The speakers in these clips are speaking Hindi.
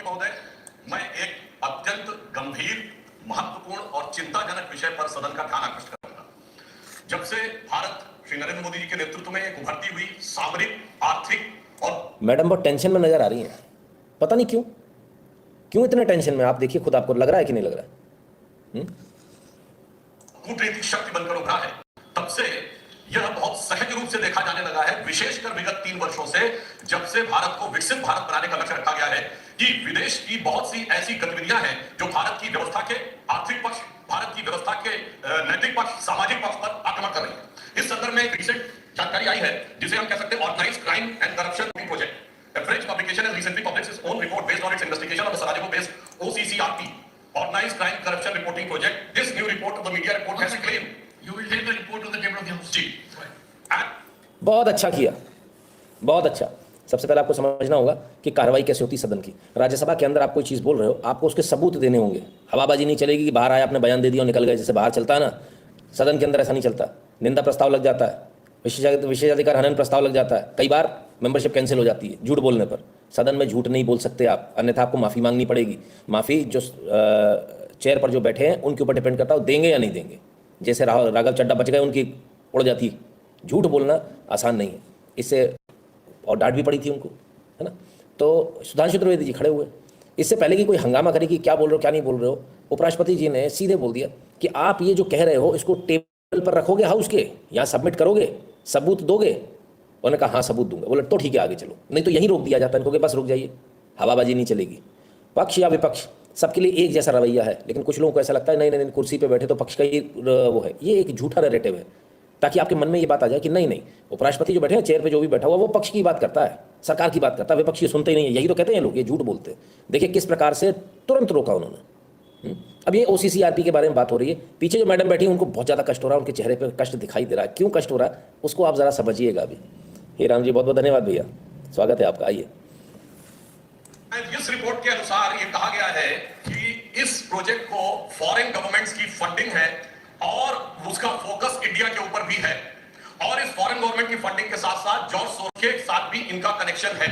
महोदय, मैं एक अत्यंत गंभीर, महत्वपूर्ण और चिंताजनक विषय पर सदन का ध्यान आकृष्ट करूंगा। जब से भारत श्री नरेंद्र मोदी जी के नेतृत्व में एक उभरती हुई सामरिक, आर्थिक और मैडम बहुत टेंशन में नजर आ रही हैं, पता नहीं क्यों इतने टेंशन में। आप देखिए खुद, आपको लग रहा है कि नहीं लग रहा है? कूटनीतिक शक्ति बनकर उभरा है, तब से यह बहुत सहज रूप से देखा जाने लगा है, विशेषकर विगत 3 वर्षों से, जब से भारत को विकसित भारत बनाने का लक्ष्य रखा गया है, कि विदेश की बहुत सी ऐसी गतिविधियां हैं जो भारत की व्यवस्था के आर्थिक पक्ष, भारत की व्यवस्था के नैतिक पक्ष, सामाजिक पक्ष पर आक्रमण कर रही है। इस संदर्भ में एक रिसेंट जानकारी आई है जिसे हम कह सकते हैं organised crime and corruption project. A French publication has recently published its own report based on its investigation of the Sarajevo-based OCCRP, Organized Crime Corruption Reporting Project. This new report of the media report has claimed. You will take the report to the table of the House. जी. बहुत अच्छा किया, बहुत अच्छा। सबसे पहले आपको समझना होगा कि कार्रवाई कैसे होती है सदन की। राज्यसभा के अंदर आप कोई चीज़ बोल रहे हो, आपको उसके सबूत देने होंगे। हवाबाजी नहीं चलेगी कि बाहर आया, आपने बयान दे दिया और निकल गए, जैसे बाहर चलता है ना। सदन के अंदर ऐसा नहीं चलता। निंदा प्रस्ताव लग जाता है, विशेषाधिकार हनन प्रस्ताव लग जाता है, कई बार मेंबरशिप कैंसिल हो जाती है झूठ बोलने पर। सदन में झूठ नहीं बोल सकते आप, अन्यथा आपको माफ़ी मांगनी पड़ेगी। माफ़ी जो चेयर पर जो बैठे हैं उनके ऊपर डिपेंड करता है, देंगे या नहीं देंगे। जैसे राघव चड्डा बच गए, उनकी उड़ जाती। झूठ बोलना आसान नहीं है, इससे और डांट भी पड़ी थी उनको, है ना। तो सुधांशु त्रिवेदी जी खड़े हुए, इससे पहले कि कोई हंगामा करे कि क्या बोल रहे हो क्या नहीं बोल रहे हो, उपराष्ट्रपति जी ने सीधे बोल दिया कि आप ये जो कह रहे हो इसको टेबल पर रखोगे, हाउस के यहाँ सबमिट करोगे, सबूत दोगे। उन्होंने कहा हाँ सबूत दूंगा। बोले तो ठीक है आगे चलो, नहीं तो यहीं रोक दिया जाता है इनको कि बस रुक जाइए, हवाबाजी नहीं चलेगी। पक्ष या विपक्ष सबके लिए एक जैसा रवैया है, लेकिन कुछ लोगों को ऐसा लगता है नहीं नहीं कुर्सी पे बैठे तो पक्ष का ही वो है। ये एक झूठा नैरेटिव है, ताकि आपके मन में ये बात आ जाए कि नहीं नहीं, उपराष्ट्रपति जो बैठे हैं चेयर पे, जो भी बैठा हुआ वो पक्ष की बात करता है, सरकार की बात करता है, विपक्ष ये सुनते ही नहीं है। यही तो कहते हैं लोग, ये झूठ बोलते हैं। देखिए किस प्रकार से तुरंत रोका उन्होंने। अब ये OCCRP के बारे में बात हो रही है, पीछे जो मैडम बैठी उनको बहुत ज़्यादा कष्ट हो रहा है, उनके चेहरे पर कष्ट दिखाई दे रहा है। क्यों कष्ट हो रहा है उसको आप ज़रा समझिएगा अभी। हे राम जी, बहुत बहुत धन्यवाद भैया, स्वागत है आपका। आइए। इस रिपोर्ट के अनुसार ये कहा गया है कि इस प्रोजेक्ट को फॉरेन गवर्नमेंट्स की फंडिंग है और उसका फोकस इंडिया के ऊपर भी है, और इस फॉरेन गवर्नमेंट की फंडिंग के साथ साथ जॉर्ज सोरोस के साथ भी इनका कनेक्शन है।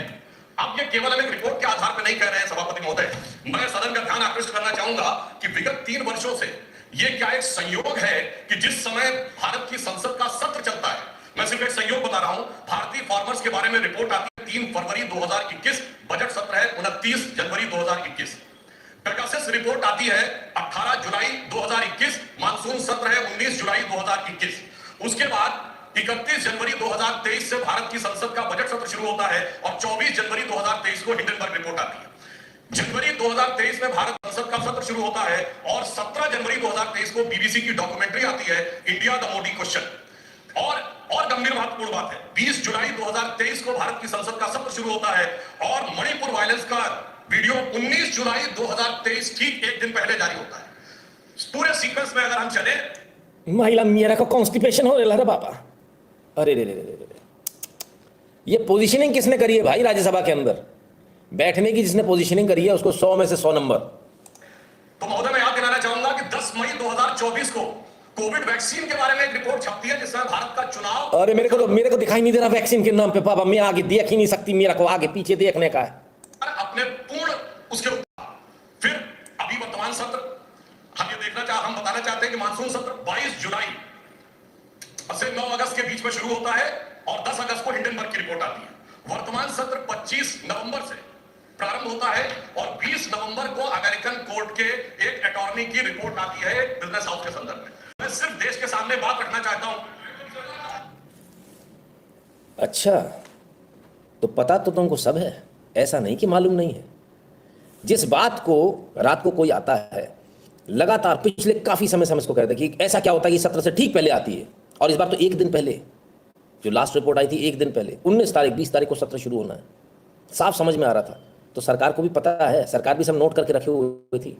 अब ये केवल हम एक रिपोर्ट के आधार पर नहीं कह रहे हैं सभापति महोदय, मैं सदन का ध्यान आकृष्ट करना चाहूंगा कि विगत 3 वर्षों से ये क्या एक संयोग है कि जिस समय भारत की संसद का सत्र चलता है, मैं सिर्फ एक संयोग बता रहा हूं, भारतीय फार्मर्स के बारे में रिपोर्ट आती है 3 फरवरी 2021, बजट सत्र है 29 जनवरी 2021। पेगासस रिपोर्ट आती है 18 जुलाई 2021, मानसून सत्र है 19 जुलाई 2021। उसके बाद 31 जनवरी 2023 से भारत की संसद का बजट सत्र शुरू होता है और 24 जनवरी 2023 को हिंडनबर्ग रिपोर्ट आती है। जनवरी 2023 में भारत संसद का सत्र शुरू होता है और 17 जनवरी 2023 को BBC की डॉक्यूमेंट्री आती है, इंडिया द मोदी क्वेश्चन। और गंभीर महत्वपूर्ण बात है, 20 जुलाई 2023 को भारत की संसद का सत्र शुरू होता है और मणिपुर वायलेंस का वीडियो 19 जुलाई 2023 ठीक एक दिन पहले जारी होता है। पूरे सीक्वेंस में अगर हम चले, महिला मेरा को कॉन्स्टिपेशन हो रहा है बाबा। अरे रे रे रे, ये पोजीशनिंग किसने करी है भाई राज्यसभा के अंदर? बैठने की जिसने पोजीशनिंग करी है उसको 100 में से 100 नंबर। तो महोदय मैं याद दिलाना चाहूंगा कि 10 मई 2024 को कोविड वैक्सीन के बारे में एक रिपोर्ट छपती है जिसमें भारत का चुनाव। अरे मेरे को दिखाई नहीं दे रहा वैक्सीन के नाम पे पापा, मैं आगे देख ही नहीं सकती, मेरा को आगे पीछे देखने का है अपने पूर्ण उसके ऊपर। फिर अभी वर्तमान सत्र हम ये हम बताना चाहते हैं कि मानसून सत्र 22 जुलाई से 9 अगस्त के बीच में शुरू होता है और 10 अगस्त को हिंडनबर्ग की रिपोर्ट आती है। वर्तमान सत्र 25 नवंबर से प्रारंभ होता है और 20 नवंबर को अमेरिकन कोर्ट के एक अटॉर्नी की रिपोर्ट आती है बिजनेस हाउस के संदर्भ में। मैं सिर्फ देश के सामने बात रखना चाहता हूं। अच्छा, तो पता तो तुमको सब है, ऐसा नहीं कि मालूम नहीं है। जिस बात को रात को कोई आता है, लगातार पिछले काफी समय से इसको कहते हैं कि ऐसा क्या होता है कि सत्र से ठीक पहले आती है, और इस बार तो एक दिन पहले, जो लास्ट रिपोर्ट आई थी एक दिन पहले 19 तारीख 20 तारीख को सत्र शुरू होना है, साफ समझ में आ रहा था। तो सरकार को भी पता है, सरकार भी सब नोट करके रखे हुए थी,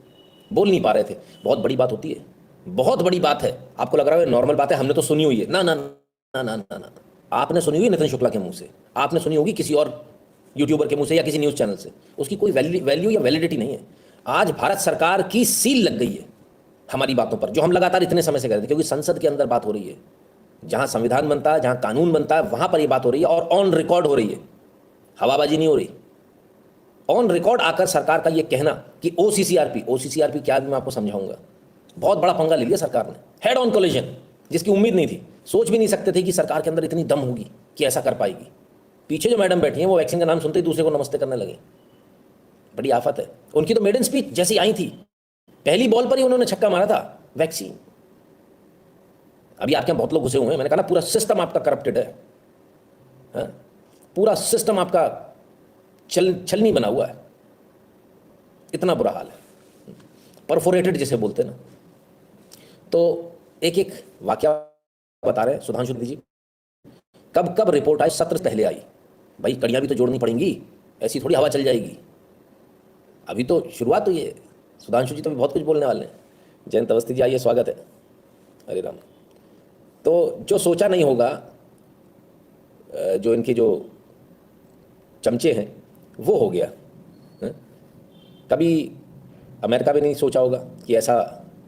बोल नहीं पा रहे थे। बहुत बड़ी बात होती है, बहुत बड़ी बात है। आपको लग रहा है नॉर्मल बात है, हमने तो सुनी हुई है। ना ना ना ना ना ना, आपने सुनी हुई नितिन शुक्ला के मुंह से, आपने सुनी होगी किसी और यूट्यूबर के मुंह से या किसी न्यूज़ चैनल से, उसकी कोई वैल्यू या वैलिडिटी नहीं है। आज भारत सरकार की सील लग गई है हमारी बातों पर, जो हम लगातार इतने समय से कर रहे थे, क्योंकि संसद के अंदर बात हो रही है, जहां संविधान बनता है, जहां कानून बनता है, वहां पर ये बात हो रही है और ऑन रिकॉर्ड हो रही है, हवाबाजी नहीं हो रही। ऑन रिकॉर्ड आकर सरकार का ये कहना कि ओसीसीआरपी क्या, मैं आपको समझाऊंगा। बहुत बड़ा पंगा ले लिया सरकार ने, हेड ऑन कोलिजन, जिसकी उम्मीद नहीं थी, सोच भी नहीं सकते थे कि सरकार के अंदर इतनी दम होगी कि ऐसा कर पाएगी। पीछे जो मैडम बैठी हैं वो वैक्सीन का नाम सुनते ही दूसरे को नमस्ते करने लगे। बड़ी आफत है। उनकी तो मेडन स्पीच जैसी आई थी, पहली बॉल पर ही उन्होंने छक्का मारा था, वैक्सीन। अभी आपके यहाँ बहुत लोग घुसे हुए हैं, मैंने कहा ना पूरा सिस्टम आपका करप्टेड है, हाँ? पूरा सिस्टम आपका छलनी बना हुआ है, इतना बुरा हाल है, परफोरेटेड जिसे बोलते हैं ना। तो एक एक वाकया बता रहे हैं सुधांशु जी, कब कब रिपोर्ट आई, सत्र पहले आई, भाई कड़ियां भी तो जोड़नी पड़ेंगी, ऐसी थोड़ी हवा चल जाएगी। अभी तो शुरुआत हुई है, सुधांशु जी तो भी बहुत कुछ बोलने वाले हैं। जयंत अवस्थी जी आइए, स्वागत है। हरे राम। तो जो सोचा नहीं होगा, जो इनके जो चमचे हैं वो हो गया। कभी अमेरिका भी नहीं सोचा होगा कि ऐसा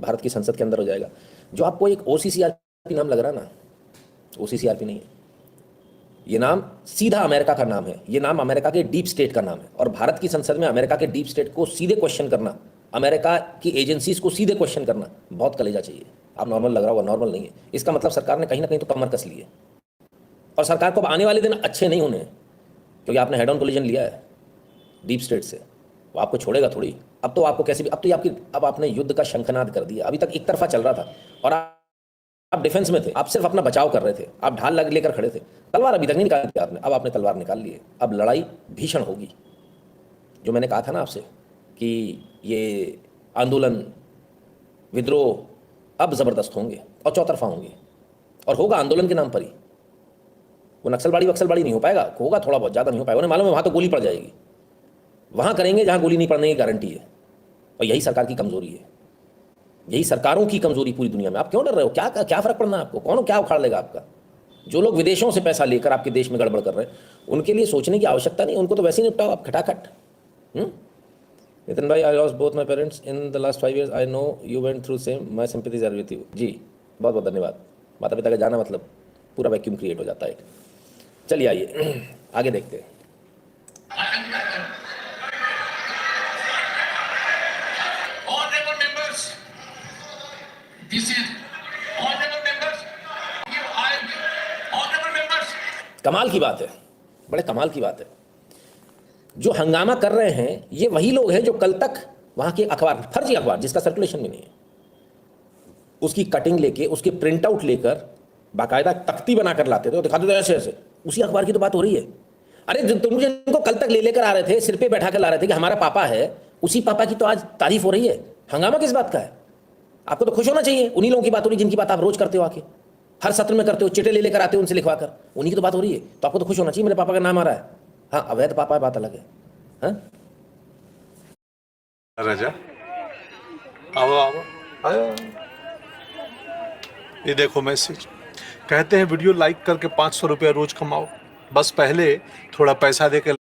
भारत की संसद के अंदर हो जाएगा। जो आपको एक ओसीसीआरपी नाम लग रहा है ना, ओसीसीआरपी नहीं है ये नाम, सीधा अमेरिका का नाम है। ये नाम अमेरिका के डीप स्टेट का नाम है। और भारत की संसद में अमेरिका के डीप स्टेट को सीधे क्वेश्चन करना, अमेरिका की एजेंसीज को सीधे क्वेश्चन करना, बहुत कलेजा चाहिए। आप नॉर्मल लग रहा होगा, नॉर्मल नहीं है। इसका मतलब सरकार ने कहीं ना कहीं तो कमर कस ली है। और सरकार को अब आने वाले दिन अच्छे नहीं होने, क्योंकि आपने हेड ऑन कोलिजन लिया है डीप स्टेट से, वो आपको छोड़ेगा थोड़ी। अब तो आपको कैसे भी, अब आपने युद्ध का शंखनाद कर दिया। अभी तक एक तरफा चल रहा था और आप डिफेंस में थे, आप सिर्फ अपना बचाव कर रहे थे, आप ढाल लेकर खड़े थे। तलवार अभी तक नहीं निकाली थी आपने, अब आपने तलवार निकाल ली है। अब लड़ाई भीषण होगी। जो मैंने कहा था ना आपसे कि ये आंदोलन, विद्रोह अब जबरदस्त होंगे और चौतरफा होंगे, और होगा आंदोलन के नाम पर ही। वो नक्सलबाड़ी नहीं हो पाएगा, होगा थोड़ा बहुत, ज़्यादा नहीं हो पाएगा। उन्हें मालूम है वहाँ तो गोली पड़ जाएगी, वहाँ करेंगे जहाँ गोली नहीं पड़ने की गारंटी है। और यही सरकार की कमजोरी है, यही सरकारों की कमजोरी पूरी दुनिया में। आप क्यों डर रहे हो? क्या फर्क पड़ना है आपको? कौन क्या उखाड़ लेगा आपका? जो लोग विदेशों से पैसा लेकर आपके देश में गड़बड़ कर रहे हैं, उनके लिए सोचने की आवश्यकता नहीं, उनको तो वैसे ही निपटाओ आप खटाखट। नितिन भाई, I lost both my parents in the last 5 years, I know you went through same, my sympathies are with you. जी बहुत बहुत धन्यवाद। माता पिता का जाना मतलब पूरा वैक्यूम क्रिएट हो जाता है। चलिए आइए आगे देखते हैं। कमाल की बात है, बड़े कमाल की बात है। जो हंगामा कर रहे हैं ये वही लोग हैं जो कल तक वहां के अखबार, फर्जी अखबार जिसका सर्कुलेशन भी नहीं है, उसकी कटिंग लेके, उसके प्रिंट आउट लेकर बाकायदा तख्ती बनाकर लाते थे और दिखाते थे ऐसे ऐसे। उसी अखबार की तो बात हो रही है। अरे तुम जिनको कल तक लेकर आ रहे थे, सिर पे बैठा कर ला रहे थे कि हमारा पापा है, उसी पापा की तो आज तारीफ हो रही है। हंगामा किस बात का है? आपको तो खुश होना चाहिए। उन्हीं लोगों की बात हो रही जिनकी बात आप रोज करते हो, आके हर सत्र में करते हो, चिट्ठे लेकर आते हो उनसे लिखवा कर, उन्हीं की तो बात हो रही है। तो आपको तो खुश होना चाहिए, मेरे पापा का नाम आ रहा है। हाँ, अवैध पापा है, बात अलग है। हाँ राजा, आओ आओ, ये देखो मैसेज। कहते हैं वीडियो लाइक करके 500 रुपया रोज कमाओ, बस पहले थोड़ा पैसा देकर।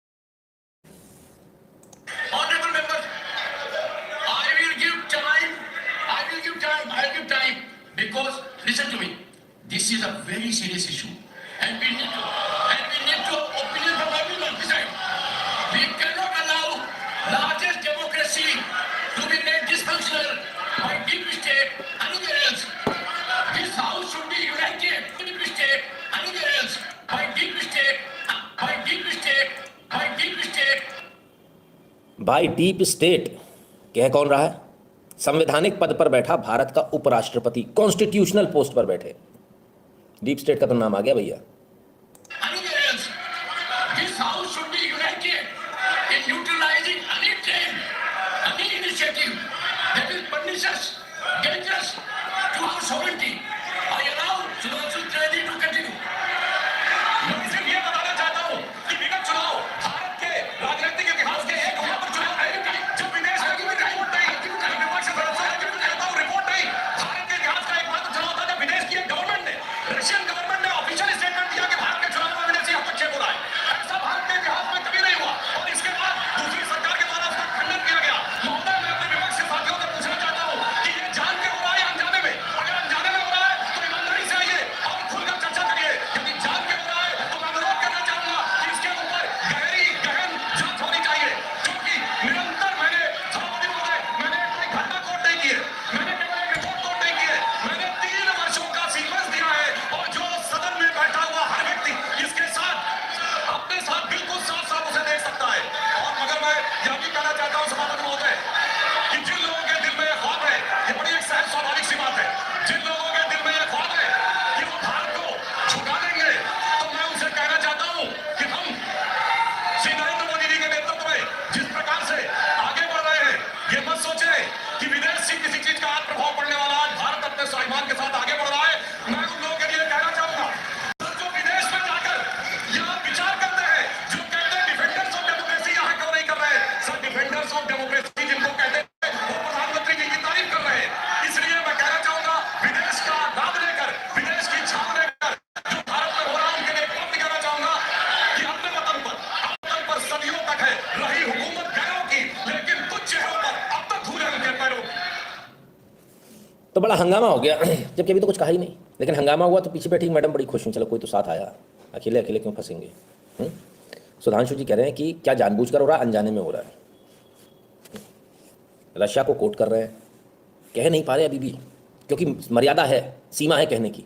This is a very serious issue, and we need to opinion from everyone beside. We cannot allow largest democracy to be made dysfunctional by deep state anywhere else. This house should be united. Deep state anywhere else. By deep state, by deep state, by deep state. By deep state कह कौन रहा है? संवैधानिक पद पर बैठा भारत का उपराष्ट्रपति, कॉन्स्टिट्यूशनल पोस्ट पर बैठे। डीप स्टेट का तो नाम आ गया भैया। रशियन गवर्नमेंट ने ऑफिशियल स्टेटमेंट तो बड़ा हंगामा हो गया, जबकि अभी तो कुछ कहा ही नहीं, लेकिन हंगामा हुआ तो पीछे बैठी मैडम बड़ी खुश हुई, चलो कोई तो साथ आया, अकेले अकेले क्यों फंसेंगे। सुधांशु जी कह रहे हैं कि क्या जानबूझकर हो रहा है, अनजाने में हो रहा है। रशिया को कोट कर रहे हैं, कह नहीं पा रहे अभी भी, क्योंकि मर्यादा है, सीमा है कहने की।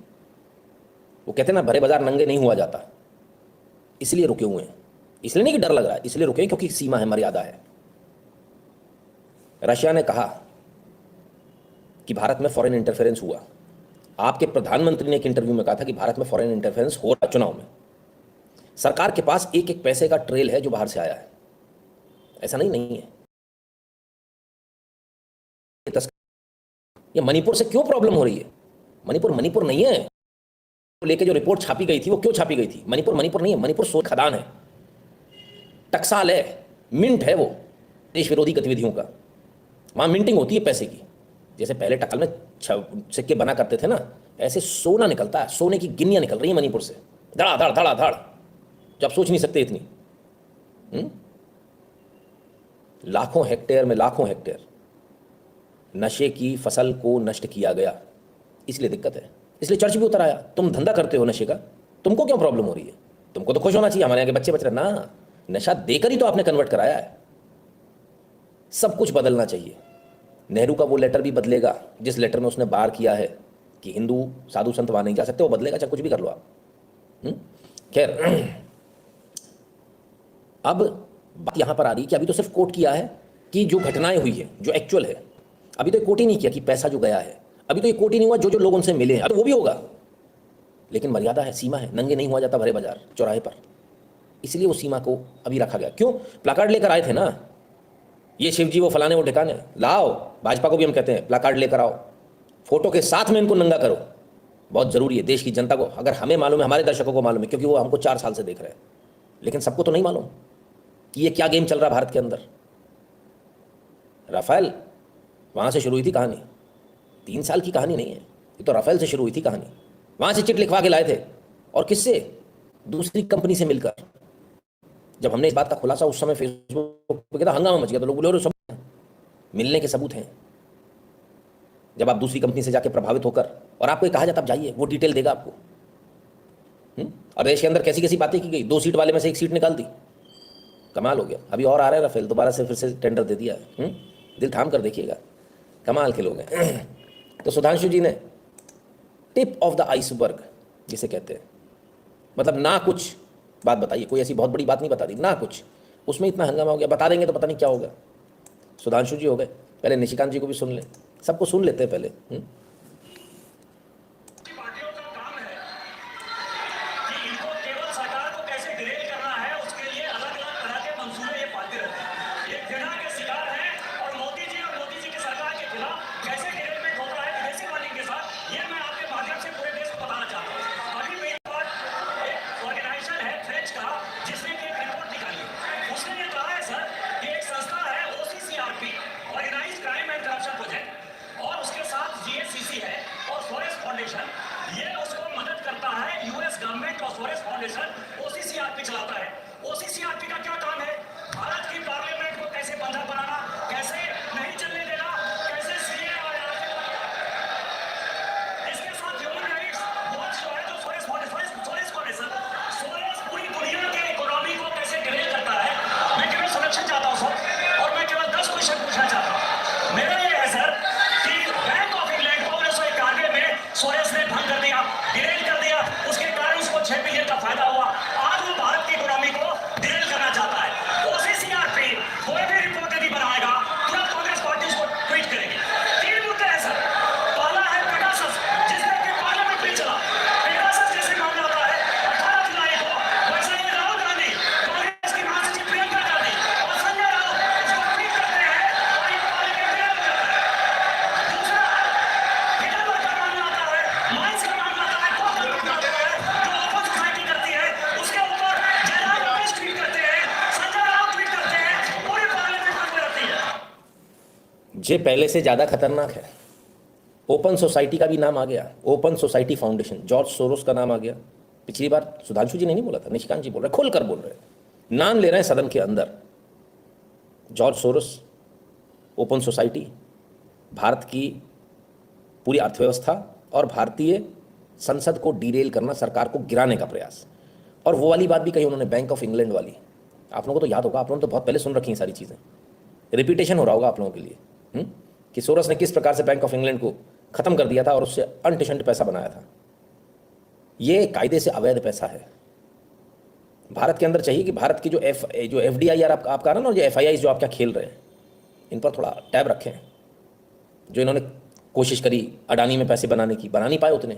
वो कहते हैं ना, भरे बाजार नंगे नहीं हुआ जाता, इसलिए रुके हुए हैं। इसलिए नहीं कि डर लग रहा है, इसलिए रुके हैं क्योंकि सीमा है, मर्यादा है। रशिया ने कहा कि भारत में फॉरेन इंटरफेरेंस हुआ। आपके प्रधानमंत्री ने एक इंटरव्यू में कहा था कि भारत में फॉरेन इंटरफेरेंस हो रहा है चुनाव में। सरकार के पास एक एक पैसे का ट्रेल है जो बाहर से आया है, ऐसा नहीं है। ये मणिपुर से क्यों प्रॉब्लम हो रही है? मणिपुर नहीं है। लेके जो रिपोर्ट छापी गई थी वो क्यों छापी गई थी? मणिपुर नहीं है, मणिपुर सोन खदान है, टकसाल है, मिंट है वो देश विरोधी गतिविधियों का। वहां मिंटिंग होती है पैसे की, जैसे पहले टकल में सिक्के बना करते थे ना, ऐसे सोना निकलता है, सोने की गिन्नियां निकल रही है मणिपुर से, धड़ा धड़ धड़ा धड़, जो आप सोच नहीं सकते इतनी। लाखों हेक्टेयर में लाखों हेक्टेयर नशे की फसल को नष्ट किया गया, इसलिए दिक्कत है। इसलिए चर्च भी उतर आया, तुम धंधा करते हो नशे का, तुमको क्यों प्रॉब्लम हो रही है? तुमको तो खुश होना चाहिए, हमारे यहाँ के बच्चे बच रहे ना, नशा देकर ही तो आपने कन्वर्ट कराया है। सब कुछ बदलना चाहिए। नेहरू का वो लेटर भी बदलेगा जिस लेटर में उसने बार किया है कि हिंदू साधु संत वहां नहीं जा सकते, वो बदलेगा, चाहे कुछ भी कर लो आप। खैर, अब बात यहां पर आ रही कि अभी तो सिर्फ कोट किया है कि जो घटनाएं हुई है, जो एक्चुअल है। अभी तो ये कोट ही नहीं किया कि पैसा जो गया है, अभी तो ये कोट ही नहीं हुआ जो जो लोग उनसे मिले हैं, तो वो भी होगा, लेकिन मर्यादा है, सीमा है, नंगे नहीं हुआ जाता भरे बाजार चौराहे पर, इसलिए वो सीमा को अभी रखा गया। क्यों? प्लाकार्ड लेकर आए थे ना, ये शिव जी वो फलाने वो ठिकाने, लाओ, भाजपा को भी हम कहते हैं प्लाकार्ड लेकर आओ, फोटो के साथ में इनको नंगा करो, बहुत जरूरी है देश की जनता को। अगर हमें मालूम है, हमारे दर्शकों को मालूम है, क्योंकि वो हमको 4 साल से देख रहे हैं, लेकिन सबको तो नहीं मालूम कि ये क्या गेम चल रहा है भारत के अंदर। राफेल, वहां से शुरू हुई थी कहानी, 3 साल की कहानी नहीं है ये, तो राफेल से शुरू हुई थी कहानी। वहां से चिट लिखवा के लाए थे, और किससे? दूसरी कंपनी से मिलकर। जब हमने इस बात का खुलासा उस समय फेसबुक पे किया, हंगामा मच गया, तो लोग बोले सब मिलने के सबूत हैं। जब आप दूसरी कंपनी से जाके प्रभावित होकर, और आपको कहा जाता आप जाइए, वो डिटेल देगा आपको। और देश के अंदर कैसी कैसी बातें की गई, 2 सीट वाले में से 1 सीट निकाल दी, कमाल हो गया। अभी और आ रहा है राफेल, दोबारा से फिर से टेंडर दे दिया है। दिल थाम कर देखिएगा, कमाल के लोग हैं। तो सुधांशु जी ने टिप ऑफ द आइसबर्ग जिसे कहते हैं, मतलब ना कुछ बात बताइए, कोई ऐसी बहुत बड़ी बात नहीं बता दी, ना कुछ, उसमें इतना हंगामा हो गया। बता देंगे तो पता नहीं क्या होगा। सुधांशु जी हो गए, पहले निशिकांत जी को भी सुन ले, सबको सुन लेते हैं पहले। ओसीसीआरपी चलाता है। ओसीसीआरपी का क्या काम है? भारत की पार्लियामेंट को कैसे बंधा बनाना, कैसे नहीं चलने देना, कैसे सीए और इसके साथ ह्यूमन राइट्स वॉच जो है, जो सोरेस फाउंडेशन पूरी दुनिया के इकोनॉमी को कैसे डिरेल करता है। मैं केवल सलेक्शन चाहता हूं सर, और मैं केवल 10 क्वेश्चन पूछना चाहता हूं। मेरा ये है सर कि बैंक ऑफ इंग्लैंड को 1991 में सोरेस ने भंग कर दिया, डिरेल कर दिया, उसके कारण उसको 6 बिलियन का फायदा हुआ। आज वो भारत की इकोनॉमी को डिरेल करना चाहता है। ओसीसीआरपी कोई भी रिपोर्ट यदि बनाएगा, तुरंत कांग्रेस पार्टी उसको ट्वीट करेगी। 3 मुद्दे हैं सर। पहला है पेगासस, जिसमें कि पार्लियामेंट नहीं चला। पेगासस जैसे मामला आता है 18 जुलाई को, वैसे ही राहुल गांधी, कांग्रेस की महासचिव प्रियंका गांधी और संजय राउत उसको ट्वीट करते हैं, और ये पार्लियामेंट डिरेल हो जाता है। दूसरा हिडेनबर्ग का मामला आता है, माइंस का मामला आता है, कोर्ट का मामला आता है, जो ओपन सोसाइटी करती है, उसके ऊपर जयराम रमेश ट्वीट करते हैं, संजय राउत ट्वीट करते हैं, पूरी पार्लियामेंट बंद रहती है। जे पहले से ज़्यादा खतरनाक है। ओपन सोसाइटी का भी नाम आ गया, open society foundation, George Soros का नाम आ गया। पिछली बार सुधांशु जी ने नहीं बोला था, निशिकांत जी बोल रहे, खोलकर बोल रहे, नाम ले रहे हैं सदन के अंदर। George Soros, open society, Bharat की पूरी अर्थव्यवस्था और भारतीय संसद को डीरेल करना, सरकार को गिराने का प्रयास। और वो वाली बात भी कही उन्होंने, बैंक ऑफ इंग्लैंड वाली। आप लोगों को तो याद होगा, आप लोगों ने तो बहुत पहले सुन रखी हैं सारी चीज़ें, रिपीटेशन हो रहा होगा आप लोगों के लिए कि सोरस ने किस प्रकार से बैंक ऑफ इंग्लैंड को ख़त्म कर दिया था और उससे अनटिशंट पैसा बनाया था। ये कायदे से अवैध पैसा है। भारत के अंदर चाहिए कि भारत की जो FDI आपका ना, और जो FII जो आप क्या खेल रहे हैं, इन पर थोड़ा टैब रखें। जो इन्होंने कोशिश करी अडानी में पैसे बनाने की, बना नहीं पाए उतने,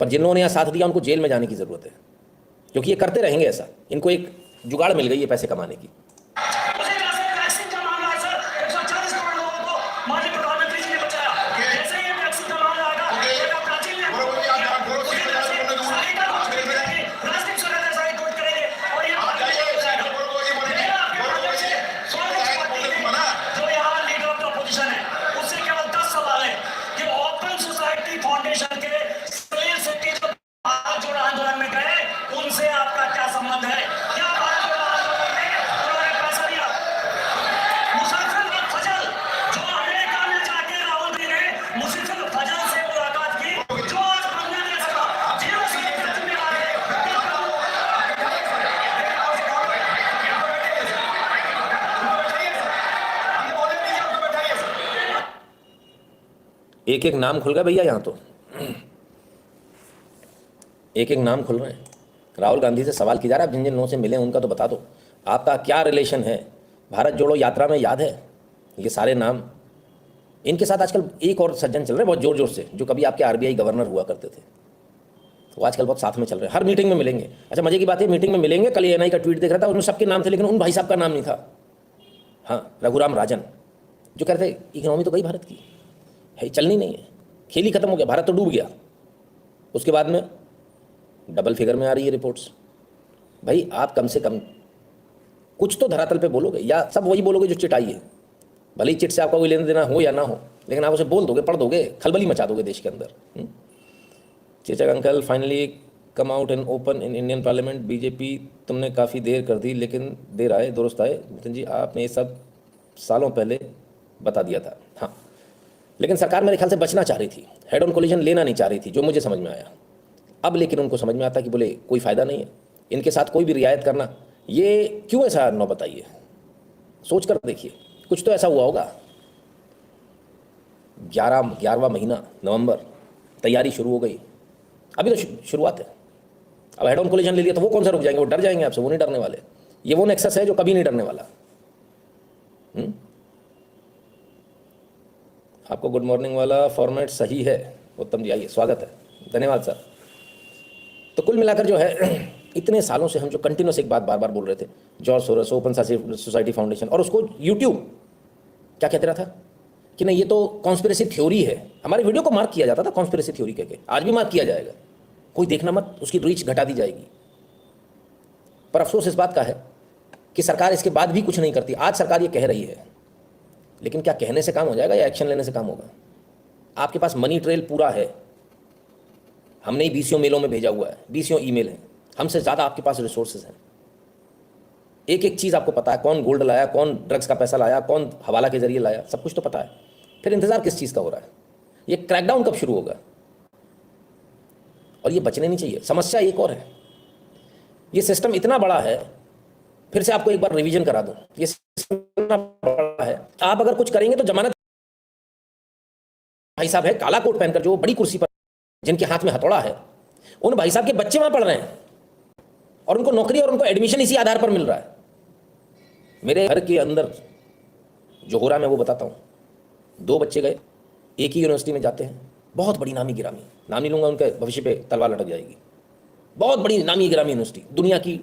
पर जिन लोगों ने यहाँ साथ दिया उनको जेल में जाने की ज़रूरत है, क्योंकि ये करते रहेंगे ऐसा। इनको एक जुगाड़ मिल गई है पैसे कमाने की। एक एक नाम खुल गया भैया यहाँ तो, एक एक नाम खुल रहे हैं। राहुल गांधी से सवाल किया जा रहा है, जिन जिन लोगों से मिले उनका तो बता दो, आपका क्या रिलेशन है भारत जोड़ो यात्रा में, याद है ये सारे नाम। इनके साथ आजकल एक और सज्जन चल रहे हैं बहुत जोर जोर से, जो कभी आपके RBI गवर्नर हुआ करते थे, वो आजकल बहुत साथ में चल रहे हैं, हर मीटिंग में मिलेंगे। अच्छा मजे की बात है, मीटिंग में मिलेंगे। कल ANI का ट्वीट देख रहा था, उसमें सबके नाम थे लेकिन उन भाई साहब का नाम नहीं था। हाँ, रघुराम राजन, जो कह रहे थे इकोनॉमी तो गई भारत की है, चलनी नहीं है, खेल ही खत्म हो गया, भारत तो डूब गया। उसके बाद में डबल फिगर में आ रही है रिपोर्ट्स। भाई आप कम से कम कुछ तो धरातल पे बोलोगे, या सब वही बोलोगे जो चिट आई है। भले ही चिट से आपका कोई लेना देना हो या ना हो, लेकिन आप उसे बोल दोगे, पढ़ दोगे, खलबली मचा दोगे देश के अंदर। चेचक uncle, finally come out and open in Indian parliament. BJP तुमने काफ़ी देर कर दी, लेकिन देर आए दुरुस्त आए। नितिन जी, आपने ये सब सालों पहले बता दिया था। हाँ, लेकिन सरकार मेरे ख्याल से बचना चाह रही थी, हेड ऑन कोलिजन लेना नहीं चाह रही थी, जो मुझे समझ में आया। अब लेकिन उनको समझ में आता कि बोले कोई फ़ायदा नहीं है इनके साथ कोई भी रियायत करना। ये क्यों ऐसा नौ बताइए, सोच कर देखिए, कुछ तो ऐसा हुआ होगा। 11वां महीना नवंबर, तैयारी शुरू हो गई, अभी तो शुरुआत है। अब हेड ऑन कोलिजन ले लिया तो वो कौन सा रुक जाएंगे, वो डर जाएंगे आपसे, वो नहीं डरने वाले। ये वो नेक्सस है जो कभी नहीं डरने वाला। आपको गुड मॉर्निंग वाला फॉर्मेट सही है उत्तम जी, आइए, स्वागत है, धन्यवाद सर। तो कुल मिलाकर जो है, इतने सालों से हम जो कंटिन्यूस एक बात बार बार बोल रहे थे, George Soros, open society foundation, और उसको यूट्यूब क्या कहते रहा था कि नहीं ये तो कॉन्स्पिरेसी थ्योरी है। हमारे वीडियो को मार्क किया जाता था कॉन्स्पिरेसी थ्योरी कह के, आज भी मार्क किया जाएगा, कोई देखना मत, उसकी रीच घटा दी जाएगी। पर अफसोस इस बात का है कि सरकार इसके बाद भी कुछ नहीं करती। आज सरकार ये कह रही है, लेकिन क्या कहने से काम हो जाएगा या एक्शन लेने से काम होगा? आपके पास मनी ट्रेल पूरा है, हमने ही BCO मेलों में भेजा हुआ है, BCO ईमेल है, हमसे ज़्यादा आपके पास रिसोर्सेज हैं। एक एक चीज़ आपको पता है, कौन गोल्ड लाया, कौन ड्रग्स का पैसा लाया, कौन हवाला के जरिए लाया, सब कुछ तो पता है। फिर इंतजार किस चीज़ का हो रहा है? ये क्रैकडाउन कब शुरू होगा? और ये बचने नहीं चाहिए। समस्या एक और है, ये सिस्टम इतना बड़ा है, फिर से आपको एक बार रिवीजन करा दूं, ये सिस्टम इतना बड़ा है, आप अगर कुछ करेंगे तो जमानत। भाई साहब है काला कोट पहनकर, जो बड़ी कुर्सी पर, जिनके हाथ में हथौड़ा है, उन भाई साहब के बच्चे वहां पढ़ रहे हैं और उनको नौकरी और उनको एडमिशन इसी आधार पर मिल रहा है। मेरे घर के अंदर जो हो रहा है मैं वो बताता हूँ। 2 बच्चे गए, एक ही यूनिवर्सिटी में जाते हैं, बहुत बड़ी नामी गिरामी, नाम नहीं लूंगा, उनके भविष्य पे तलवार लटक जाएगी। बहुत बड़ी नामी गिरामी यूनिवर्सिटी, दुनिया की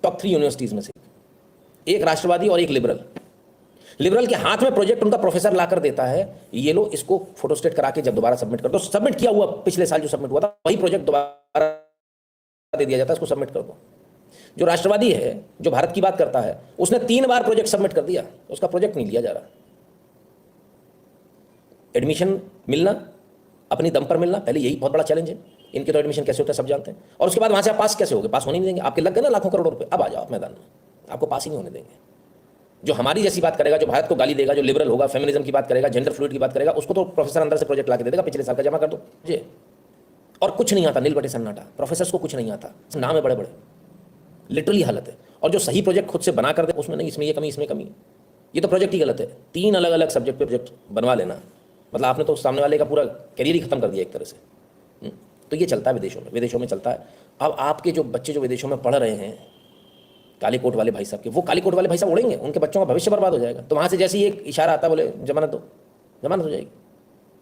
टॉप 3 यूनिवर्सिटीज़ में से, एक राष्ट्रवादी और एक लिबरल। लिबरल के हाथ में प्रोजेक्ट उनका प्रोफेसर लाकर देता है, ये लो इसको फोटोस्टेट करा के जब दोबारा सबमिट कर दो, सबमिट किया हुआ पिछले साल जो सबमिट हुआ था वही प्रोजेक्ट दोबारा दे दिया जाता है, इसको सबमिट कर दो। जो राष्ट्रवादी है, जो भारत की बात करता है, उसने 3 बार प्रोजेक्ट सबमिट कर दिया, उसका प्रोजेक्ट नहीं लिया जा रहा। एडमिशन मिलना, अपनी दम पर मिलना, पहले यही बहुत बड़ा चैलेंज है। इनके तो एडमिशन कैसे होता है सब जानते हैं, और उसके बाद वहां से आप पास कैसे होगे? पास होने नहीं देंगे, आपके लग गए ना लाखों करोड़ रुपए, अब आ जाओ आप मैदान में, आपको पास ही नहीं होने देंगे। जो हमारी जैसी बात करेगा, जो भारत को गाली देगा, जो लिबरल होगा, फेमिनिज्म की बात करेगा, जेंडर फ्लूइड की बात करेगा, उसको तो प्रोफेसर अंदर से प्रोजेक्ट ला के दे देगा, पिछले साल का जमा कर दो मुझे। और कुछ नहीं आता, नील बटे सन्नाटा, प्रोफेसर को कुछ नहीं आता, नाम है बड़े बड़े, लिटरली हालत है। और जो सही प्रोजेक्ट खुद से बना कर दे, उसमें नहीं, इसमें ये कमी, इसमें कमी, ये तो प्रोजेक्ट ही गलत है। 3 अलग अलग सब्जेक्ट पे प्रोजेक्ट बनवा लेना, मतलब आपने तो सामने वाले का पूरा करियर ही खत्म कर दिया एक तरह से। तो ये चलता है विदेशों में चलता है। अब आपके जो बच्चे जो विदेशों में पढ़ रहे हैं, काली कोट वाले भाई साहब के, वो काली कोट वाले भाई साहब उड़ेंगे, उनके बच्चों का भविष्य बर्बाद हो जाएगा। तो वहाँ से जैसे ही एक इशारा आता, बोले जमानत दो, जमानत हो जाएगी।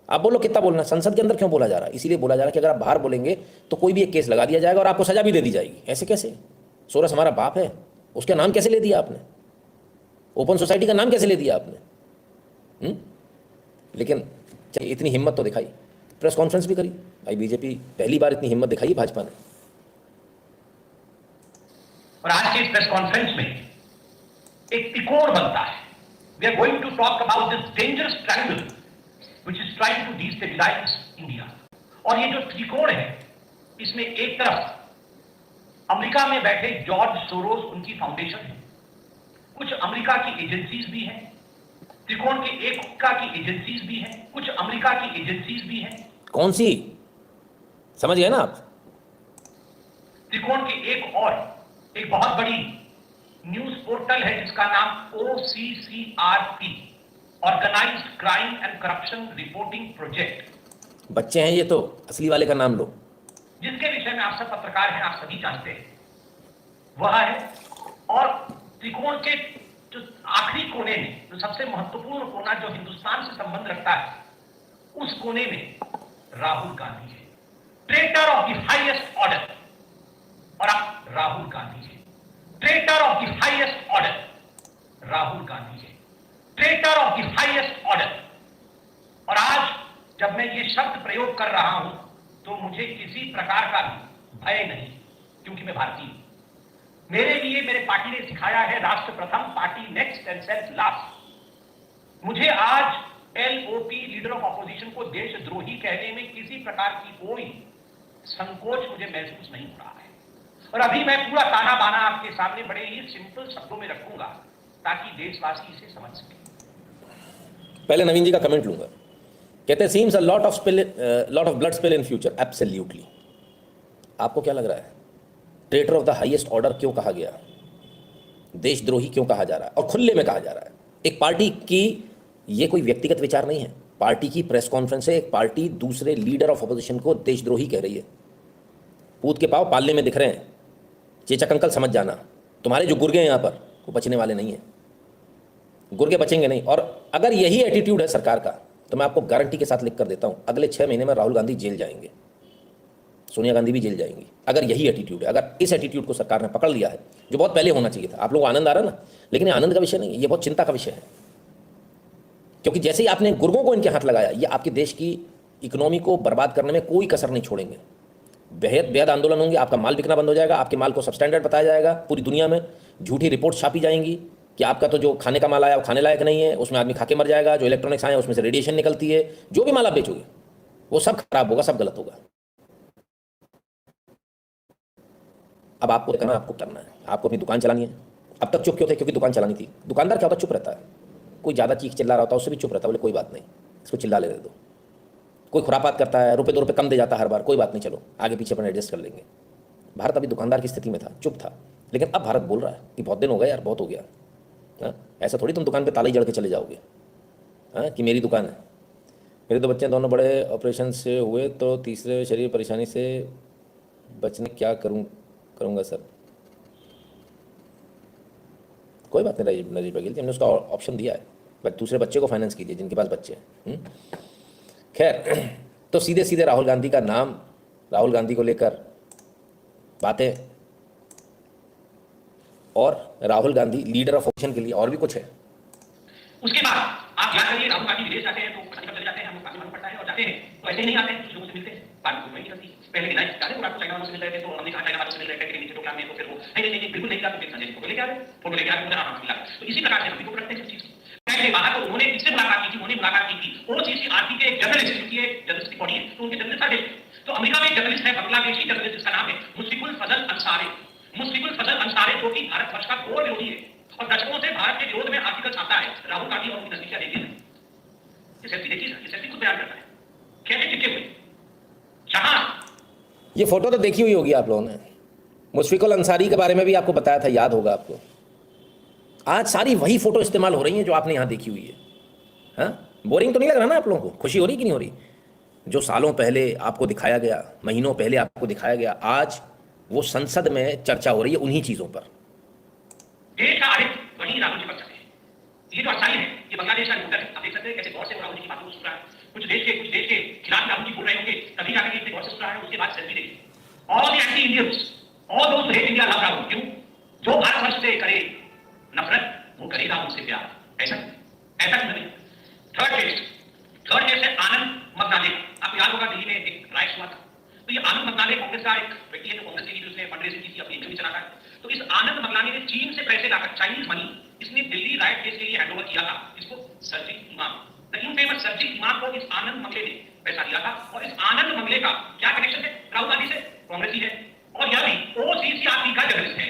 आप बोलो कितना बोलना, संसद के अंदर क्यों बोला जा रहा है? इसीलिए बोला जा रहा है कि अगर आप बाहर बोलेंगे तो कोई भी एक केस लगा दिया जाएगा और आपको सजा भी दे दी जाएगी। ऐसे कैसे? सोरस हमारा बाप है, उसका नाम कैसे ले दिया आपने? ओपन सोसाइटी का नाम कैसे ले दिया आपने? लेकिन इतनी हिम्मत तो दिखाई, प्रेस कॉन्फ्रेंस भी करी भाई। बीजेपी पहली बार इतनी हिम्मत दिखाई भाजपा ने। और आज की इस प्रेस कॉन्फ्रेंस में एक त्रिकोण बनता है। We are going to talk about this dangerous triangle which is trying to destabilise India. और ये जो त्रिकोण है, इसमें एक तरफ अमेरिका में बैठे जॉर्ज सोरोस, उनकी फाउंडेशन है, कुछ अमेरिका की एजेंसीज भी हैं, त्रिकोण के एक की एजेंसीज भी हैं, कुछ अमेरिका की एजेंसीज भी हैं। कौन सी? समझ गए ना आप? त्रिकोण के एक बहुत बड़ी न्यूज पोर्टल है जिसका नाम OCCRP, organised crime and corruption reporting project. बच्चे हैं ये तो, असली वाले का नाम लो। जिसके विषय में आप सब पत्रकार हैं, आप सभी जानते हैं, वह है। और त्रिकोण के जो आखिरी कोने में, जो सबसे महत्वपूर्ण कोना जो हिंदुस्तान से संबंध रखता है, उस कोने में राहुल गांधी है, traitor of the highest order. और अब राहुल गांधी है traitor of the highest order, Rahul Gandhi है traitor of the highest order. और आज जब मैं ये शब्द प्रयोग कर रहा हूं तो मुझे किसी प्रकार का भय नहीं, क्योंकि मैं भारतीय हूं। मेरे लिए मेरे पार्टी ने सिखाया है राष्ट्र प्रथम, party next and self last. मुझे आज LOP, लीडर ऑफ ऑपोजिशन, को देशद्रोही कहने में किसी प्रकार की कोई संकोच मुझे महसूस नहीं हो रहा है। और अभी मैं पूरा ताना बाना आपके सामने बड़े ही सिंपल शब्दों में रखूंगा ताकि देशवासी इसे समझ सके। पहले नवीन जी का कमेंट लूंगा। कहते हैं seems a lot of blood spill in future. Absolutely. आपको क्या लग रहा है? Traitor of the highest order क्यों कहा गया? देशद्रोही क्यों कहा जा रहा है? और खुले में कहा जा रहा है। एक पार्टी की, ये कोई व्यक्तिगत विचार नहीं है, पार्टी की प्रेस कॉन्फ्रेंस है। एक पार्टी दूसरे लीडर ऑफ अपोजिशन को देशद्रोही कह रही है। पूत के पांव पालने में दिख रहे हैं। चेचक अंकल समझ जाना, तुम्हारे जो गुर्गे हैं यहाँ पर, वो बचने वाले नहीं हैं, गुर्गे बचेंगे नहीं। और अगर यही एटीट्यूड है सरकार का, तो मैं आपको गारंटी के साथ लिख कर देता हूं, अगले 6 महीने में राहुल गांधी जेल जाएंगे, सोनिया गांधी भी जेल जाएंगी। अगर यही एटीट्यूड है, अगर इस एटीट्यूड को सरकार ने पकड़ लिया है, जो बहुत पहले होना चाहिए था। आप लोगों को आनंद आ रहा है ना, लेकिन ये आनंद का विषय नहीं है, ये बहुत चिंता का विषय है। क्योंकि जैसे ही आपने गुर्गों को इनके हाथ लगाया, ये आपके देश की इकोनॉमी को बर्बाद करने में कोई कसर नहीं छोड़ेंगे। बेहद आंदोलन होंगे, आपका माल बिकना बंद हो जाएगा, आपके माल को सबस्टैंडर्ड बताया जाएगा, पूरी दुनिया में झूठी रिपोर्ट छापी जाएंगी कि आपका तो जो खाने का माल आया वो खाने लायक नहीं है, उसमें आदमी खा के मर जाएगा, जो इलेक्ट्रॉनिक्स आए उसमें से रेडिएशन निकलती है, जो भी माल आप बेचोगे वो सब खराब होगा, सब गलत होगा। अब आपको करना, आपको करना है, आपको अपनी दुकान चलानी है। अब तक चुप क्यों थे? क्योंकि दुकान चलानी थी। दुकानदार क्या होता है? चुप रहता है। कोई ज़्यादा चीख चिल्ला रहा होता है, उससे भी चुप रहता है, बोले कोई बात नहीं, इसको चिल्ला ले दो। कोई खुरापात करता है, रुपये 2 रुपये कम दे जाता है हर बार, कोई बात नहीं, चलो आगे पीछे अपन एडजस्ट कर लेंगे। भारत अभी दुकानदार की स्थिति में था, चुप था। लेकिन अब भारत बोल रहा है कि बहुत दिन हो गए यार, बहुत हो गया। हाँ, ऐसा थोड़ी तुम दुकान पे ताला ही जड़ के चले जाओगे, हाँ, कि मेरी दुकान है। मेरे 2 बच्चे दोनों बड़े ऑपरेशन से हुए, तो तीसरे शरीर परेशानी से बचने क्या करूँगा सर? कोई बात नहीं नजीब बघेल जी, हमने उसका ऑप्शन दिया है, बस दूसरे बच्चे को फाइनेंस कीजिए जिनके पास बच्चे हैं। खैर, तो सीधे सीधे राहुल गांधी का नाम, राहुल गांधी को लेकर बातें, और Rahul Gandhi leader of opposition के लिए और भी कुछ है। उसके बाद आप याद करिए, राहुल गांधी विदेश जाते हैं तो पता चले जाते हैं, हम लोग काफी मालूम पड़ता है, और जाते हैं तो ऐसे ही नहीं आते हैं, कुछ लोगों से मिलते हैं, बाद में नहीं चलती। पहले दिन जाते हैं, चाइना वालों से मिल रहे थे, तो हमने कहा चाइना वालों से मिल रहे थे नीचे प्रोग्राम में, तो फिर वो नहीं बिल्कुल नहीं किया, तो फिर संजय जी को लेके आ गए, फोटो लेके आ गए, हाँ मिला। तो इसी प्रकार से हम भी को रखते हैं चीज। पहले बाहर तो उन्होंने किससे मुलाकात की थी? उन्होंने मुलाकात की थी OCCRP के एक जर्नलिस्ट, क्योंकि एक जर्नलिस्ट बॉडी है, तो उनके जर्नलिस्ट आगे। तो अमेरिका में एक जर्नलिस्ट है, बांग्लादेशी जर्नलिस्ट, जिसका नाम है मुशफिकुल फजल अंसारी। मुशफिकुल फजल अंसारी, जो कि भारत वर्ष का घोर विरोधी है, और दशकों से भारत के विरोध में आर्टिकल छापता है। राहुल गांधी और उनकी नजरिया देखिए, ये सेल्फी देखिए, ये सेल्फी खुद बयान करता है, कैसे टिके हुए। जहां ये फोटो तो देखी हुई होगी आप लोगों ने, मुशफिकुल अंसारी के बारे में भी आपको बताया था, याद होगा आपको। आज सारी वही फोटो इस्तेमाल हो रही हैं जो आपने यहां देखी हुई है। हाँ, बोरिंग तो नहीं लग रहा ना आप लोगों को? खुशी हो रही कि नहीं हो रही? जो सालों पहले आपको दिखाया गया, महीनों पहले आपको दिखाया गया, आज वो संसद में चर्चा हो रही है उन्हीं चीजों पर। देश का आरिफ वही राहुल जी बन सकते हैं। ये जो अच्छाई है, ये बांग्लादेश का रिपोर्टर है। आप देख सकते हैं कैसे गौर से राहुल जी की बातों को सुन रहा है। कुछ देश के खिलाफ राहुल जी बोल रहे होंगे, तभी जाकर इतने गौर से सुन रहा है। उसके बाद सेल्फी देखिए। All the anti Indians, all those hate India love Rahul. क्यों? जो भारतवर्ष से करे नफरत, वो करेगा उनसे प्यार। ऐसा ऐसा क्यों नहीं? थर्ड केस है आनंद मगनाले। आपको याद होगा दिल्ली में एक राइट्स हुआ था। तो ये आनंद मगनाले कांग्रेस का एक व्यक्ति है जो कांग्रेस के लिए उसने फंड रेजिंग की थी, अपनी इंटरव्यू चलाता है। तो इस आनंद मगनाले ने चीन से पैसे लाकर, चाइनीज मनी, इसने दिल्ली राइट केस के लिए हैंडओवर किया था। इसको सर्जिक इमाम, द इनफेमस सर्जिक इमाम को इस आनंद मंगले ने पैसा दिया था। और इस आनंद मंगले का क्या कनेक्शन है राहुल गांधी से? कांग्रेसी है। और यह भी ओसीसीआरपी का जर्नलिस्ट है।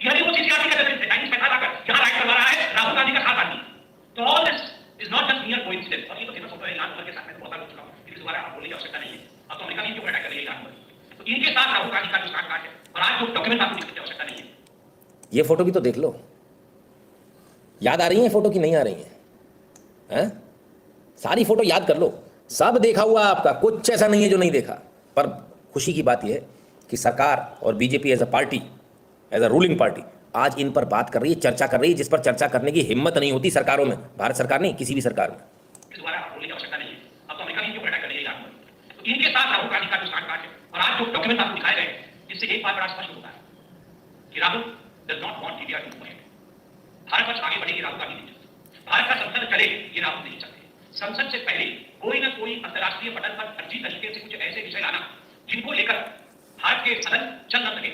यह भी ओसीसीआरपी का जर्नलिस्ट है। चाइनीज पैसा लाकर यहां राइट करवा रहा है राहुल गांधी का खास आदमी। तो all this is not just मियर coincidence. और ये तो फेमस फोटो है इलान उमर के साथ में, बहुत सारा चुका हूं, इसके बारे में आप बोलने की आवश्यकता नहीं है। अब तो अमेरिका भी क्यों अटैक कर रही है इलान उमर। तो इनके साथ राहुल गांधी का जो साक्षात है, और आज जो डॉक्यूमेंट आपको दिखाने की आवश्यकता नहीं है। ये फोटो भी तो देख लो, याद आ रही है फोटो की नहीं आ रही है? हैं? सारी फोटो याद कर लो, सब देखा हुआ आपका, कुछ ऐसा नहीं है जो नहीं देखा। पर खुशी की बात यह है कि सरकार और BJP as a party, as a ruling party, आज इन पर बात कर रही है, चर्चा कर रही है, जिस पर चर्चा करने की हिम्मत नहीं होती सरकारों में, भारत सरकार नहीं, किसी भी सरकार में। दोबारा आप बोलने की आवश्यकता नहीं है। अब तो अमेरिका भी क्यों अटैक कर रही है इलान उमर। तो इनके साथ राहुल गांधी का जो साक्षात है, और आज जो डॉक्यूमेंट आपको दिखाए गए, जिससे एक बात बड़ा स्पष्ट होता है कि Rahul does not want India to move ahead. Bharat आगे बढ़ेगी, राहुल गांधी नहीं चाहते। भारत का संसद चले, ये राहुल नहीं चाहते। संसद से पहले कोई ना कोई अंतर्राष्ट्रीय पटल पर फर्जी तरीके से कुछ ऐसे विषय लाना जिनको लेकर भारत के सदन चल न सके,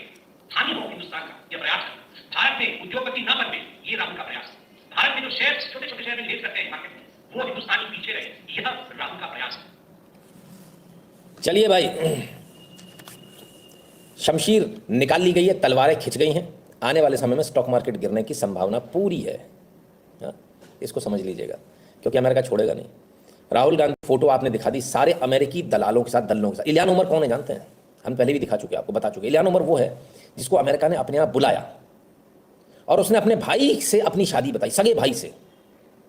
हानि हो हिंदुस्तान का, यह प्रयास है। भारत में उद्योगपति न बन, ये राहुल का प्रयास है। भारत में जो शेयर, छोटे छोटे शेयर में निवेश करते हैं मार्केट में, वो हिंदुस्तानी पीछे रहे, यह राहुल का प्रयास है। चलिए भाई, शमशीर निकाल ली गई है, तलवारें खिंच गई हैं। आने वाले समय में स्टॉक मार्केट गिरने की संभावना पूरी है। हाँ, इसको समझ लीजिएगा, क्योंकि अमेरिका छोड़ेगा नहीं। राहुल गांधी फोटो आपने दिखा दी सारे अमेरिकी दलालों के साथ, दलों के साथ। इलियान उमर कौन है जानते हैं? हम पहले भी दिखा चुके, आपको बता चुके। इलियान उमर वो है जिसको अमेरिका ने अपने यहाँ बुलाया और उसने अपने भाई से अपनी शादी बताई, सगे भाई से,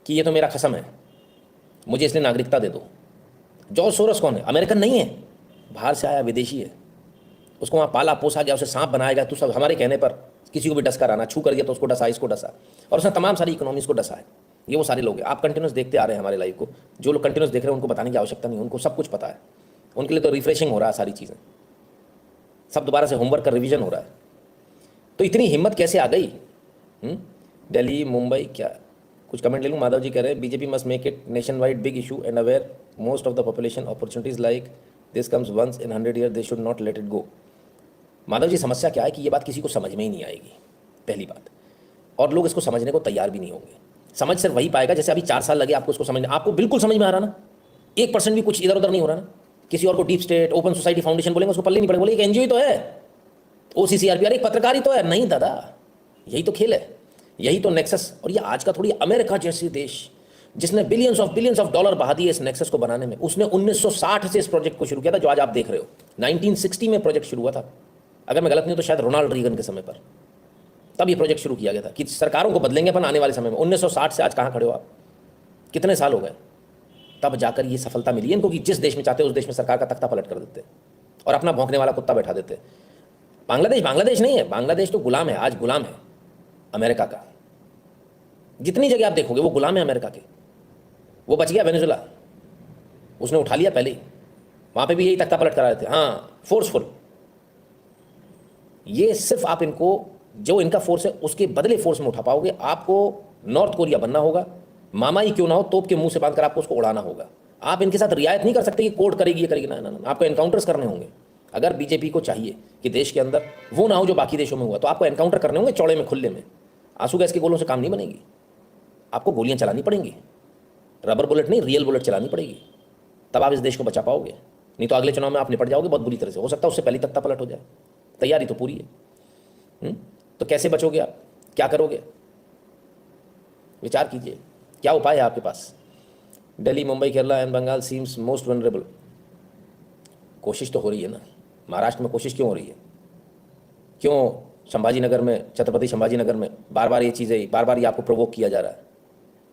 कि ये तो मेरा कसम है, मुझे इसलिए नागरिकता दे दो। जॉर्ज सोरोस कौन है? अमेरिकन नहीं है, बाहर से आया, विदेशी है। उसको वहाँ पाला पोसा गया, उसे सांप बनाया गया। तो सब हमारे कहने पर किसी को भी डस कर आना, छू कर दिया तो उसको डसा, इसको डसा, और उसने तमाम सारी इकोनॉमीज को डसा है। ये वो सारे लोग हैं। आप कंटिन्यूस देखते आ रहे हैं हमारे लाइव को। जो लोग कंटिन्यूस देख रहे हैं उनको बताने की आवश्यकता नहीं, उनको सब कुछ पता है। उनके लिए तो रिफ्रेशिंग हो रहा है, सारी चीज़ें सब दोबारा से होमवर्क का रिवीजन हो रहा है। तो इतनी हिम्मत कैसे आ गई? दिल्ली, मुंबई, क्या कुछ कमेंट ले लूँ? माधव जी कह रहे हैं BJP must make it nation wide big issue and aware most of the population opportunities like this comes once in 100 year, they should not let it go. Madhav ji, समस्या क्या है कि ये बात किसी को समझ में ही नहीं आएगी, पहली बात, और लोग इसको समझने को तैयार भी नहीं होंगे। समझ सिर्फ वही पाएगा जैसे अभी 4 साल लगे आपको इसको समझने। आपको बिल्कुल समझ में आ रहा ना, 1% भी कुछ इधर उधर नहीं हो रहा ना। किसी और को deep state, open society foundation बोलेंगे, उसको पल्ले नहीं पड़ेगा। बोले एक एनजीओ ही तो है, ओसीसीआरपी, अरे एक पत्रकार ही तो है। नहीं दादा, यही तो खेल है, यही तो नेक्सस। और ये आज का थोड़ी, अमेरिका जैसे देश जिसने बिलियंस ऑफ डॉलर बहा दिए इस नेक्सस को बनाने में, उसने 1960 से इस प्रोजेक्ट को शुरू किया था जो आज आप देख रहे हो। 1960 में प्रोजेक्ट शुरू हुआ था, अगर मैं गलत नहीं हूं तो शायद रोनाल्ड रीगन के समय पर, तब ये प्रोजेक्ट शुरू किया गया था कि सरकारों को बदलेंगे अपन आने वाले समय में। 1960 से आज कहाँ खड़े हो आप? कितने साल हो गए? तब जाकर ये सफलता मिली इनको कि जिस देश में चाहते उस देश में सरकार का तख्ता पलट कर देते और अपना भौंकने वाला कुत्ता बैठा देते। बांग्लादेश नहीं है, बांग्लादेश तो गुलाम है, आज गुलाम है अमेरिका का। जितनी जगह आप देखोगे वो गुलाम है अमेरिका के। वो बच गया वेनेजुला, उसने उठा लिया पहले ही, वहाँ पे भी यही तख्ता पलट करा देते। हाँ, फोर्सफुल। ये सिर्फ आप इनको, जो इनका फोर्स है उसके बदले फोर्स में उठा पाओगे। आपको नॉर्थ कोरिया बनना होगा, मामा ही क्यों ना हो, तोप के मुंह से बांधकर आपको उसको उड़ाना होगा। आप इनके साथ रियायत नहीं कर सकते कि कोर्ट करेगी, ये करेगी, ना ना ना, आपको एनकाउंटर्स करने होंगे। अगर बीजेपी को चाहिए कि देश के अंदर वो ना हो जो बाकी देशों में हुआ, तो आपको एनकाउंटर करने होंगे, चौड़े में, खुले में। आंसू गैस के गोलों से काम नहीं बनेगी, आपको गोलियां चलानी पड़ेंगी, रबर बुलेट नहीं, रियल बुलेट चलानी पड़ेगी, तब आप इस देश को बचा पाओगे। नहीं तो अगले चुनाव में आप निपट जाओगे बहुत बुरी तरह से। हो सकता है उससे पहले तख्ता पलट हो जाए, तैयारी तो पूरी है। तो कैसे बचोगे आप, क्या करोगे? विचार कीजिए, क्या उपाय है आपके पास? Delhi, Mumbai, Kerala and Bengal seems most vulnerable. कोशिश तो हो रही है ना, महाराष्ट्र में कोशिश क्यों हो रही है? क्यों संभाजी नगर में, छत्रपति संभाजी नगर में बार बार ये चीज़ें, बार बार ये आपको प्रोवोक किया जा रहा है?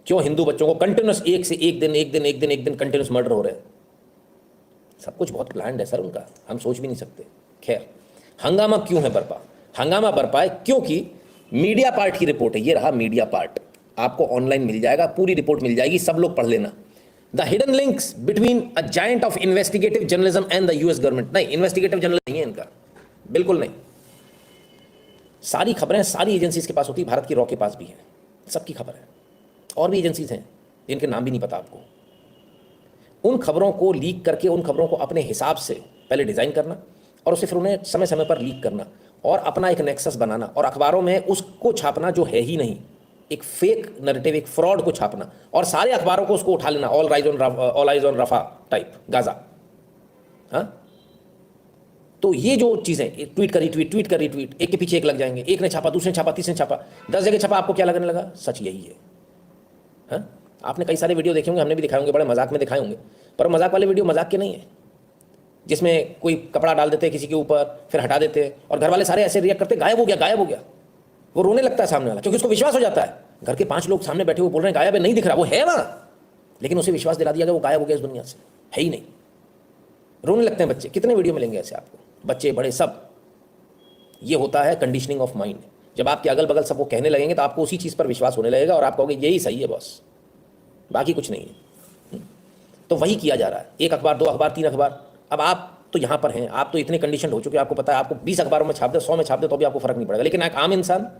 क्यों हिंदू बच्चों को कंटिन्यूस एक से एक दिन कंटिन्यूस मर्डर हो रहे हैं? सब कुछ बहुत प्लान्ड है सर उनका, हम सोच भी नहीं सकते। खैर, हंगामा क्यों है बरपा? हंगामा बरपा है क्योंकि मीडिया पार्ट की रिपोर्ट है। ये रहा मीडिया पार्ट, आपको ऑनलाइन मिल जाएगा, पूरी रिपोर्ट मिल जाएगी, सब लोग पढ़ लेना। The hidden links between a giant of investigative journalism and the US government. नहीं, इन्वेस्टिगेटिव जर्नलिज्म नहीं है इनका, बिल्कुल नहीं। सारी खबरें सारी एजेंसीज के पास होती है, भारत की रॉ के पास भी है, सबकी खबर है। और भी एजेंसीज हैं जिनके नाम भी नहीं पता आपको। उन खबरों को लीक करके, उन खबरों को अपने हिसाब से पहले डिज़ाइन करना और उसे फिर उन्हें समय समय पर लीक करना और अपना एक नेक्सस बनाना और अखबारों में उसको छापना जो है ही नहीं, एक फेक नैरेटिव, एक फ्रॉड को छापना और सारे अखबारों को उसको उठा लेना, all eyes on Rafah type Gaza. हाँ, तो ये जो चीज़ें, ट्वीट करी ट्वीट, एक के पीछे एक लग जाएंगे, एक ने छापा, दूसरे ने छापा, तीसरे ने छापा, 10 जगह छापा, आपको क्या लगने लगा? सच यही है। हाँ, आपने कई सारे वीडियो देखे होंगे, हमने भी दिखाए होंगे, बड़े मजाक में दिखाए होंगे, पर मजाक वाले वीडियो मजाक के नहीं है, जिसमें कोई कपड़ा डाल देते किसी के ऊपर, फिर हटा देते और घर वाले सारे ऐसे रिएक्ट करते, गायब हो गया। वो रोने लगता है सामने वाला, क्योंकि उसको विश्वास हो जाता है। घर के 5 लोग सामने बैठे हुए बोल रहे हैं गायब है, नहीं दिख रहा, वो है वहाँ, लेकिन उसे विश्वास दिला दिया गया वो गायब हो गया इस दुनिया से, है ही नहीं। रोने लगते हैं बच्चे, कितने वीडियो मिलेंगे ऐसे आपको, बच्चे बड़े सब। ये होता है कंडीशनिंग ऑफ माइंड। जब आपके अगल बगल सब वो कहने लगेंगे तो आपको उसी चीज़ पर विश्वास होने लगेगा और आप कहोगे यही सही है बॉस, बाकी कुछ नहीं है। तो वही किया जा रहा है, 1 अखबार, 2 अखबार, 3 अखबार। अब आप तो यहाँ पर हैं, आप तो इतने कंडीशन हो चुके हैं, आपको पता है, आपको 20 अखबारों में छाप दे, 100 में छाप दे तो भी आपको फर्क नहीं पड़ेगा। लेकिन एक आम इंसान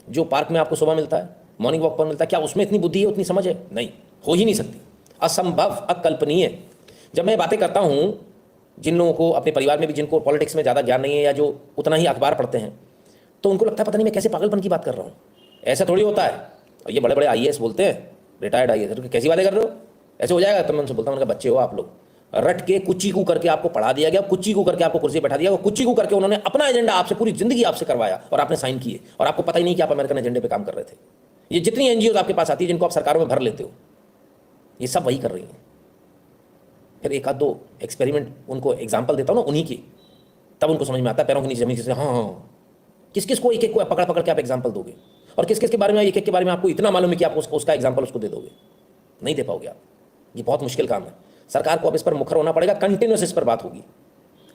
जो पार्क में आपको सुबह मिलता है, मॉर्निंग वॉक पर मिलता है, क्या उसमें इतनी बुद्धि है, उतनी समझ है? नहीं, हो ही नहीं सकती, असंभव, अकल्पनीय। जब मैं बातें करता हूँ जिन लोगों को अपने परिवार में भी, जिनको पॉलिटिक्स में ज़्यादा ज्ञान नहीं है या जो उतना ही अखबार पढ़ते हैं, तो उनको लगता है पता नहीं मैं कैसे पागलपन की बात कर रहा हूँ। ऐसा थोड़ी होता है। और ये बड़े बड़े IAS बोलते हैं, रिटायर्ड IAS, कैसी बातें कर रहे हो, ऐसे हो जाएगा? तो मैं उनसे बोलता हूँ, उनका बच्चे हो आप लोग, रट के कुच्ची को करके आपको पढ़ा दिया गया, कुच्ची को करके आपको कुर्सी बैठा दिया, कुच्ची को करके उन्होंने अपना एजेंडा आपसे, पूरी जिंदगी आपसे करवाया और आपने साइन किए और आपको पता ही नहीं कि आप अमेरिकन एजेंडे पे काम कर रहे थे। ये जितनी NGOs आपके पास आती है, जिनको आप सरकारों में भर लेते हो, ये सब वही कर रही हैं। फिर 1-2 एक्सपेरिमेंट उनको एग्जाम्पल देता हूँ ना उन्हीं की, तब उनको समझ में आता है, पैरों के नीचे जमीन से। हाँ, किस किस को एक-एक को पकड़ के आप एग्जाम्पल दोगे और किस किस के बारे में, एक-एक के बारे में आपको इतना मालूम है कि आप उसका एग्जाम्पल उसको दे दोगे? नहीं दे पाओगे आप। ये बहुत मुश्किल काम है। सरकार को अब इस पर मुखर होना पड़ेगा, कंटिन्यूस इस पर बात होगी,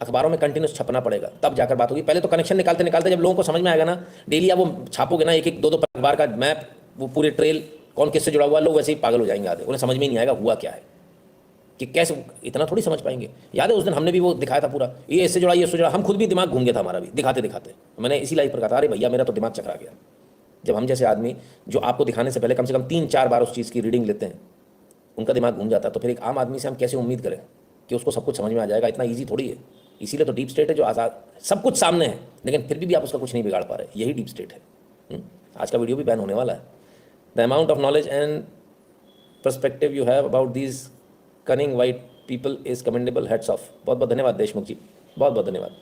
अखबारों में कंटिन्यूस छपना पड़ेगा, तब जाकर बात होगी। पहले तो कनेक्शन निकालते जब लोगों को समझ में आएगा ना, डेली आप वो छापोगे ना, 1-1, 2-2 अखबार का मैप, वो पूरे ट्रेल, कौन किससे जुड़ा हुआ, लोग वैसे ही पागल हो जाएंगे आधे, उन्हें समझ में नहीं आएगा हुआ क्या है, कि कैसे, इतना थोड़ी समझ पाएंगे। याद है उस दिन हमने भी वो दिखाया था पूरा, ये इससे जुड़ा, ये इससे जुड़ा, हम खुद भी दिमाग घूम गया था हमारा भी, दिखाते। मैंने इसी लाइव पर कहा था, अरे भैया मेरा तो दिमाग चकरा गया। जब हम जैसे आदमी जो आपको दिखाने से पहले कम से कम 3-4 बार उस चीज़ की रीडिंग लेते हैं, उनका दिमाग घूम जाता है, तो फिर एक आम आदमी से हम कैसे उम्मीद करें कि उसको सब कुछ समझ में आ जाएगा? इतना ईजी थोड़ी है। इसीलिए तो डीप स्टेट है, जो आज़ाद, सब कुछ सामने है, लेकिन फिर भी आप उसका कुछ नहीं बिगाड़ पा रहे। यही डीप स्टेट है। आज का वीडियो भी बैन होने वाला है। The amount of knowledge and perspective you have about these cunning white people is commendable, heads of. बहुत बहुत धन्यवाद देशमुख जी, बहुत बहुत धन्यवाद।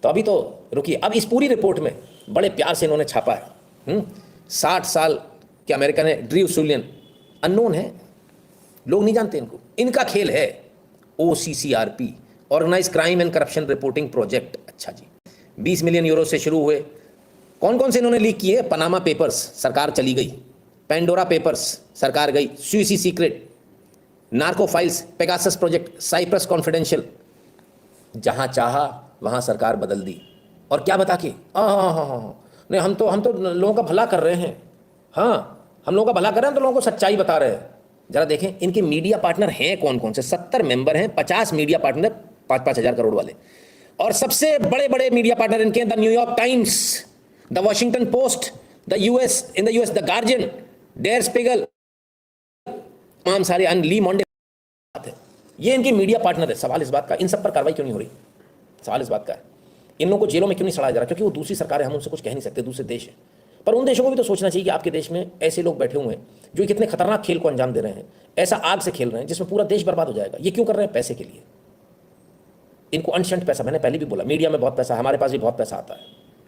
तो अभी तो रुकिए, अब इस पूरी रिपोर्ट में बड़े प्यार से इन्होंने छापा है। 60 साल के अमेरिकन है, ड्रीव सुलियन, अननोन है, लोग नहीं जानते इनको। इनका खेल है OCCRP, organise crime and corruption reporting project. अच्छा जी, 20 मिलियन यूरो से शुरू हुए। कौन कौन से इन्होंने लीक किए? पनामा पेपर्स, सरकार चली गई। पेंडोरा पेपर्स, सरकार गई। Suisse Secret, Narco Files, Pegasus Project, Cyprus Confidential. जहां चाहा वहां सरकार बदल दी। और क्या बता के, नहीं हम तो लोगों का भला कर रहे हैं। हाँ, हम लोगों का भला कर रहे हैं, तो लोगों को सच्चाई बता रहे हैं। जरा देखें इनके मीडिया पार्टनर हैं कौन कौन से। 70 मेंबर हैं, 50 मीडिया पार्टनर, 5-5 हज़ार करोड़ वाले। और सबसे बड़े बड़े मीडिया पार्टनर इनके हैं the New York Times, the Washington Post, the US the Guardian, Der Spiegel, तमाम सारे ली मॉन्डे। ये इनके मीडिया पार्टनर है। सवाल इस बात का, इन सब पर कार्रवाई क्यों नहीं हो रही? सवाल इस बात का है, इन लोगों को जेलों में क्यों नहीं सड़ाया जा रहा? क्योंकि वो दूसरी सरकार है, हम उनसे कुछ कह नहीं सकते, दूसरे देश है। पर उन देशों को भी तो सोचना चाहिए कि आपके देश में ऐसे लोग बैठे हुए हैं जो कितने खतरनाक खेल को अंजाम दे रहे हैं, ऐसा आग से खेल रहे हैं जिसमें पूरा देश बर्बाद हो जाएगा। ये क्यों कर रहे हैं? पैसे के लिए। इनको अनशंट पैसा, मैंने पहले भी बोला, मीडिया में बहुत पैसा, हमारे पास भी बहुत पैसा आता है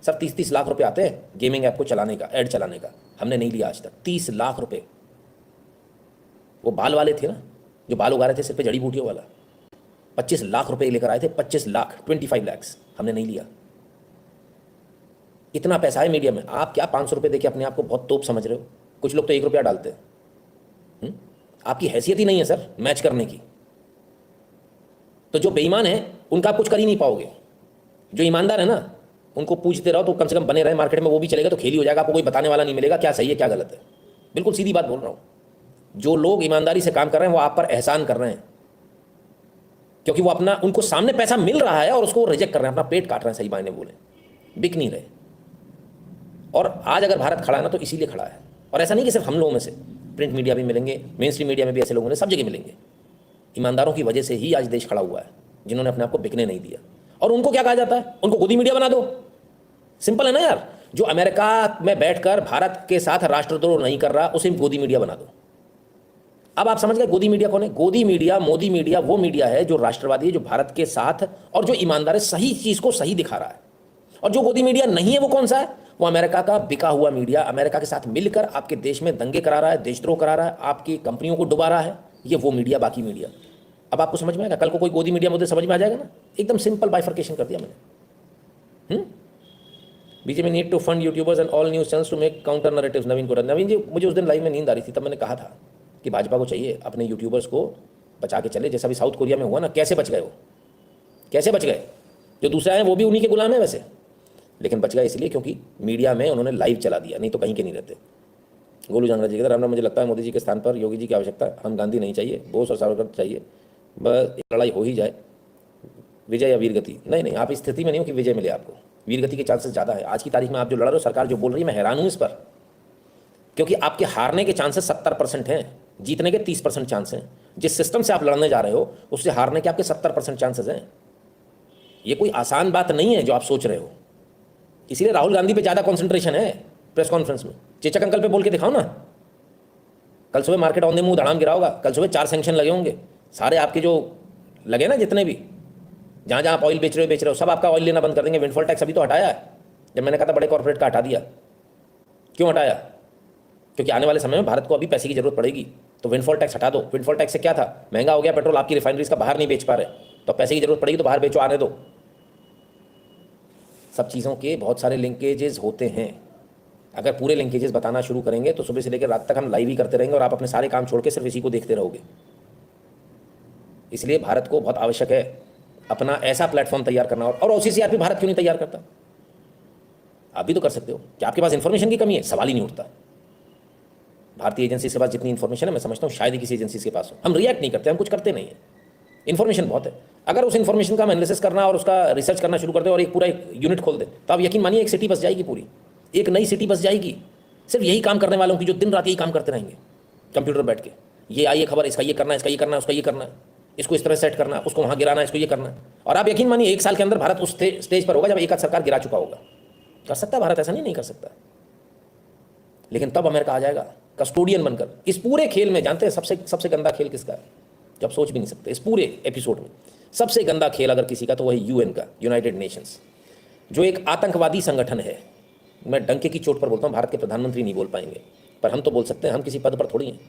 सर। 30-30 लाख रुपए आते हैं गेमिंग ऐप को चलाने का, ऐड चलाने का। हमने नहीं लिया आज तक 30 लाख रुपए। वो बाल वाले थे ना, जो बाल उगा रहे थे सिर पे जड़ी बूटियों वाला, 25 लाख रुपए लेकर आए थे, 25 लाख, 25 लैक्स, हमने नहीं लिया। इतना पैसा है मीडिया में, आप क्या 500 रुपये देके अपने आप को बहुत तोप समझ रहे हो? कुछ लोग तो 1 रुपया डालते हैं। आपकी हैसियत ही नहीं है सर मैच करने की। तो जो बेईमान है उनका आप कुछ कर ही नहीं पाओगे। जो ईमानदार है ना, उनको पूछते रहो तो कम से कम बने रहे मार्केट में, वो भी चलेगा तो खेल ही हो जाएगा। आपको कोई बताने वाला नहीं मिलेगा क्या सही है क्या गलत है। बिल्कुल सीधी बात बोल रहा हूँ। जो लोग ईमानदारी से काम कर रहे हैं वो आप पर एहसान कर रहे हैं, क्योंकि वो अपना, उनको सामने पैसा मिल रहा है और उसको रिजेक्ट कर रहे हैं, अपना पेट काट रहे हैं, सही मायने बोले, बिक नहीं रहे। और आज अगर भारत खड़ा है ना तो इसीलिए खड़ा है। और ऐसा नहीं कि सिर्फ हम लोगों में से, प्रिंट मीडिया भी मिलेंगे, मेन स्ट्रीम मीडिया में भी ऐसे लोग मिलेंगे, सब जगह मिलेंगे। ईमानदारों की वजह से ही आज देश खड़ा हुआ है, जिन्होंने अपने आप को बिकने नहीं दिया। और उनको क्या कहा जाता है? उनको गोदी मीडिया बना दो। सिंपल है ना यार। जो अमेरिका में बैठकर भारत के साथ राष्ट्रद्रोह नहीं कर रहा, उसे गोदी मीडिया बना दो। अब आप समझ गए गोदी मीडिया कौन है? गोदी मीडिया, मोदी मीडिया वो मीडिया है जो राष्ट्रवादी है, जो भारत के साथ और जो ईमानदार है, सही चीज को सही दिखा रहा है। और जो गोदी मीडिया नहीं है वो कौन सा है? वो अमेरिका का बिका हुआ मीडिया, अमेरिका के साथ मिलकर आपके देश में दंगे करा रहा है, देशद्रोह करा रहा है, आपकी कंपनियों को डुबा रहा है। ये वो मीडिया, बाकी मीडिया। अब आपको समझ में आएगा? कल को कोई गोदी मीडिया मुझे समझ में आ जाएगा ना। एकदम सिंपल बाइफर्केशन कर दिया मैंने। BJP need to fund YouTubers and all news channels to make counter narratives. Naveen को, नवीन जी मुझे उस दिन लाइव में नींद आ रही थी, तब मैंने कहा था कि भाजपा को चाहिए अपने यूट्यूबर्स को बचा के चले, जैसा भी साउथ कोरिया में हुआ ना। कैसे बच गए वो? कैसे बच गए? जो दूसरे आए वो भी उन्हीं के गुलाम है वैसे, लेकिन बच गए इसलिए क्योंकि मीडिया में उन्होंने लाइव चला दिया, नहीं तो कहीं के नहीं रहते। गोलू जानरा जी कहते राम राम, मुझे लगता है मोदी जी के स्थान पर योगी जी की आवश्यकता, हम गांधी नहीं चाहिए, बोस और सावरकर चाहिए, बस एक लड़ाई हो ही जाए, विजय या वीरगति। नहीं नहीं, आप इस स्थिति में नहीं हो कि विजय मिले आपको, वीरगति के चांसेस ज़्यादा है। आज की तारीख में आप जो लड़ रहे हो, सरकार जो बोल रही है, मैं हैरान हूँ इस पर, क्योंकि आपके हारने के चांसेस 70% हैं, जीतने के 30% चांस हैं। जिस सिस्टम से आप लड़ने जा रहे हो उससे हारने के आपके 70% चांसेस हैं। ये कोई आसान बात नहीं है जो आप सोच रहे हो। इसीलिए राहुल गांधी पे ज़्यादा कॉन्सेंट्रेशन है प्रेस कॉन्फ्रेंस में। चेचक अंकल पे बोल के दिखाओ ना। कल सुबह मार्केट ऑन द मूव धड़ाम गिरा होगा, कल सुबह 4 सैंक्शन लगे होंगे, सारे आपके जो लगे ना, जितने भी जहाँ जहाँ आप ऑयल बेच रहे हो, सब आपका ऑयल लेना बंद कर देंगे। विंडफॉल टैक्स अभी तो हटाया है, जब मैंने कहा था बड़े कॉर्पोरेट का हटा दिया। क्यों हटाया? क्योंकि आने वाले समय में भारत को अभी पैसे की जरूरत पड़ेगी, तो विंडफॉल टैक्स हटा दो। विंडफॉल टैक्स से क्या था? महंगा हो गया पेट्रोल, आपकी रिफाइनरीज का बाहर नहीं बेच पा रहे, तो पैसे की जरूरत पड़ेगी तो बाहर बेचो, आने दो। सब चीज़ों के बहुत सारे लिंकेजेस होते हैं। अगर पूरे लिंकेजेस बताना शुरू करेंगे तो सुबह से लेकर रात तक हम लाइव ही करते रहेंगे और आप अपने सारे काम छोड़ के सिर्फ इसी को देखते रहोगे। इसलिए भारत को बहुत आवश्यक है अपना ऐसा प्लेटफॉर्म तैयार करना। और OCCRP भारत क्यों नहीं तैयार करता? आप भी तो कर सकते हो। क्या आपके पास इन्फॉर्मेशन की कमी है? सवाल ही नहीं उठता। भारतीय एजेंसी के पास जितनी इन्फॉर्मेशन है, मैं समझता हूँ शायद ही किसी एजेंसी के पास हो। हम रिएक्ट नहीं करते, हम कुछ करते नहीं है। इन्फॉर्मेशन बहुत है। अगर उस इन्फॉर्मेशन का हम एनालिसिस करना और उसका रिसर्च करना शुरू कर दे और एक पूरा एक यूनिट खोल दे, तो आप यकीन मानिए एक सिटी बस जाएगी, पूरी एक नई सिटी बस जाएगी, सिर्फ यही काम करने वालों की, जो दिन रात यही काम करते रहेंगे कंप्यूटर बैठ के। ये आई है खबर, इसका ये करना है, इसका ये करना है, उसका ये करना है, इसको इस तरह सेट करना है, उसको वहाँ गिराना है, इसको ये करना है। और आप यकीन मानिए 1 साल के अंदर भारत उस स्टेज पर होगा जब एक आध सरकार गिरा चुका होगा। कर सकता है भारत, ऐसा नहीं कर सकता। लेकिन तब अमेरिका आ जाएगा कस्टोडियन बनकर इस पूरे खेल में। जानते हैं सबसे गंदा खेल किसका है? जब सोच भी नहीं सकते। इस पूरे एपिसोड में सबसे गंदा खेल अगर किसी का, तो वही UN का, यूनाइटेड नेशंस, जो एक आतंकवादी संगठन है। मैं डंके की चोट पर बोलता हूँ, भारत के प्रधानमंत्री नहीं बोल पाएंगे, पर हम तो बोल सकते हैं, हम किसी पद पर थोड़ी हैं।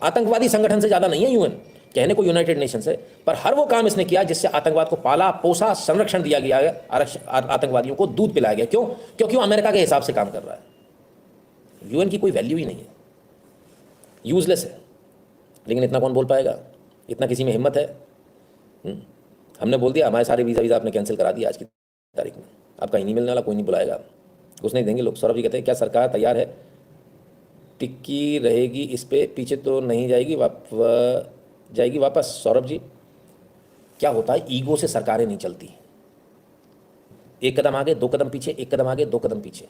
आतंकवादी संगठन से ज़्यादा नहीं है UN, कहने को यूनाइटेड नेशंस है, पर हर वो काम इसने किया जिससे आतंकवाद को पाला पोसा, संरक्षण दिया गया है, आतंकवादियों को दूध पिलाया गया। क्यों? क्योंकि वो अमेरिका के हिसाब से काम कर रहा है। UN की कोई वैल्यू ही नहीं है, यूजलेस है। लेकिन इतना कौन बोल पाएगा? इतना किसी में हिम्मत है? हमने बोल दिया, हमारे सारे वीज़ा आपने कैंसिल करा दिया आज की तारीख में, आपका ही नहीं मिलने वाला, कोई नहीं बुलाएगा, कुछ नहीं देंगे लोग। सौरभ जी कहते हैं क्या सरकार तैयार है, टिक्की रहेगी इस पे, पीछे तो नहीं जाएगी, जाएगी वापस? सौरभ जी, क्या होता है, ईगो से सरकारें नहीं चलती। 1 कदम आगे 2 कदम पीछे, 1 कदम आगे 2 कदम पीछे।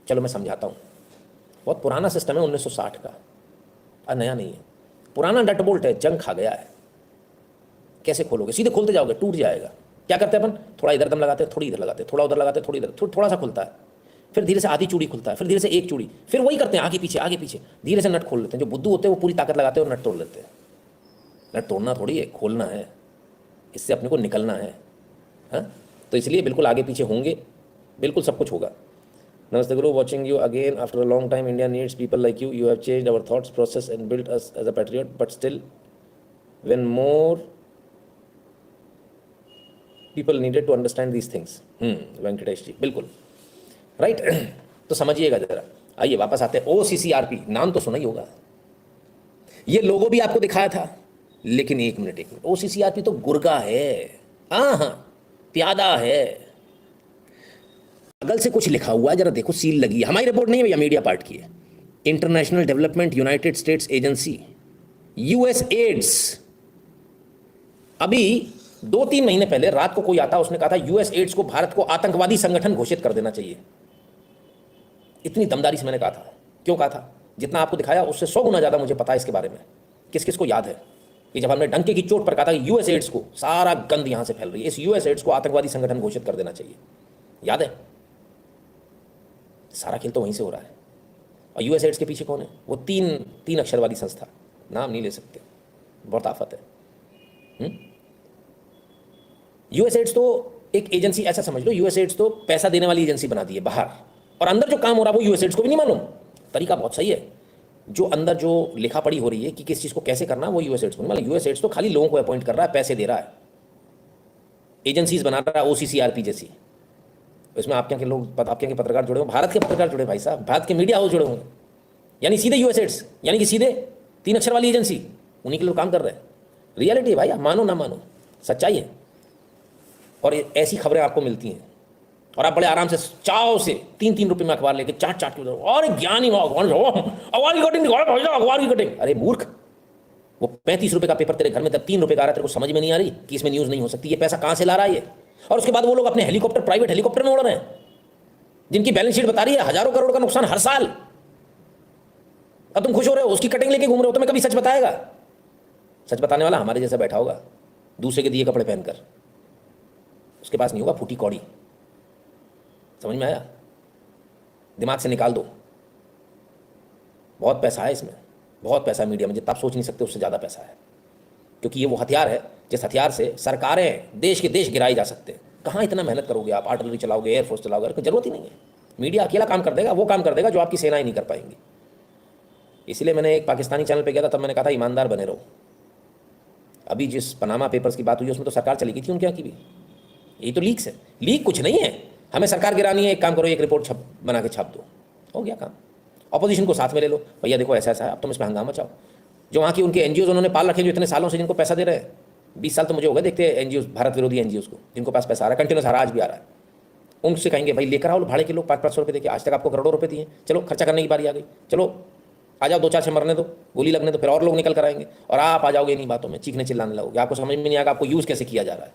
चलो मैं समझाता हूँ। बहुत पुराना सिस्टम है 1960 का, नया नहीं है। पुराना नट बोल्ट है, जंग खा गया है। कैसे खोलोगे? सीधे खोलते जाओगे, टूट जाएगा। क्या करते हैं अपन? थोड़ा इधर दम लगाते हैं, थोड़ी इधर लगाते हैं, थोड़ा उधर लगाते हैं, थोड़ी इधर, थोड़ा सा खुलता है, फिर धीरे से आधी चूड़ी खुलता है, फिर धीरे से एक चूड़ी, फिर वही करते हैं, आगे पीछे धीरे से नट खोल लेते हैं। जो बुद्धू होते हैं वो पूरी ताकत लगाते हैं और नट तोड़ लेते हैं। नट तोड़ना थोड़ी है, खोलना है, इससे अपने को निकलना है। हाँ, तो इसलिए बिल्कुल आगे पीछे होंगे, बिल्कुल सब कुछ होगा। Namaste Guru, watching you again after a long time. India needs people like you. You have changed our thoughts process and built us as a patriot. But still, when more people needed to understand these things. Venkatesh जी बिल्कुल राइट तो समझिएगा जरा। आइए वापस आते हैं। OCCRP नाम तो सुना ही होगा, ये लोगो भी आपको दिखाया था, लेकिन एक मिनट OCCRP तो गुर्गा है, हाँ प्यादा है, बगल से कुछ लिखा हुआ है, जरा देखो सील लगी है। हमारी रिपोर्ट नहीं है भैया, मीडिया पार्ट की है। International development United States agency US aids. अभी 2-3 महीने पहले रात को कोई आता, उसने कहा था US एड्स को भारत को आतंकवादी संगठन घोषित कर देना चाहिए। इतनी दमदारी से मैंने कहा था। क्यों कहा था? जितना आपको दिखाया उससे 100 गुना ज्यादा मुझे पता है इसके बारे में। किस किस को याद है कि जब हमने डंके की चोट पर कहा था कि US एड्स को, सारा गंद यहां से फैल रही है, इस US एड्स को आतंकवादी संगठन घोषित कर देना चाहिए, याद है? सारा खेल तो वहीं से हो रहा है। और US एड्स के पीछे कौन है? वो तीन अक्षर वाली संस्था, नाम नहीं ले सकते, बहुत आफत है। US एड्स तो एक एजेंसी, ऐसा समझ लो US एड्स तो पैसा देने वाली एजेंसी बना दी है बाहर, और अंदर जो काम हो रहा है वो US एड्स को भी नहीं मालूम। तरीका बहुत सही है, जो अंदर जो लिखा पड़ी हो रही है कि किस चीज को कैसे करना है वो US एड्स को नहीं मालूम। US एड्स तो खाली लोगों को अपॉइंट कर रहा है, पैसे दे रहा है, एजेंसीज बना रहा है OCCRP जैसी। इसमें आपके यहाँ के लोग, आपके यहाँ के पत्रकार जुड़े हों, भारत के पत्रकार जुड़े, भाई साहब भारत के मीडिया हाउस जुड़े होंगे, यानी सीधे US एड्स, यानी कि सीधे 3 अक्षर वाली एजेंसी, उन्हीं के लोग काम कर रहे हैं। रियलिटी है भाई, आप मानो ना मानो, सच्चाई है। और ऐसी खबरें आपको मिलती हैं, और आप बड़े आराम से चाव से 3-3 रुपये में अखबार लेके चाट के उधर, और ज्ञानी अखबार की कटिंग, अखबार की कटिंग। अरे मूर्ख, वो 35 रुपये का पेपर तेरे घर में तब 3 रुपये का आ रहा है, तेरे को समझ में नहीं आ रही कि इसमें न्यूज़ नहीं हो सकती, ये पैसा कहाँ से ला रहा है ये। और उसके बाद वो लोग अपने हेलीकॉप्टर, प्राइवेट हेलीकॉप्टर में उड़ रहे हैं, जिनकी बैलेंस शीट बता रही है हजारों करोड़ का नुकसान हर साल। अब तुम खुश हो रहे हो, उसकी कटिंग लेके घूम रहे हो, तुम्हें कभी सच बताएगा? सच बताने वाला हमारे जैसा बैठा होगा, दूसरे के दिए कपड़े पहनकर, उसके पास नहीं होगा फूटी कौड़ी। समझ में आया? दिमाग से निकाल दो। बहुत पैसा है इसमें, बहुत पैसा है मीडिया में, जितना आप सोच नहीं सकते उससे ज़्यादा पैसा है। क्योंकि ये वो हथियार है जिस हथियार से सरकारें देश के देश गिराए जा सकते हैं। कहाँ इतना मेहनत करोगे आप, आर्टिलरी चलाओगे, एयरफोर्स चलाओगे, कोई जरूरत ही नहीं है। मीडिया अकेला काम कर देगा, वो काम कर देगा जो आपकी सेनाएं नहीं कर पाएंगी। इसलिए मैंने एक पाकिस्तानी चैनल पर गया था, तब मैंने कहा था ईमानदार बने रहो। अभी जिस पनामा पेपर्स की बात हुई उसमें तो सरकार चली गई थी उनके यहाँ की भी। ये तो लीक्स है, लीक कुछ नहीं है। हमें सरकार गिरानी है, एक काम करो, एक रिपोर्ट बना के छाप दो, हो गया काम। ऑपोजिशन को साथ में ले लो, भैया देखो ऐसा ऐसा है, अब तुम इसमें हंगामा मचाओ। जो वहाँ की उनके एनजीओ उन्होंने पाल रखे, जो इतने सालों से जिनको पैसा दे रहे हैं, 20 साल तो मुझे हो गए देखते हैं एनजीओ, भारत विरोधी एनजीओ को, जिनको पास पैसा आ रहा है, कंटिन्यूस आ रहा है, आज भी आ रहा है। उनसे कहेंगे भाई लेकर आओ भाड़े के लोग 500-500 रुपये देके, आज तक आपको करोड़ों रुपये दिए, चलो खर्चा करने की बारी आ गई, चलो आ जाओ, 2-4 से मरने दो, गोली लगने दो, फिर और लोग निकल कर आएंगे, और आप आ जाओगे इन्हीं बातों में, चीखने चिल्लाने लगोगे। आपको समझ में नहीं आएगा आपको यूज़ कैसे किया जा रहा है।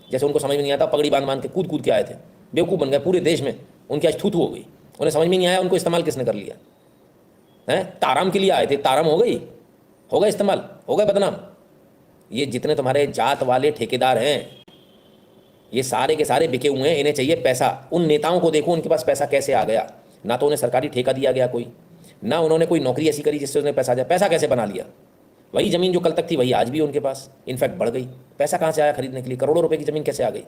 जैसे उनको समझ में नहीं आता, पगड़ी बांध के कूद के आए थे, बेवकूफ़ बन गए पूरे देश में, उनकी आज थू हो गई, उन्हें समझ में नहीं आया उनको इस्तेमाल किसने कर लिया है। ताराम के लिए आए थे, ताराम हो गई, हो गए इस्तेमाल, हो गए बदनाम। ये जितने तुम्हारे जात वाले ठेकेदार हैं, ये सारे के सारे बिके हुए हैं, इन्हें चाहिए पैसा। उन नेताओं को देखो उनके पास पैसा कैसे आ गया, ना तो उन्हें सरकारी ठेका दिया गया कोई, ना उन्होंने कोई नौकरी ऐसी करी जिससे उन्हें पैसा आ जाए। पैसा कैसे बना लिया? वही ज़मीन जो कल तक थी वही आज भी उनके पास, इनफैक्ट बढ़ गई। पैसा कहाँ से आया खरीदने के लिए? करोड़ों रुपए की ज़मीन कैसे आ गई?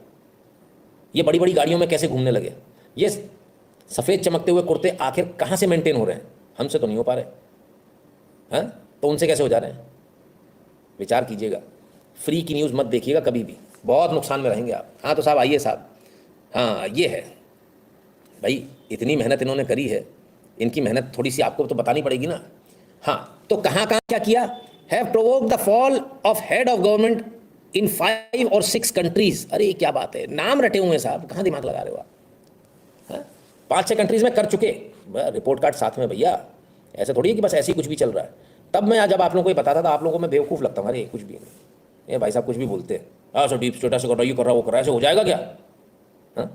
ये बड़ी बड़ी गाड़ियों में कैसे घूमने लगे? ये सफ़ेद चमकते हुए कुर्ते आखिर कहाँ से मेंटेन हो रहे हैं? हमसे तो नहीं हो पा रहे हैं, तो उनसे कैसे हो जा रहे हैं? विचार कीजिएगा। फ्री की न्यूज़ मत देखिएगा कभी भी, बहुत नुकसान में रहेंगे आप। हाँ तो साहब आइए साहब, हाँ ये है भाई, इतनी मेहनत इन्होंने करी है, इनकी मेहनत थोड़ी सी आपको तो बतानी पड़ेगी ना। हाँ तो कहाँ कहाँ क्या किया? Have provoked the fall of head of government in 5 और 6 कंट्रीज। अरे क्या बात है, नाम रटे हुए हैं साहब, कहाँ दिमाग लगा रहे हो आप? 5-6 कंट्रीज में कर चुके, रिपोर्ट कार्ड साथ में भैया, ऐसे थोड़ी है कि बस ऐसे ही कुछ भी चल रहा है। तब मैं जब आप लोगों को ये बताता था, आप लोगों को मैं बेवकूफ़ लगता हूँ, अरे कुछ भी नहीं, ये भाई साहब कुछ भी बोलते हैं, हाँ सर डीप स्टेट ऐसे कर रहा है, ये कर रहा है, वो कर रहा है, ऐसे हो जाएगा क्या? हाँ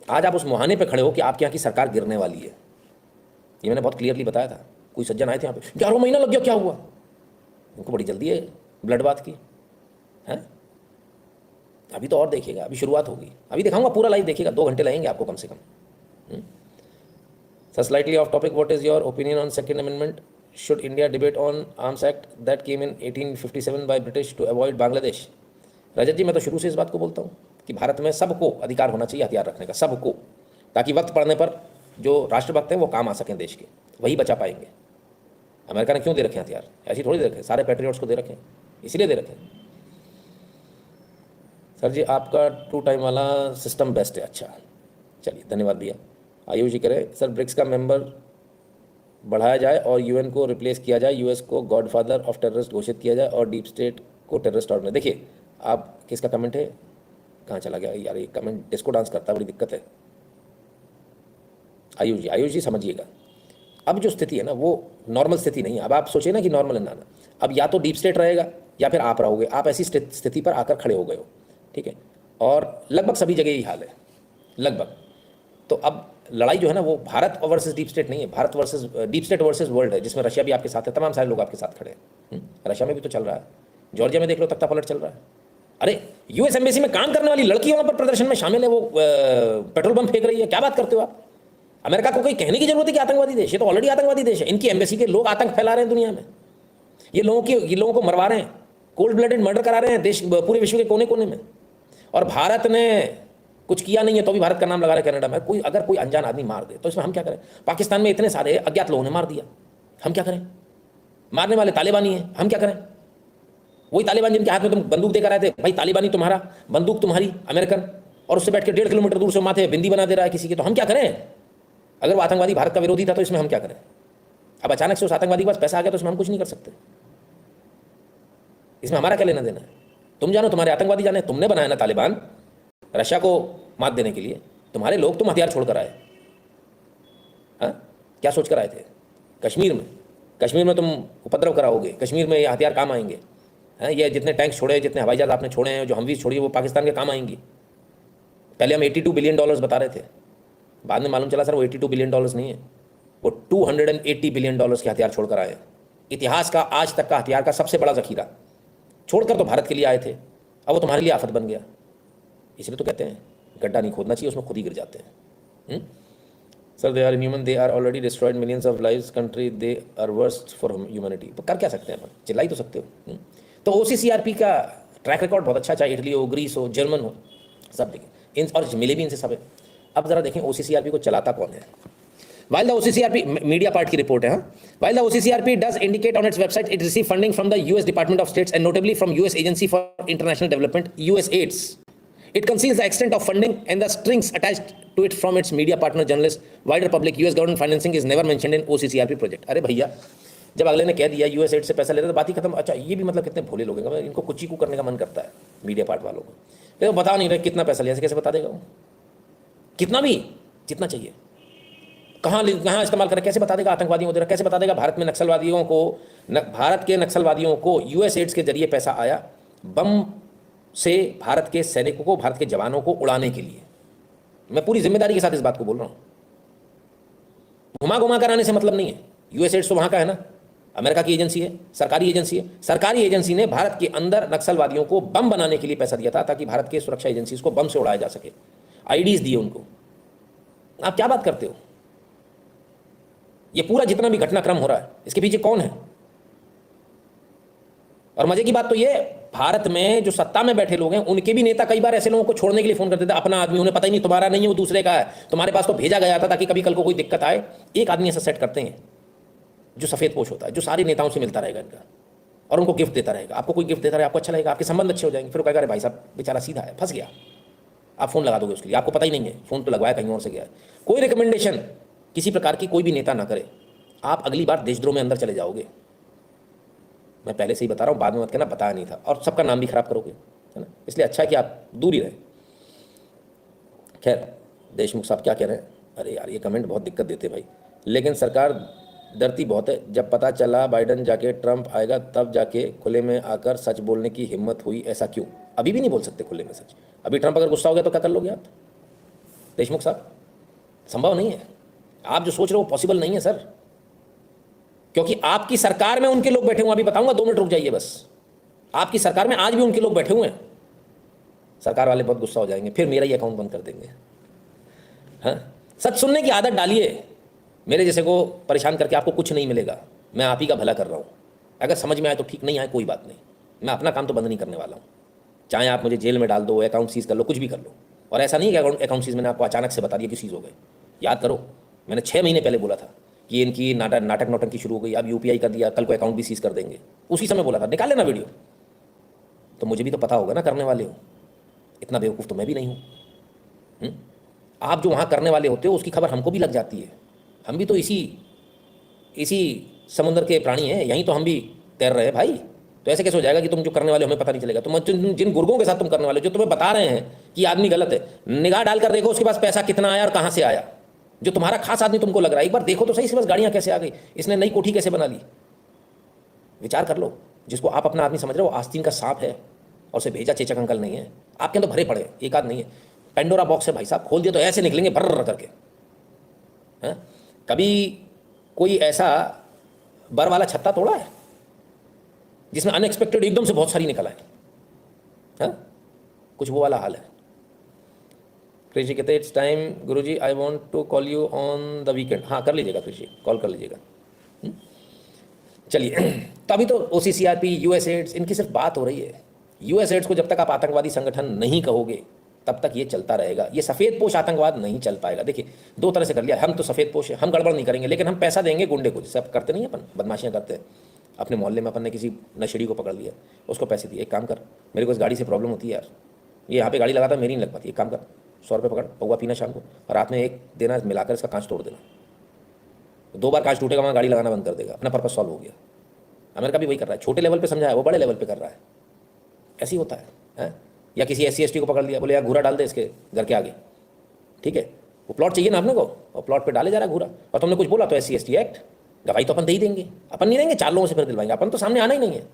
आज आप उस मुहाने पे खड़े हो कि आपके यहाँ की सरकार गिरने वाली है। ये मैंने बहुत क्लियरली बताया था। कोई सज्जन आए थे यहाँ पे, 11 महीना लग गया, क्या हुआ? उनको बड़ी जल्दी है ब्लड बात की है। अभी तो और देखिएगा, अभी शुरुआत होगी, अभी दिखाऊंगा पूरा लाइव देखिएगा, 2 घंटे लगेंगे आपको कम से कम। Sir slightly off topic, what is your opinion on second amendment? Should India debate on arms act that came in 1857 by British to avoid Bangladesh? Rajat ji मैं तो शुरू से इस बात को बोलता हूँ कि भारत में सबको अधिकार होना चाहिए हथियार रखने का, सबको, ताकि वक्त पड़ने पर जो राष्ट्रभक्त हैं वो काम आ सकें देश के, वही बचा पाएंगे। अमेरिका ने क्यों दे रखे हथियार? ऐसे थोड़ी दे रखे, सारे पैट्रियट्स को दे रखे, इसीलिए दे रखे। सर जी आपका 2 टाइम वाला सिस्टम बेस्ट है। अच्छा चलिए धन्यवाद भैया। आयुष जी करें सर ब्रिक्स का मेंबर बढ़ाया जाए और यूएन को रिप्लेस किया जाए, यूएस को गॉडफादर ऑफ टेररिस्ट घोषित किया जाए और डीप स्टेट को टेररिस्ट ऑर्गेनाइज। देखिए आप किसका कमेंट है, कहाँ चला गया यार ये कमेंट, डिस्को डांस करता है, बड़ी दिक्कत है। आयुष जी समझिएगा, अब जो स्थिति है ना वो नॉर्मल स्थिति नहीं है। अब आप सोचिए ना कि नॉर्मल है ना, अब या तो डीप स्टेट रहेगा या फिर आप रहोगे। आप ऐसी स्थिति पर आकर खड़े हो गए हो, ठीक है, और लगभग सभी जगह यही हाल है लगभग। तो अब लड़ाई जो है ना वो भारत वर्सेस डीप स्टेट नहीं है, Bharat versus deep state versus world है, जिसमें रशिया भी आपके साथ है, तमाम सारे लोग आपके साथ खड़े हैं। रशिया में भी तो चल रहा है, जॉर्जिया में देख लो तख्ता पलट चल रहा है। अरे यूएस एम्बेसी में काम करने वाली लड़की वहाँ पर प्रदर्शन में शामिल है, वो पेट्रोल बम फेंक रही है। क्या बात करते हो आप? अमेरिका को कोई कहने की जरूरत है कि आतंकवादी देश, ये तो ऑलरेडी आतंकवादी देश है। इनकी एम्बेसी के लोग आतंक फैला रहे हैं दुनिया में, ये लोगों को मरवा रहे हैं, कोल्ड ब्लडेड मर्डर करा रहे हैं देश पूरे विश्व के कोने कोने में। और भारत ने कुछ किया नहीं है तो भी भारत का नाम लगा रहे कनाडा में। कोई अगर कोई अनजान आदमी मार दे तो इसमें हम क्या करें? पाकिस्तान में इतने सारे अज्ञात लोगों ने मार दिया, हम क्या करें? मारने वाले तालिबानी हैं, हम क्या करें? वही तालिबान जिनके हाथ में तुम बंदूक देकर आए थे, भाई तालिबानी तुम्हारा, बंदूक तुम्हारी अमेरिकन, और उससे बैठ के 1.5 किलोमीटर दूर से माथे बिंदी बना दे रहा है किसी की, तो हम क्या करें? अगर वो आतंकवादी भारत का विरोधी था तो इसमें हम क्या करें? अब अचानक से उस आतंकवादी के पास पैसा आ गया तो इसमें हम कुछ नहीं कर सकते। इसमें हमारा क्या लेना देना है? तुम जानो, तुम्हारे आतंकवादी जाने। तुमने बनाया ना तालिबान रशिया को मात देने के लिए, तुम्हारे लोग तुम हथियार छोड़कर आए। हाँ क्या सोच कर आए थे? कश्मीर में तुम उपद्रव कराओगे, कश्मीर में ये हथियार काम आएंगे। हैं ये जितने टैंक छोड़े, जितने हवाई जहाज आपने छोड़े हैं, जो हमवीज छोड़ी, वो पाकिस्तान के काम आएंगी। पहले हम $82 बिलियन बता रहे थे, बाद में मालूम चला सर वो $82 बिलियन नहीं है, वो $280 बिलियन के हथियार छोड़कर आए। इतिहास का आज तक का हथियार का सबसे बड़ा जखीरा छोड़कर तो भारत के लिए आए थे, अब वो तुम्हारे लिए आफत बन गया। इसलिए तो कहते हैं गड्ढा नहीं खोदना चाहिए, उसमें खुद ही गिर जाते हैं। Sir they are inhuman, they are already destroyed millions of lives country, they are worst for humanity. कर क्या सकते हैं अपन? चिल्ला ही तो सकते हो। तो OCCRP का ट्रैक रिकॉर्ड बहुत अच्छा, चाहे इटली हो, ग्रीस हो, जर्मन हो, सब देखें इन, और मिले भी इनसे सब है। अब जरा देखें OCCRP को चलाता कौन है। While the OCCRP media part की रिपोर्ट है, while the OCCRP does indicate on its website it receive funding from the US Department of States and notably from US Agency for International Development (USAID). It conceals the extent of funding and the strings attached to it from its media partner journalists. Wider public US government financing is never mentioned in OCCRP project. अरे भैया जब अगले ने कह दिया USAID से पैसा लेते तो बात ही खत्म। अच्छा ये भी मतलब कितने भोले लोग हैं, इनको कुछ ही को करने का मन करता है मीडिया पार्ट वालों को। देखो बता नहीं रहे कितना पैसा लिया, कैसे बता देगा वो? कितना भी, जितना चाहिए, कहाँ इस्तेमाल करें, कैसे बता देगा? आतंकवादियों को कैसे बता देगा? भारत में नक्सलवादियों को, भारत के नक्सलवादियों को USAID के जरिए पैसा आया बम से भारत के सैनिकों को, भारत के जवानों को उड़ाने के लिए। मैं पूरी जिम्मेदारी के साथ इस बात को बोल रहा हूँ, घुमा कर आने से मतलब नहीं है। USAID तो वहाँ का है ना, अमेरिका की एजेंसी है, सरकारी एजेंसी है। सरकारी एजेंसी ने भारत के अंदर नक्सलवादियों को बम बनाने के लिए पैसा दिया था ताकि भारत के सुरक्षा एजेंसीज को बम से उड़ाया जा सके, IDs दिए उनको। आप क्या बात करते हो? ये पूरा जितना भी घटनाक्रम हो रहा है इसके पीछे कौन है? और मजे की बात तो ये, भारत में जो सत्ता में बैठे लोग हैं उनके भी नेता कई बार ऐसे लोगों को छोड़ने के लिए फोन करते थे। अपना आदमी, उन्हें पता ही नहीं तुम्हारा नहीं है, वो दूसरे का है, तुम्हारे पास तो भेजा गया था ताकि कभी कल को कोई दिक्कत आए। एक आदमी ऐसा सेट करते हैं जो सफेद पोश होता है, जो सारे नेताओं से मिलता रहेगा इनका और उनको गिफ्ट देता रहेगा। आपको कोई गिफ्ट देता रहेगा, आपको अच्छा लगेगा, आपके संबंध अच्छे हो जाएंगे। फिर वो कहेगा अरे भाई साहब बेचारा सीधा है, फंस गया। आप फोन लगा दोगे उसके लिए, आपको पता ही नहीं है फोन तो लगवाया कहीं और से गया है। कोई रिकमेंडेशन किसी प्रकार की कोई भी नेता ना करे, आप अगली बार देशद्रोह में अंदर चले जाओगे। मैं पहले से ही बता रहा हूँ, बाद में मत कहना बताया नहीं था, और सबका नाम भी खराब करोगे, है ना। इसलिए अच्छा है कि आप दूर ही रहें। खैर देशमुख साहब क्या कह रहे हैं? अरे यार ये कमेंट बहुत दिक्कत देते भाई। लेकिन सरकार डरती बहुत है, जब पता चला बाइडन जाके ट्रंप आएगा तब जाके खुले में आकर सच बोलने की हिम्मत हुई, ऐसा क्यों? अभी भी नहीं बोल सकते खुले में सच। अभी ट्रंप अगर गुस्सा हो गया तो क्या कर लोगे आप देशमुख साहब? संभव नहीं है। आप जो सोच रहे हो पॉसिबल नहीं है सर, क्योंकि आपकी सरकार में उनके लोग बैठे हुए, अभी बताऊंगा, 2 मिनट रुक जाइए बस। आपकी सरकार में आज भी उनके लोग बैठे हुए हैं। सरकार वाले बहुत गुस्सा हो जाएंगे, फिर मेरा ही अकाउंट बंद कर देंगे। हाँ, सच सुनने की आदत डालिए। मेरे जैसे को परेशान करके आपको कुछ नहीं मिलेगा। मैं आप ही का भला कर रहा हूँ। अगर समझ में आए तो ठीक, नहीं आए कोई बात नहीं। मैं अपना काम तो बंद नहीं करने वाला हूँ। चाहे आप मुझे जेल में डाल दो, अकाउंट सीज कर लो, कुछ भी कर लो। और ऐसा नहीं कि अकाउंट सीज मैंने आपको अचानक से बता दिया कि सीज हो गए। याद करो मैंने 6 महीने पहले बोला था कि इनकी नाटक नौटंकी शुरू हो गई, अब यूपीआई कर दिया, कल को अकाउंट भी सीज कर देंगे। उसी समय बोला था, निकाल लेना वीडियो। तो मुझे भी तो पता होगा ना करने वाले हो, इतना बेवकूफ़ तो मैं भी नहीं हूँ। आप जो वहाँ करने वाले होते हो उसकी खबर हमको भी लग जाती है। हम भी तो इसी समुद्र के प्राणी हैं, यहीं तो हम भी तैर रहे हैं भाई। तो ऐसे कैसे हो जाएगा कि तुम जो करने वाले हो हमें पता नहीं चलेगा? तुम जिन गुर्गों के साथ तुम करने वाले हो, जो तुम्हें बता रहे हैं कि आदमी गलत है, निगाह डालकर देखो उसके पास पैसा कितना आया और कहाँ से आया। जो तुम्हारा खास आदमी तुमको लग रहा है, एक बार देखो तो सही, इसके पास गाड़ियाँ कैसे आ गई, इसने नई कोठी कैसे बना ली। विचार कर लो। जिसको आप अपना आदमी समझ रहे हो, आस्तीन का सांप है और उसे भेजा चेचक अंकल नहीं है। आपके अंदर भरे पड़े, एक आध नहीं है। पेंडोरा बॉक्स है भाई साहब, खोल दिया तो ऐसे निकलेंगे भर्र करके। हैं? कभी कोई ऐसा बर वाला छत्ता तोड़ा है जिसमें अनएक्सपेक्टेड एकदम से बहुत सारी निकल आए? हाँ, कुछ वो वाला हाल है। कृषि कहते it's time Guruji, I want to call you on the weekend. हाँ कर लीजिएगा कृषि, कॉल कर लीजिएगा। चलिए, तो अभी तो OCCRP, यूएसएड्स, इनकी सिर्फ बात हो रही है। यूएसएड्स को जब तक आप आतंकवादी संगठन नहीं कहोगे तब तक ये चलता रहेगा। ये सफ़ेद पोश आतंकवाद नहीं चल पाएगा। देखिए, दो तरह से कर लिया। हम तो सफ़ेद पोश है, हम गड़बड़ नहीं करेंगे, लेकिन हम पैसा देंगे गुंडे को, जैसे आप करते नहीं, अपन बदमाशियाँ करते हैं। अपने मोहल्ले में अपन ने किसी नशेड़ी को पकड़ लिया, उसको पैसे दिए, एक काम कर, मेरे को इस गाड़ी से प्रॉब्लम होती है यार, ये यहाँ पे गाड़ी लगाता मेरी नहीं लग पाती, एक काम कर 100 रुपये पकड़, पौवा पीना शाम को, और रात में एक देना, मिलाकर इसका कांच तोड़ देना। 2 बार कांच टूटेगा, वहाँ गाड़ी लगाना बंद कर देगा, अपना पर्पस सॉल्व हो गया। अमेरिका भी वही कर रहा है, छोटे लेवल पे समझाया, वो बड़े लेवल पे कर रहा है। ऐसे ही होता है। या किसी SC ST को पकड़ लिया, बोले यार घूरा डाल दे इसके घर के आगे, ठीक है, वो प्लॉट चाहिए ना अपने को, और प्लॉट पे डाले जा रहा है घूरा, और तुमने कुछ बोला तो SC ST एक्ट, गवाही तो अपन दे ही देंगे। अपन नहीं देंगे, 4 लोगों से फिर दिलवाएंगे, अपन तो सामने आना ही नहीं है।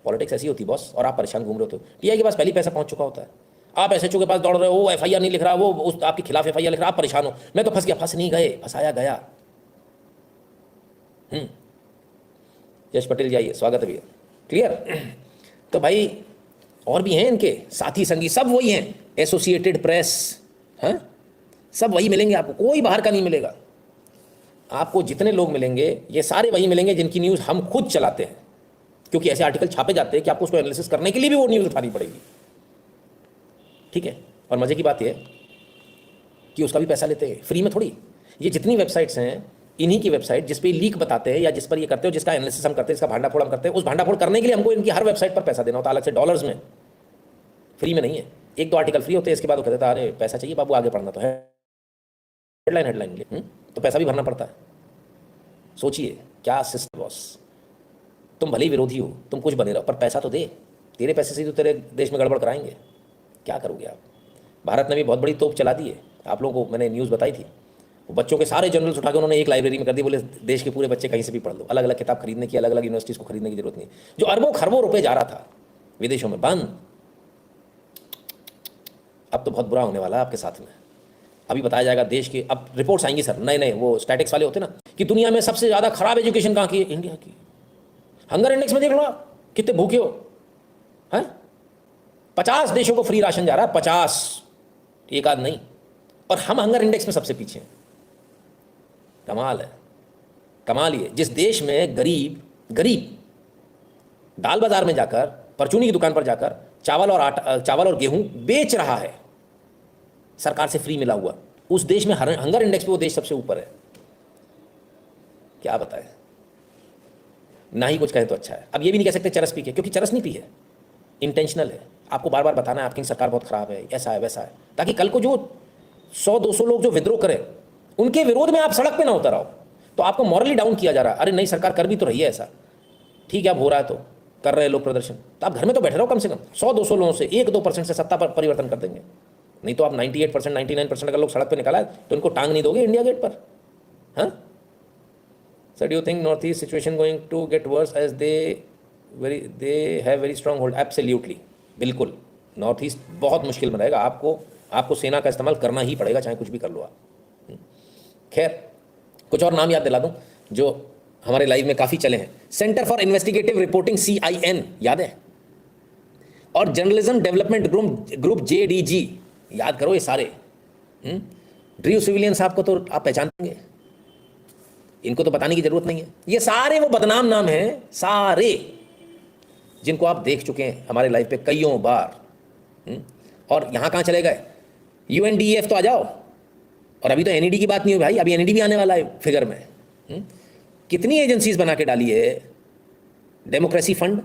पॉलिटिक्स ऐसी होती बॉस, और आप परेशान घूम रहे हो। तो TI के पास पहले पैसा पहुंच चुका होता है, आप SHO के पास दौड़ रहे हो, वो FIR नहीं लिख रहा, वो उस आपके खिलाफ FIR लिख रहा, आप परेशान हो, मैं तो फंस गया। फंस नहीं गए, फंसाया गया। यश पटेल जाइए, स्वागत है भैया। क्लियर? तो भाई और भी हैं इनके साथी संगी, सब वही हैं, एसोसिएटेड प्रेस, हैं, सब वही मिलेंगे आपको, कोई बाहर का नहीं मिलेगा आपको। जितने लोग मिलेंगे ये सारे वही मिलेंगे जिनकी न्यूज़ हम खुद चलाते हैं, क्योंकि ऐसे आर्टिकल छापे जाते हैं कि आपको उसको एनालिसिस करने के लिए भी वो न्यूज़ उठानी पड़ेगी, ठीक है। और मजे की बात यह है कि उसका भी पैसा लेते हैं, फ्री में थोड़ी। ये जितनी वेबसाइट्स हैं, इन्हीं की वेबसाइट जिस पे लीक बताते हैं या जिस पर ये करते हो, जिसका एनालिसिस हम करते हैं, जिसका भांडाफोड़ हम करते हैं, उस भांडाफोड़ करने के लिए हमको इनकी हर वेबसाइट पर पैसा देना होता है, अलग से डॉलर्स में, फ्री में नहीं है। 1-2 आर्टिकल फ्री होते हैं, इसके बाद वो कहते हैं अरे पैसा चाहिए बाबू, आगे पढ़ना तो है, हेडलाइन लिए, तो पैसा भी भरना पड़ता है। सोचिए क्या सिस्टम बॉस। तुम भले ही विरोधी हो, तुम कुछ बने रहो, पर पैसा तो दे। तेरे पैसे से तो तेरे देश में गड़बड़ कराएंगे, क्या करोगे आप? भारत ने भी बहुत बड़ी तोप चला दी है। आप लोगों को मैंने न्यूज़ बताई थी, वो बच्चों के सारे जर्नल्स उठा के उन्होंने एक लाइब्रेरी में कर दी, बोले देश के पूरे बच्चे कहीं से भी पढ़ लो। अलग अलग किताब खरीदने की, अलग अलग यूनिवर्सिटीज़ को खरीदने की जरूरत नहीं। जो अरबों खरबों रुपए जा रहा था विदेशों में, बंद। अब तो बहुत बुरा होने वाला है आपके साथ में। अभी बताया जाएगा देश के, अब रिपोर्ट्स आएंगी सर, नए नए वो स्टैटिक्स वाले होते ना, कि दुनिया में सबसे ज़्यादा खराब एजुकेशन कहाँ की है? इंडिया की। हंगर इंडेक्स में देख लो कितने भूखे हो, हैं? 50 देशों को फ्री राशन जा रहा है, 50, एक आध नहीं, और हम हंगर इंडेक्स में सबसे पीछे हैं। कमाल है, कमाल। ये जिस देश में गरीब दाल बाजार में जाकर, परचूनी की दुकान पर जाकर चावल और गेहूं बेच रहा है, सरकार से फ्री मिला हुआ, उस देश में हंगर इंडेक्स पे वो देश सबसे ऊपर है। क्या बताएं, ना ही कुछ कहें तो अच्छा है। अब ये भी नहीं कह सकते चरस पी के, क्योंकि चरस नहीं पी है, इंटेंशनल है। आपको बार बार बताना है आपकी सरकार बहुत खराब है, ऐसा है वैसा है, ताकि कल को जो 100-200 लोग जो विद्रोह करें, उनके विरोध में आप सड़क पे ना उतर आओ। तो आपको मॉरली डाउन किया जा रहा है। अरे नहीं, सरकार कर भी तो रही है ऐसा, ठीक है, अब हो रहा है तो कर रहे हैं लोग प्रदर्शन, तो आप घर में तो बैठे रहो, कम से कम 100-200 लोगों से 1-2% से सत्ता पर परिवर्तन कर देंगे। नहीं तो आप 98%, 99% अगर लोग सड़क पर निकाला तो इनको टांग नहीं दोगे इंडिया गेट पर? हाँ sir, do you think north east situation going to get worse as they have very strong hold? Absolutely, बिल्कुल। नॉर्थ ईस्ट बहुत मुश्किल में रहेगा। आपको सेना का इस्तेमाल करना ही पड़ेगा, चाहे कुछ भी कर लो आप। खैर, कुछ और नाम याद दिला दूं जो हमारे लाइव में काफ़ी चले हैं। Centre for investigative reporting, CIN, याद है? और जर्नलिज्म डेवलपमेंट ग्रुप JDG, याद करो ये सारे। ड्रीव सिविलियन साहब को तो आप पहचानते, इनको तो बताने की जरूरत नहीं है। ये सारे वो बदनाम नाम हैं, सारे जिनको आप देख चुके हैं हमारे लाइव पे कईयों बार। और यहाँ कहाँ चले गए? UNDEF तो आ जाओ, और अभी तो एनईडी की बात नहीं हुई भाई, अभी एनईडी भी आने वाला है फिगर में। कितनी एजेंसीज बना के डाली है, democracy fund,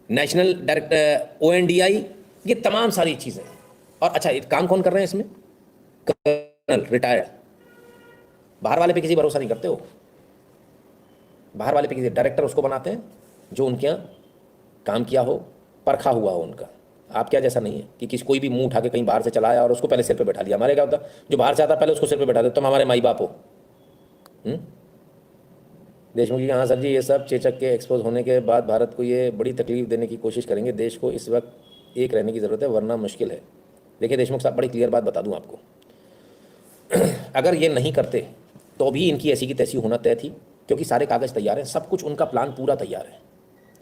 national direct ONDI, ये तमाम सारी चीज़ें। और अच्छा, काम कौन कर रहे हैं इसमें? Colonel retired. बाहर वाले पे किसी भरोसा नहीं करते हो, बाहर वाले पे किसी डायरेक्टर उसको बनाते हैं जो उनके यहाँ काम किया हो, परखा हुआ हो उनका। आप क्या जैसा नहीं है कि किसी कोई भी मुंह उठा के कहीं बाहर से चला आया और उसको पहले सिर पे बैठा लिया। हमारे क्या होता, जो बाहर से आता पहले उसको सिर पे बैठा देते, तुम हमारे माई बाप हो। देशमुख जी, हाँ सर जी, ये सब चेचक के एक्सपोज होने के बाद भारत को ये बड़ी तकलीफ देने की कोशिश करेंगे। देश को इस वक्त एक रहने की ज़रूरत है, वरना मुश्किल है। देखिए देशमुख साहब, बड़ी क्लियर बात बता दूं आपको, अगर ये नहीं करते तो भी इनकी ऐसी की तैसी होना तय थी, क्योंकि सारे कागज़ तैयार हैं, सब कुछ उनका प्लान पूरा तैयार है।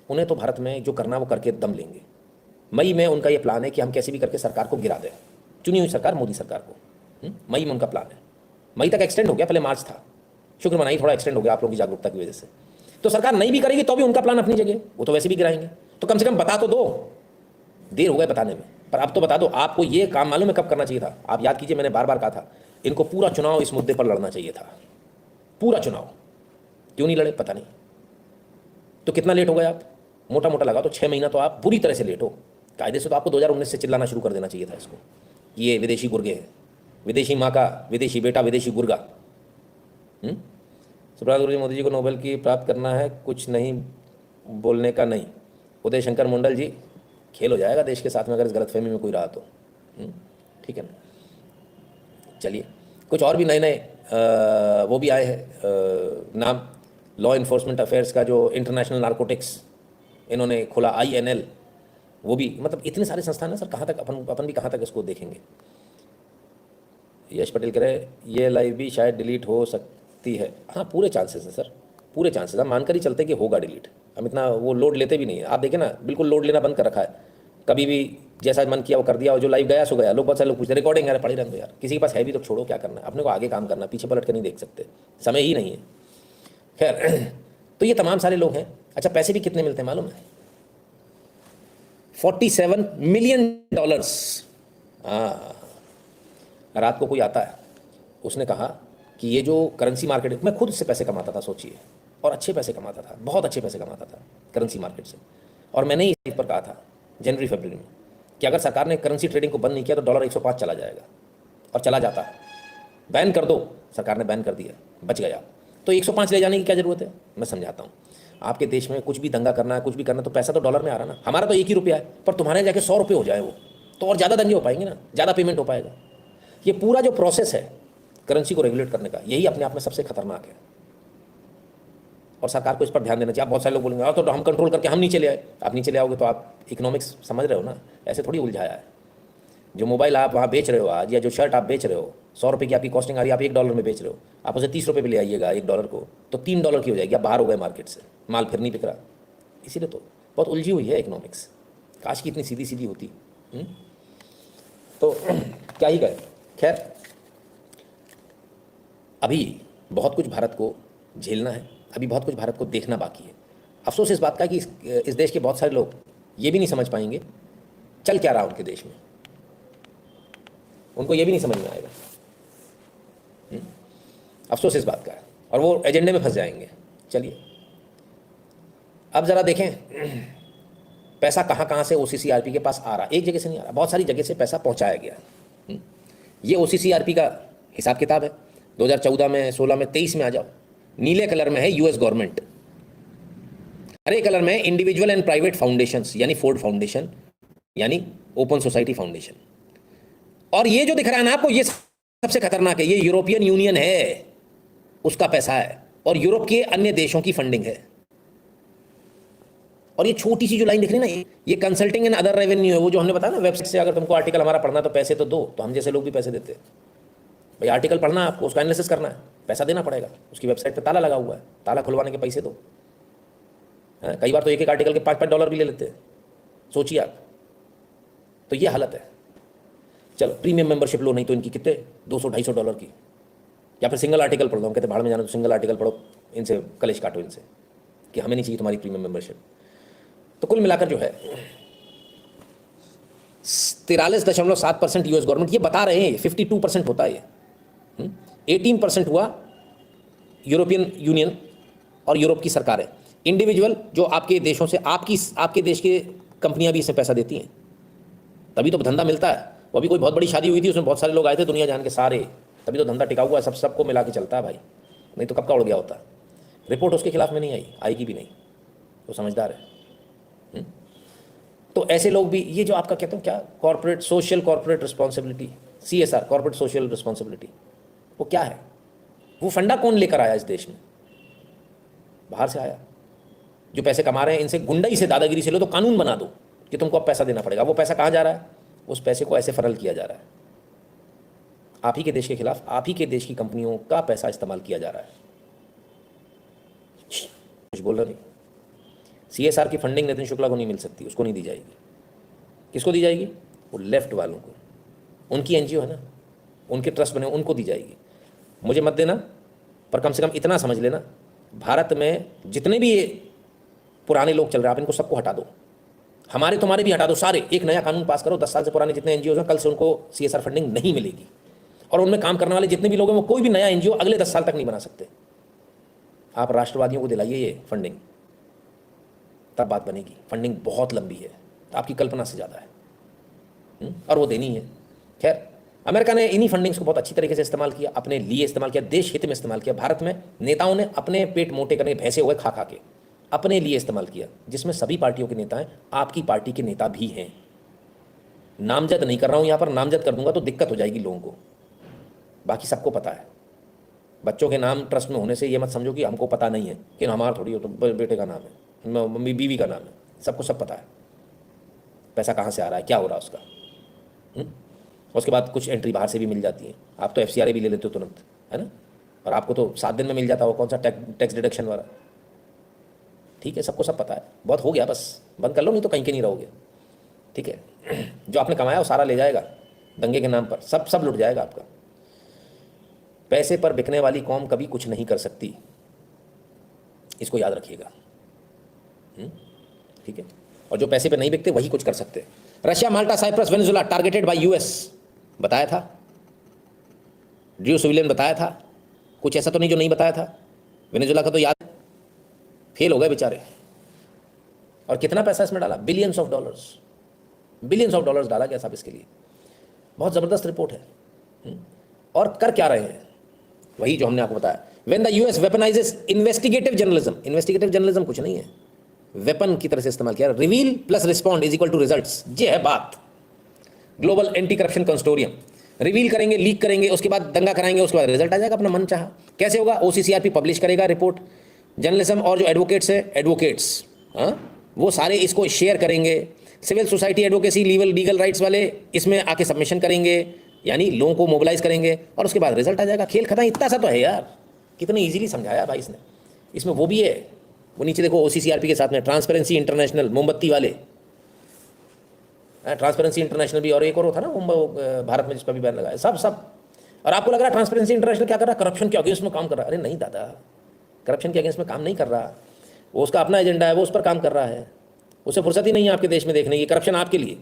उन्हें तो भारत में जो करना वो करके दम लेंगे। मई में उनका ये प्लान है कि हम कैसे भी करके सरकार को गिरा दें, चुनी हुई सरकार, मोदी सरकार को। मई में उनका प्लान है। मई तक एक्सटेंड हो गया, पहले मार्च था, शुक्र मनाई थोड़ा एक्सटेंड हो गया आप लोगों की जागरूकता की वजह से। तो सरकार नहीं भी करेगी तो भी उनका प्लान अपनी जगह, वो तो वैसे भी गिराएंगे। तो कम से कम बता तो दो, देर हो गए बताने में, पर अब तो बता दो। आपको ये काम मालूम है कब करना चाहिए था? आप याद कीजिए, मैंने बार बार कहा था, इनको पूरा चुनाव इस मुद्दे पर लड़ना चाहिए था, पूरा चुनाव। क्यों नहीं लड़े पता नहीं। तो कितना लेट हो गए आप? मोटा मोटा लगा तो 6 महीना तो आप बुरी तरह से लेट हो। कायदे से तो आपको 2019 से चिल्लाना शुरू कर देना चाहिए था इसको, ये विदेशी गुर्गे हैं, विदेशी माँ का विदेशी बेटा, विदेशी गुर्गा। सुब्रत गुरु जी, मोदी जी को नोबेल की प्राप्त करना है, कुछ नहीं बोलने का नहीं। उदय शंकर मंडल जी, खेल हो जाएगा देश के साथ में अगर इस गलतफहमी में कोई रहा तो। ठीक है ना। चलिए, कुछ और भी नए नए वो भी आए हैं नाम। लॉ इन्फोर्समेंट अफेयर्स का जो इंटरनेशनल नार्कोटिक्स इन्होंने खोला, INL, वो भी, मतलब इतने सारे संस्थान हैं सर, कहाँ तक अपन भी कहाँ तक इसको देखेंगे। यश पटेल कह रहे ये लाइव भी शायद डिलीट हो सकती है। हाँ, पूरे चांसेस हैं सर, पूरे चांसेस। हम मानकर ही चलते कि होगा डिलीट, हम इतना वो लोड लेते भी नहीं है। आप देखें ना, बिल्कुल लोड लेना बंद कर रखा है। कभी भी जैसा मन किया वो कर दिया, और जो लाइव गया सो गया। लोग बहुत सारे लोग पूछते रिकॉर्डिंग है, पढ़ी रहने दो यार, किसी के पास है भी तो छोड़ो, क्या करना है अपने को, आगे काम करना, पीछे पलट कर नहीं देख सकते, समय ही नहीं है। खैर, तो ये तमाम सारे लोग हैं। अच्छा, पैसे भी कितने मिलते हैं मालूम है? $47 मिलियन। हाँ, रात को कोई आता है, उसने कहा कि ये जो करेंसी मार्केट, मैं खुद इससे पैसे कमाता था, सोचिए, और अच्छे पैसे कमाता था, बहुत अच्छे पैसे कमाता था करेंसी मार्केट से। और मैंने ही इस पर कहा था जनवरी फरवरी में कि अगर सरकार ने करेंसी ट्रेडिंग को बंद नहीं किया तो डॉलर 105 चला जाएगा, और चला जाता है। बैन कर दो, सरकार ने बैन कर दिया, बच गया। तो 105 ले जाने की क्या जरूरत है? मैं समझाता हूँ। आपके देश में कुछ भी दंगा करना है, कुछ भी करना, तो पैसा तो डॉलर में आ रहा ना। हमारा तो 1 ही रुपया है, पर तुम्हारे जाके 100 रुपये हो जाए वो, तो और ज़्यादा दंगे हो पाएंगे ना, ज़्यादा पेमेंट हो पाएगा। ये पूरा जो प्रोसेस है करेंसी को रेगुलेट करने का, यही अपने आप में सबसे खतरनाक है, और सरकार को इस पर ध्यान देना चाहिए। आप बहुत सारे लोग बोलेंगे तो हम कंट्रोल करके हम नीचे ले आए। आप नीचे ले आओगे तो आप इकोनॉमिक्स समझ रहे हो ना, ऐसे थोड़ी उलझाया है। जो मोबाइल आप वहाँ बेच रहे हो आज, या जो शर्ट आप बेच रहे हो, 100 रुपये की आपकी कॉस्टिंग आ रही है, आप $1 में बेच रहे हो, आप उसे 30 रुपये पे ले आइएगा $1 को, तो $3 की हो जाएगी। आप बाहर हो गए मार्केट से, माल फिर नहीं बिक रहा। इसीलिए तो बहुत उलझी हुई है इकोनॉमिक्स, काश की इतनी सीधी सीधी होती। तो क्या ही करें। खैर, अभी बहुत कुछ भारत को झेलना है, अभी बहुत कुछ भारत को देखना बाकी है। अफसोस इस बात का कि इस देश के बहुत सारे लोग ये भी नहीं समझ पाएंगे चल क्या रहा उनके देश में, उनको ये भी नहीं समझ में आएगा। अफसोस इस बात का है, और वो एजेंडे में फंस जाएंगे। चलिए, अब ज़रा देखें पैसा कहाँ कहाँ से OCCRP के पास आ रहा। एक जगह से नहीं आ रहा, बहुत सारी जगह से पैसा पहुँचाया गया। ये OCCRP का हिसाब किताब है। 2014 में, 16 में, 23 में आ जाओ। नीले कलर में है US गवर्नमेंट, हरे कलर में इंडिविजुअल एंड प्राइवेट फाउंडेशंस, यानी फोर्ड फाउंडेशन, यानी ओपन सोसाइटी फाउंडेशन। और ये जो दिख रहा है ना आपको, ये सबसे खतरनाक है। ये यूरोपियन यूनियन है, उसका पैसा है, और यूरोप के अन्य देशों की फंडिंग है। और ये छोटी सी जो लाइन दिख रही है ना, ये कंसल्टिंग एंड अदर रेवेन्यू है। वो जो हमने बताया ना, वेबसाइट से अगर तुमको आर्टिकल हमारा पढ़ना तो पैसे तो दो, तो हम जैसे लोग भी पैसे देते हैं। भाई आर्टिकल पढ़ना आपको, उसका एनालिसिस करना है, पैसा देना पड़ेगा। उसकी वेबसाइट पे ताला लगा हुआ है, ताला खुलवाने के पैसे दो। कई बार तो एक आर्टिकल के $5 भी ले लेते हैं, सोचिए आप। तो ये हालत है। चलो, प्रीमियम मेंबरशिप लो, नहीं तो इनकी कितने $200-250 की, या फिर सिंगल आर्टिकल पढ़ लो। हम कहते भाड़ में जाना तो सिंगल आर्टिकल पढ़ो, इनसे कलेश काटो इनसे कि हमें नहीं चाहिए तुम्हारी प्रीमियम मेंबरशिप। तो कुल मिलाकर जो है 43.7% US गवर्नमेंट, ये बता रहे हैं 52% होता है ये। 18% हुआ यूरोपियन यूनियन और यूरोप की सरकारें। इंडिविजुअल जो आपके देशों से आपके देश के कंपनियां भी इसमें पैसा देती हैं, तभी तो धंधा मिलता है। वो अभी कोई बहुत बड़ी शादी हुई थी, उसमें बहुत सारे लोग आए थे दुनिया जान के सारे, तभी तो धंधा टिका हुआ है, सबको मिला के चलता है भाई, नहीं तो कब का उड़ गया होता। रिपोर्ट उसके खिलाफ में नहीं आई, आएगी भी नहीं, वो समझदार है। तो ऐसे लोग भी, ये जो आपका कहते हैं क्या, corporate social corporate responsibility, CSR corporate social responsibility, वो क्या है? वो फंडा कौन लेकर आया इस देश में? बाहर से आया। जो पैसे कमा रहे हैं इनसे गुंडाई से, दादागिरी से लो तो कानून बना दो कि तुमको अब पैसा देना पड़ेगा। वो पैसा कहाँ जा रहा है? उस पैसे को ऐसे फरल किया जा रहा है, आप ही के देश के खिलाफ, आप ही के देश की कंपनियों का पैसा इस्तेमाल किया जा रहा है। कुछ बोल रहा नहीं। CSR की फंडिंग नितिन शुक्ला को नहीं मिल सकती, उसको नहीं दी जाएगी। किसको दी जाएगी? वो लेफ्ट वालों को, उनकी NGO है ना, उनके ट्रस्ट बने, उनको दी जाएगी। मुझे मत देना, पर कम से कम इतना समझ लेना, भारत में जितने भी ये पुराने लोग चल रहे हैं, आप इनको सबको हटा दो, हमारे तुम्हारे भी हटा दो सारे। एक नया कानून पास करो, 10 साल से पुराने जितने NGOs हैं, कल से उनको CSR फंडिंग नहीं मिलेगी। और उनमें काम करने वाले जितने भी लोग हैं, वो कोई भी नया NGO अगले 10 साल तक नहीं बना सकते। आप राष्ट्रवादियों को दिलाइए ये फंडिंग, तब बात बनेगी। फंडिंग बहुत लंबी है, आपकी कल्पना से ज़्यादा है, और वो देनी है। खैर, अमेरिका ने इन्हीं फंडिंग्स को बहुत अच्छी तरीके से इस्तेमाल किया, अपने लिए इस्तेमाल किया, देश हित में इस्तेमाल किया। भारत में नेताओं ने अपने पेट मोटे करने, भैंसे हुए खा खा के अपने लिए इस्तेमाल किया, जिसमें सभी पार्टियों के नेता हैं, आपकी पार्टी के नेता भी हैं। नामजद नहीं कर रहा हूं यहाँ पर, नामजद कर दूंगा तो दिक्कत हो जाएगी लोगों को, बाकी सबको पता है। बच्चों के नाम ट्रस्ट में होने से ये मत समझो कि हमको पता नहीं है, कि हमारा थोड़ी हो, तो बेटे का नाम है, मम्मी बीवी का नाम है, सबको सब पता है पैसा कहाँ से आ रहा है, क्या हो रहा है उसका। उसके बाद कुछ एंट्री बाहर से भी मिल जाती है। आप तो FCRA भी ले लेते हो तुरंत, है ना, और आपको तो 7 दिन में मिल जाता हो, कौन सा टैक्स डिडक्शन वाला। ठीक है, सबको सब पता है, बहुत हो गया, बस बंद कर लो, नहीं तो कहीं के नहीं रहोगे। ठीक है, जो आपने कमाया वो सारा ले जाएगा दंगे के नाम पर, सब लुट जाएगा आपका। पैसे पर बिकने वाली कौम कभी कुछ नहीं कर सकती, इसको याद रखिएगा। ठीक है, और जो पैसे पे नहीं बिकते वही कुछ कर सकते। Russia, Malta, Cyprus, Venezuela targeted by US, बताया था, ड्रू सिविलियन बताया था, कुछ ऐसा तो नहीं जो नहीं बताया था। वेनेजुला का तो याद, फेल हो गए बेचारे। और कितना पैसा इसमें डाला? बिलियंस ऑफ डॉलर्स डाला गया साहब इसके लिए। बहुत ज़बरदस्त रिपोर्ट है। और कर क्या रहे हैं? वही जो हमने आपको बताया। When the US weaponises investigative journalism कुछ नहीं है, वेपन की तरह से इस्तेमाल किया। Reveal plus respond is equal to results, ये है बात। Global anti corruption consortium, reveal करेंगे, लीक करेंगे, उसके बाद दंगा कराएंगे, उसके बाद रिजल्ट आ जाएगा अपना मन चाहा। कैसे होगा? OCCRP पब्लिश करेगा रिपोर्ट, जर्नलिज्म और जो एडवोकेट्स है, एडवोकेट्स वो सारे इसको शेयर करेंगे। Civil society, advocacy, legal rights वाले इसमें आके सबमिशन करेंगे, यानी लोगों को मोबिलाइज करेंगे, और उसके बाद रिजल्ट आ जाएगा। खेल खत्म। इतना सा तो है यार, कितने इजीली समझाया भाई इसने। इसमें वो भी है, वो नीचे देखो OCCRP के साथ में ट्रांसपेरेंसी इंटरनेशनल, मोमबत्ती वाले, ट्रांसपेरेंसी इंटरनेशनल भी, और एक और वो था ना भारत में जिस पर भी बैन लगा है, सब। और आपको लग रहा है ट्रांसपेरेंसी इंटरनेशनल क्या कर रहा है? करप्शन के अगेंस्ट में काम कर रहा है। अरे नहीं दादा, करप्शन के अगेंस्ट में काम नहीं कर रहा, वो उसका अपना एजेंडा है, वो उस पर काम कर रहा है। उसे फुर्सत ही नहीं है आपके देश में देखने की करप्शन आपके लिए,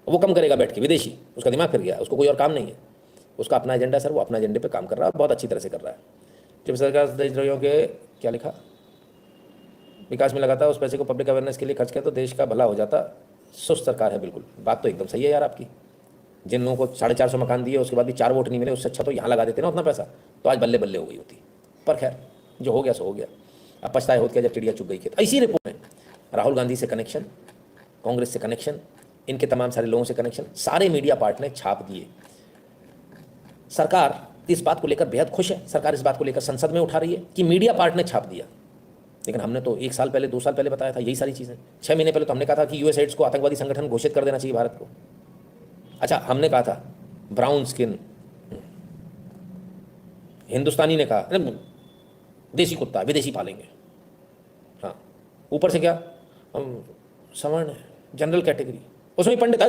वो कम करेगा बैठ के, विदेशी, उसका दिमाग फिर गया, उसको कोई और काम नहीं है, उसका अपना एजेंडा सर, वो अपना एजेंडे पे काम कर रहा है, बहुत अच्छी तरह से कर रहा है। जब सरकार देशद्रोहियों के क्या लिखा, विकास में लगाता है, उस पैसे को पब्लिक अवेयरनेस के लिए खर्च किया तो देश का भला हो जाता। सुस्त सरकार है बिल्कुल, बात तो एकदम सही है यार आपकी। जिन लोगों को 450 मकान दिए, उसके बाद भी 4 वोट नहीं मिले, उससे अच्छा तो यहाँ लगा देते ना उतना पैसा, तो आज बल्ले बल्ले हो गई होती। पर खैर, जो हो गया सो हो गया। अब पछताए होते क्या जब चिड़िया चुग गई खेत। इसी रिपोर्ट में राहुल गांधी से कनेक्शन, कांग्रेस से कनेक्शन, इनके तमाम सारे लोगों से कनेक्शन, सारे मीडिया पार्ट ने छाप दिए। सरकार इस बात को लेकर बेहद खुश है, सरकार इस बात को लेकर संसद में उठा रही है कि मीडिया पार्ट ने छाप दिया। लेकिन हमने तो 1 साल पहले, 2 साल पहले बताया था यही सारी चीज़ें। 6 महीने पहले तो हमने कहा था कि US एड्स को आतंकवादी संगठन घोषित कर देना चाहिए भारत को। अच्छा, हमने कहा था ब्राउन स्किन, हिंदुस्तानी ने कहा देसी कुत्ता विदेशी पालेंगे। हाँ, ऊपर से क्या, हम सवर्ण जनरल कैटेगरी, उसमें पंडित,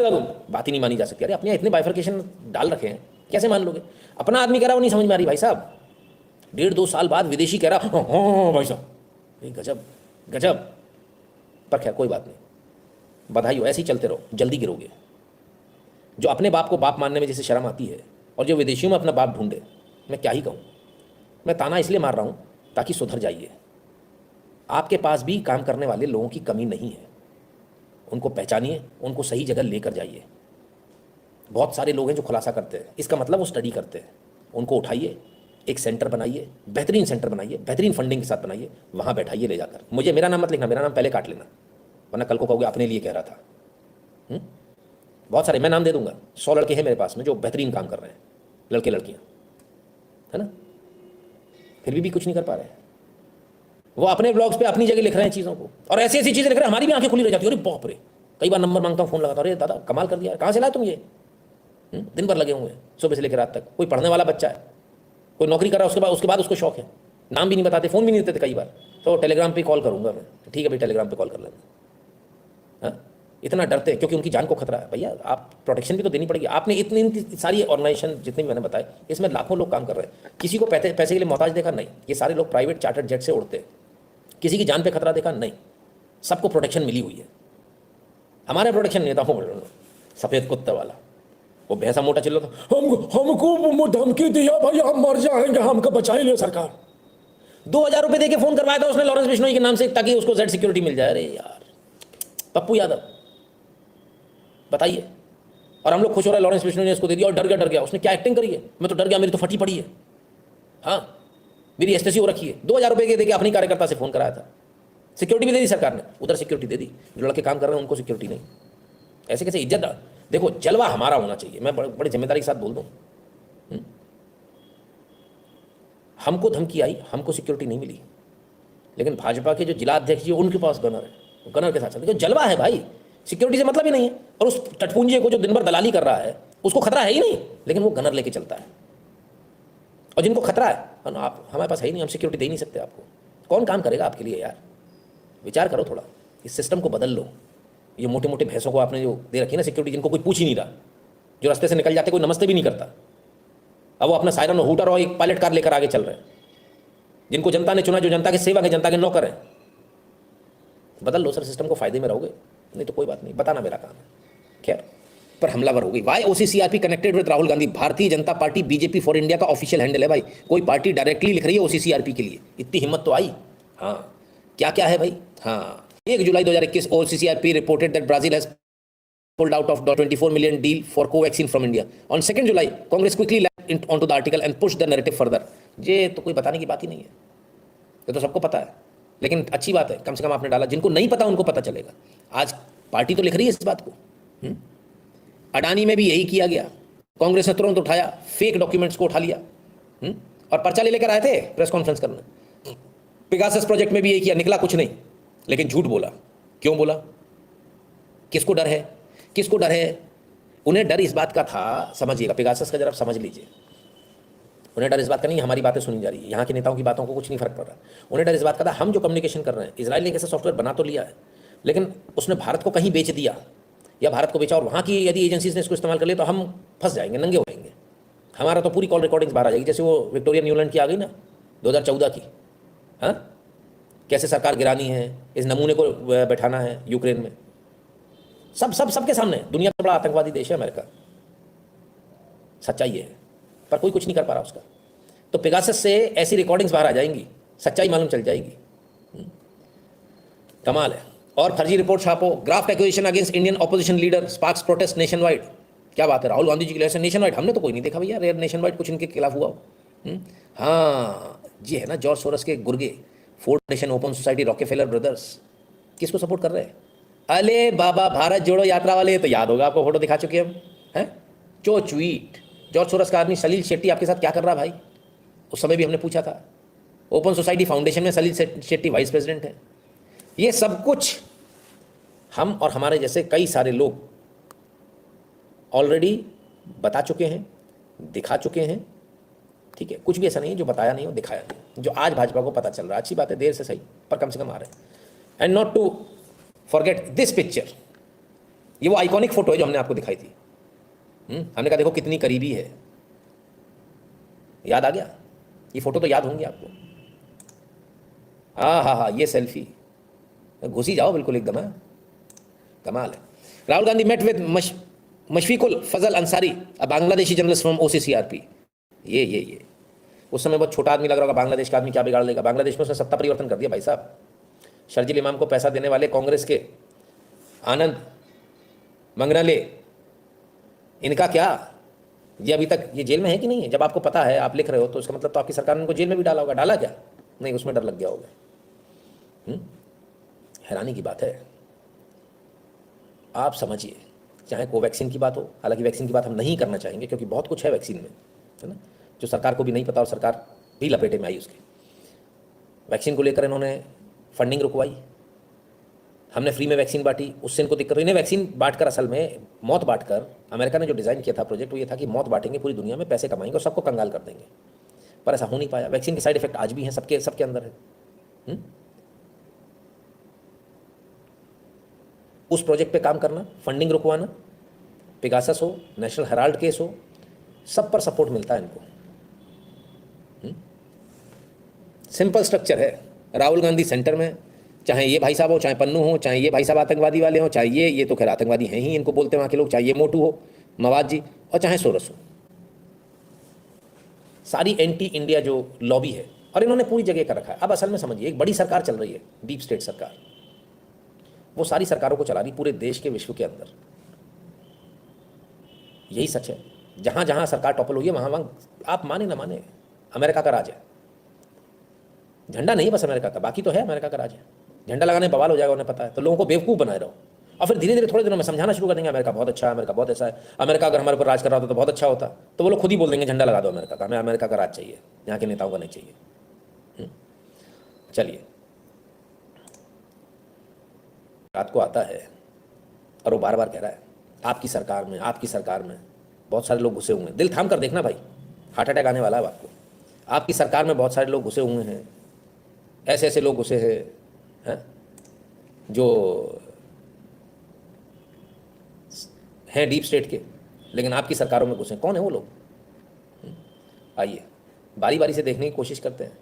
बात ही नहीं मानी जा सकती। अरे अपने यहाँ इतने बाइफर्केशन डाल रखे हैं, कैसे मान लोगे? अपना आदमी कह रहा वो नहीं समझ में आ रही भाई साहब। 1.5-2 साल बाद विदेशी कह रहा हाँ भाई साहब, गजब। पर खैर कोई बात नहीं, बधाई हो, ऐसे ही चलते रहो, जल्दी गिरोगे। जो अपने बाप को बाप मानने में जैसे शर्म आती है, और जो विदेशियों में अपना बाप ढूंढे, मैं क्या ही कहूँ। मैं ताना इसलिए मार रहा हूँ ताकि सुधर जाइए। आपके पास भी काम करने वाले लोगों की कमी नहीं है, उनको पहचानिए, उनको सही जगह लेकर जाइए। बहुत सारे लोग हैं जो खुलासा करते हैं, इसका मतलब वो स्टडी करते हैं। उनको उठाइए, एक सेंटर बनाइए, बेहतरीन सेंटर बनाइए, बेहतरीन फंडिंग के साथ बनाइए, वहाँ बैठाइए ले जाकर। मुझे मेरा नाम मत लिखना, मेरा नाम पहले काट लेना, वरना कल को कहोगे अपने लिए कह रहा था। बहुत सारे मैं नाम दे दूंगा, 100 लड़के हैं मेरे पास में जो बेहतरीन काम कर रहे हैं, लड़के लड़कियाँ, है ना, फिर भी कुछ नहीं कर पा रहे हैं। वो अपने ब्लॉग्स पे अपनी जगह लिख रहे हैं चीज़ों को, और ऐसी ऐसी चीज़ें लिख रहे हैं, हमारी भी आंखें खुली रह जाती है। अरे बाप रे, कई बार नंबर मांगता हूँ, फोन लगाता हूँ, अरे दादा कमाल कर दिया, कहाँ से लाए तुम ये? दिन भर लगे हुए हैं, सुबह से लेकर रात तक। कोई पढ़ने वाला बच्चा है, कोई नौकरी कर रहा है, उसके बाद उसको शौक है, नाम भी नहीं बताते, फ़ोन भी नहीं देते कई बार। तो टेलीग्राम पे कॉल करूँगा मैं, ठीक है भाई टेलीग्राम पे कॉल कर लेना। हाँ, इतना डरते हैं क्योंकि उनकी जान को खतरा है। भैया आप प्रोटेक्शन भी तो देनी पड़ेगी। आपने इतनी सारी ऑर्गेनाइजेशन जितनी भी मैंने बताए, इसमें लाखों लोग काम कर रहे हैं। किसी को पैसे के लिए मोहताज देखा? नहीं। ये सारे लोग प्राइवेट चार्टर्ड जेट से उड़ते हैं। किसी की जान पे खतरा देखा? नहीं। सबको प्रोटेक्शन मिली हुई है। हमारे प्रोटेक्शन नहीं था, सफ़ेद कुत्ते वाला वो भैंसा मोटा चिल्ला था, हमको धमकी दिया भाई, हम मर जाएंगे, हमको बचाई ले सरकार। 2000 रुपये देके फोन करवाया था उसने लॉरेंस बिश्नोई के नाम से, ताकि उसको जेड सिक्योरिटी मिल जाए। अरे यार, पप्पू यादव बताइए। और हम लोग खुश हो रहे हैं लॉरेंस बिश्नोई ने इसको दे दिया, और डर गया। उसने क्या एक्टिंग करी है? मैं तो डर गया, मेरी तो फटी पड़ी है। हाँ, मेरी एसटेसी हो रखी है। 2000 रुपये के देके अपनी कार्यकर्ता से फोन कराया था, सिक्योरिटी भी दे दी सरकार ने, उधर सिक्योरिटी दे दी, जो लड़के काम कर रहे हैं उनको सिक्योरिटी नहीं। ऐसे कैसे इज्जत? देखो, जलवा हमारा होना चाहिए, मैं बड़ी जिम्मेदारी के साथ बोल दूं। हमको धमकी आई, हमको सिक्योरिटी नहीं मिली, लेकिन भाजपा के जो जिला अध्यक्ष जी उनके पास गनर है, गनर के साथ चलते। जलवा है भाई, सिक्योरिटी से मतलब ही नहीं है। और उस टटपुंजे को जो दिन भर दलाली कर रहा है उसको खतरा है ही नहीं, लेकिन वो गनर लेके चलता है। और जिनको खतरा है, आप हमारे पास है ही नहीं, हम सिक्योरिटी दे नहीं सकते आपको। कौन काम करेगा आपके लिए यार? विचार करो थोड़ा, इस सिस्टम को बदल लो। ये मोटे मोटे भैंसों को आपने जो दे रखी है ना सिक्योरिटी, जिनको कोई पूछ ही नहीं रहा, जो रास्ते से निकल जाते कोई नमस्ते भी नहीं करता, अब वो अपना सायरन और हूटर और एक पायलट कार लेकर आगे चल रहे हैं। जिनको जनता ने चुना, जो जनता के सेवक है, जनता के नौकर हैं। बदल लो सर सिस्टम को, फायदे में रहोगे, नहीं तो कोई बात नहीं, बताना मेरा काम है। खैर, पर हमलावर हो गई। Why OCCRP connected with Rahul Gandhi? Bharatiya Janata party BJP for India का ऑफिशियल हैंडल है भाई। कोई पार्टी डायरेक्टली लिख रही है OCCRP के लिए, इतनी हिम्मत तो आई। हाँ, क्या क्या है भाई? हाँ, 1 जुलाई 2021 OCCRP reported that Brazil has pulled out of $24 million deal for Covaxin from India. On 2nd July, Congress quickly lapped onto the article and pushed the narrative further. ये तो कोई बताने की बात ही नहीं है, ये तो सबको पता है। लेकिन अच्छी बात है, कम से कम आपने डाला, जिनको नहीं पता उनको पता चलेगा। आज पार्टी तो लिख रही है इस बात को। अडानी में भी यही किया गया, कांग्रेस ने तुरंत उठाया, फेक डॉक्यूमेंट्स को उठा लिया और पर्चा ले लेकर आए थे प्रेस कॉन्फ्रेंस करने। पेगासस प्रोजेक्ट में भी यही किया, निकला कुछ नहीं, लेकिन झूठ बोला। क्यों बोला? किसको डर है? किसको डर है? उन्हें डर इस बात का था, समझिएगा, पेगासस का जरा समझ लीजिए। उन्हें डर इस बात का नहीं हमारी बातें सुनी जा रही है, यहाँ के नेताओं की बातों को कुछ नहीं फर्क पड़ रहा। उन्हें डर इस बात का था, हम जो कम्युनिकेशन कर रहे हैं, इजराइल ने कैसे सॉफ्टवेयर बना तो लिया है, लेकिन उसने भारत को कहीं बेच दिया या भारत को बेचा, और वहाँ की यदि एजेंसीज ने इसको इस्तेमाल कर लिया तो हम फंस जाएंगे, नंगे होएंगे। हमारा तो पूरी कॉल रिकॉर्डिंग्स बाहर आ जाएगी, जैसे वो विक्टोरिया न्यूलैंड की आ गई ना 2014 की। हाँ, कैसे सरकार गिरानी है, इस नमूने को बैठाना है यूक्रेन में, सबके सामने। दुनिया का बड़ा आतंकवादी देश है अमेरिका, सच्चाई है, पर कोई कुछ नहीं कर पा रहा उसका। तो पेगासस से ऐसी रिकॉर्डिंग्स बाहर आ जाएंगी, सच्चाई मालूम चल जाएगी। कमाल है। और फर्जी रिपोर्ट छापो, graft acquisition against Indian opposition leader sparks protest nation wide. क्या बात है, राहुल गांधी जी के लिए नेशन वाइड? हमने तो कोई नहीं देखा भैया रेयर नेशन वाइड कुछ इनके खिलाफ हुआ हो। हाँ, ये है ना जॉर्ज सोरस के गुर्गे, Ford nation Open Society, Rockefeller Brothers, किसको सपोर्ट कर रहे हैं? अले बाबा, भारत जोड़ो यात्रा वाले, तो याद होगा आपको, फोटो दिखा चुके हम हैं। चो ट्वीट, जॉर्ज सोरस का आदमी सलील शेट्टी आपके साथ क्या कर रहा भाई? उस समय भी हमने पूछा था। ओपन सोसाइटी फाउंडेशन में सलील शेट्टी वाइस प्रेसिडेंट है। ये सब कुछ हम और हमारे जैसे कई सारे लोग ऑलरेडी बता चुके हैं, दिखा चुके हैं। ठीक है, कुछ भी ऐसा नहीं है जो बताया नहीं हो, दिखाया नहीं, जो आज भाजपा को पता चल रहा है। अच्छी बात है, देर से सही, पर कम से कम आ रहे हैं। And not to forget this picture, ये वो आइकॉनिक फोटो है जो हमने आपको दिखाई थी। हमने कहा देखो कितनी करीबी है, याद आ गया? ये फोटो तो याद होंगी आपको। हाँ, ये सेल्फी, घुसी जाओ बिल्कुल एकदम है, कमाल है। Rahul Gandhi met with Mushfiqul Fazal Ansari, a Bangladeshi journalist from OCCRP। ये उस समय बहुत छोटा आदमी लग रहा होगा, बांग्लादेश का आदमी क्या बिगाड़ लेगा। बांग्लादेश में उसने सत्ता परिवर्तन कर दिया भाई साहब। शर्जील इमाम को पैसा देने वाले कांग्रेस के आनंद मंगनाले, इनका क्या, ये अभी तक ये जेल में है कि नहीं है? जब आपको पता है, आप लिख रहे हो, तो इसका मतलब तो आपकी सरकार ने उनको जेल में भी डाला होगा। डाला क्या? नहीं, उसमें डर लग गया होगा। हैरानी की बात है। आप समझिए, चाहे कोवैक्सीन की बात हो, हालांकि वैक्सीन की बात हम नहीं करना चाहेंगे क्योंकि बहुत कुछ है वैक्सीन में, है ना, जो सरकार को भी नहीं पता और सरकार भी लपेटे में आई उसके। वैक्सीन को लेकर इन्होंने फंडिंग रुकवाई, हमने फ्री में वैक्सीन बांटी, उससे इनको दिक्कत हुई। इन्हें वैक्सीन बांटकर, असल में मौत बांटकर, अमेरिका ने जो डिज़ाइन किया था प्रोजेक्ट, वो ये था कि मौत बांटेंगे पूरी दुनिया में, पैसे कमाएंगे और सबको कंगाल कर देंगे। पर ऐसा हो नहीं पाया। वैक्सीन के साइड इफेक्ट आज भी हैं, सबके अंदर है। उस प्रोजेक्ट पे काम करना, फंडिंग रुकवाना, पेगासस हो, नेशनल हेराल्ड केस हो, सब पर सपोर्ट मिलता है इनको। सिंपल स्ट्रक्चर है। राहुल गांधी सेंटर में, चाहे ये भाई साहब हो, चाहे पन्नू हो, चाहे ये भाई साहब आतंकवादी वाले हो, चाहे ये तो खैर आतंकवादी हैं ही, इनको बोलते हैं वहाँ के लोग, चाहे ये मोटू हो, मवाद जी, और चाहे सोरस हो, सारी एंटी इंडिया जो लॉबी है, और इन्होंने पूरी जगह कर रखा है। अब असल में समझिए, एक बड़ी सरकार चल रही है, डीप स्टेट सरकार, वो सारी सरकारों को चला रही पूरे देश के, विश्व के अंदर। यही सच है। जहां जहां सरकार टॉपल हुई है, वहां वहां आप माने ना माने, अमेरिका का राज है। झंडा नहीं बस अमेरिका का, बाकी तो है अमेरिका का राज है। झंडा लगाने बवाल हो जाएगा, उन्हें पता है, तो लोगों को बेवकूफ़ बनाए रहो, और फिर धीरे धीरे थोड़े दिनों में समझाना शुरू कर देंगे अमेरिका बहुत अच्छा है, अमेरिका बहुत ऐसा है, अमेरिका अगर हमारे ऊपर राज कर रहा होता तो बहुत अच्छा होता। तो वो लोग खुद ही बोल देंगे झंडा लगा दो अमेरिका का, हमें अमेरिका का राज चाहिए, यहाँ के नेताओं का नहीं चाहिए। चलिए, रात को आता है और वो बार बार कह रहा है, आपकी सरकार में, आपकी सरकार में बहुत सारे लोग घुसे हुए हैं। दिल थाम कर देखना भाई, हार्ट अटैक आने वाला है आपको। आपकी सरकार में बहुत सारे लोग घुसे हुए हैं, ऐसे ऐसे लोग घुसे हैं जो हैं डीप स्टेट के, लेकिन आपकी सरकारों में घुसे। कौन है वो लोग? आइए बारी बारी से देखने की कोशिश करते हैं।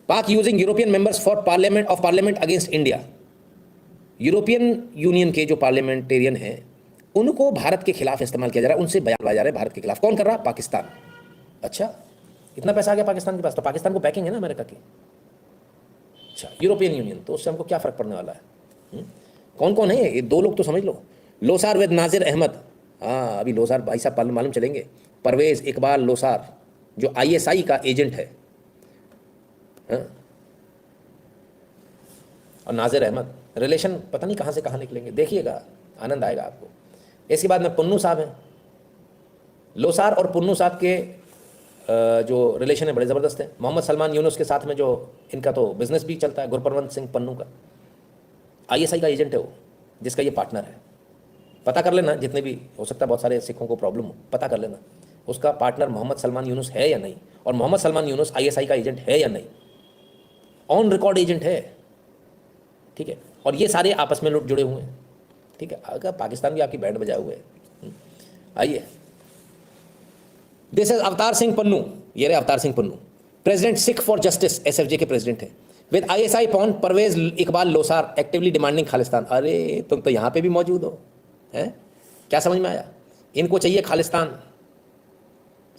पाक using European members for parliament against India. European Union के जो पार्लियामेंटेरियन हैं, उनको भारत के खिलाफ इस्तेमाल किया जा रहा है, उनसे बयान लाया जा रहा है भारत के खिलाफ। कौन कर रहा है? पाकिस्तान। अच्छा, इतना पैसा आ गया पाकिस्तान के पास, तो पाकिस्तान को बैकिंग है ना अमेरिका की। अच्छा, यूरोपियन यूनियन, तो उससे हमको क्या फ़र्क पड़ने वाला है? कौन कौन है ये? दो लोग तो समझ लो, लोसार विद नाजिर अहमद। हाँ, अभी लोसार भाई साहब मालूम चलेंगे। परवेज़ इकबाल लोसार जो ISI का एजेंट है, और नाजिर अहमद, रिलेशन पता नहीं कहाँ से कहाँ निकलेंगे, देखिएगा, आनंद आएगा आपको। इसके बाद में पुन्नू साहब हैं। लोसार और पुन्नू साहब के जो रिलेशन है बड़े ज़बरदस्त हैं। मोहम्मद सलमान यूनुस के साथ में जो इनका तो बिजनेस भी चलता है, गुरपरवंत सिंह पन्नू का, ISI का एजेंट है वो, जिसका ये पार्टनर है। पता कर लेना, जितने भी हो सकता है, बहुत सारे सिखों को प्रॉब्लम हो, पता कर लेना उसका पार्टनर मोहम्मद सलमान यूनुस है या नहीं, और मोहम्मद सलमान यूनुस ISI का एजेंट है या नहीं, ऑन रिकॉर्ड एजेंट है, ठीक है। और ये सारे आपस में जुड़े हुए हैं, ठीक है। अगर पाकिस्तान भी आपकी बैंड बजाए हुए है। आइए, दिस इज अवतार सिंह पन्नू, ये रहे Avtar Singh Pannu, president Sikh for justice, SFJ के प्रेसिडेंट हैं। With ISI pawn Parvez Iqbal Lossar actively demanding Khalistan. अरे तुम तो यहाँ पे भी मौजूद हो, हैं? क्या समझ में आया? इनको चाहिए खालिस्तान।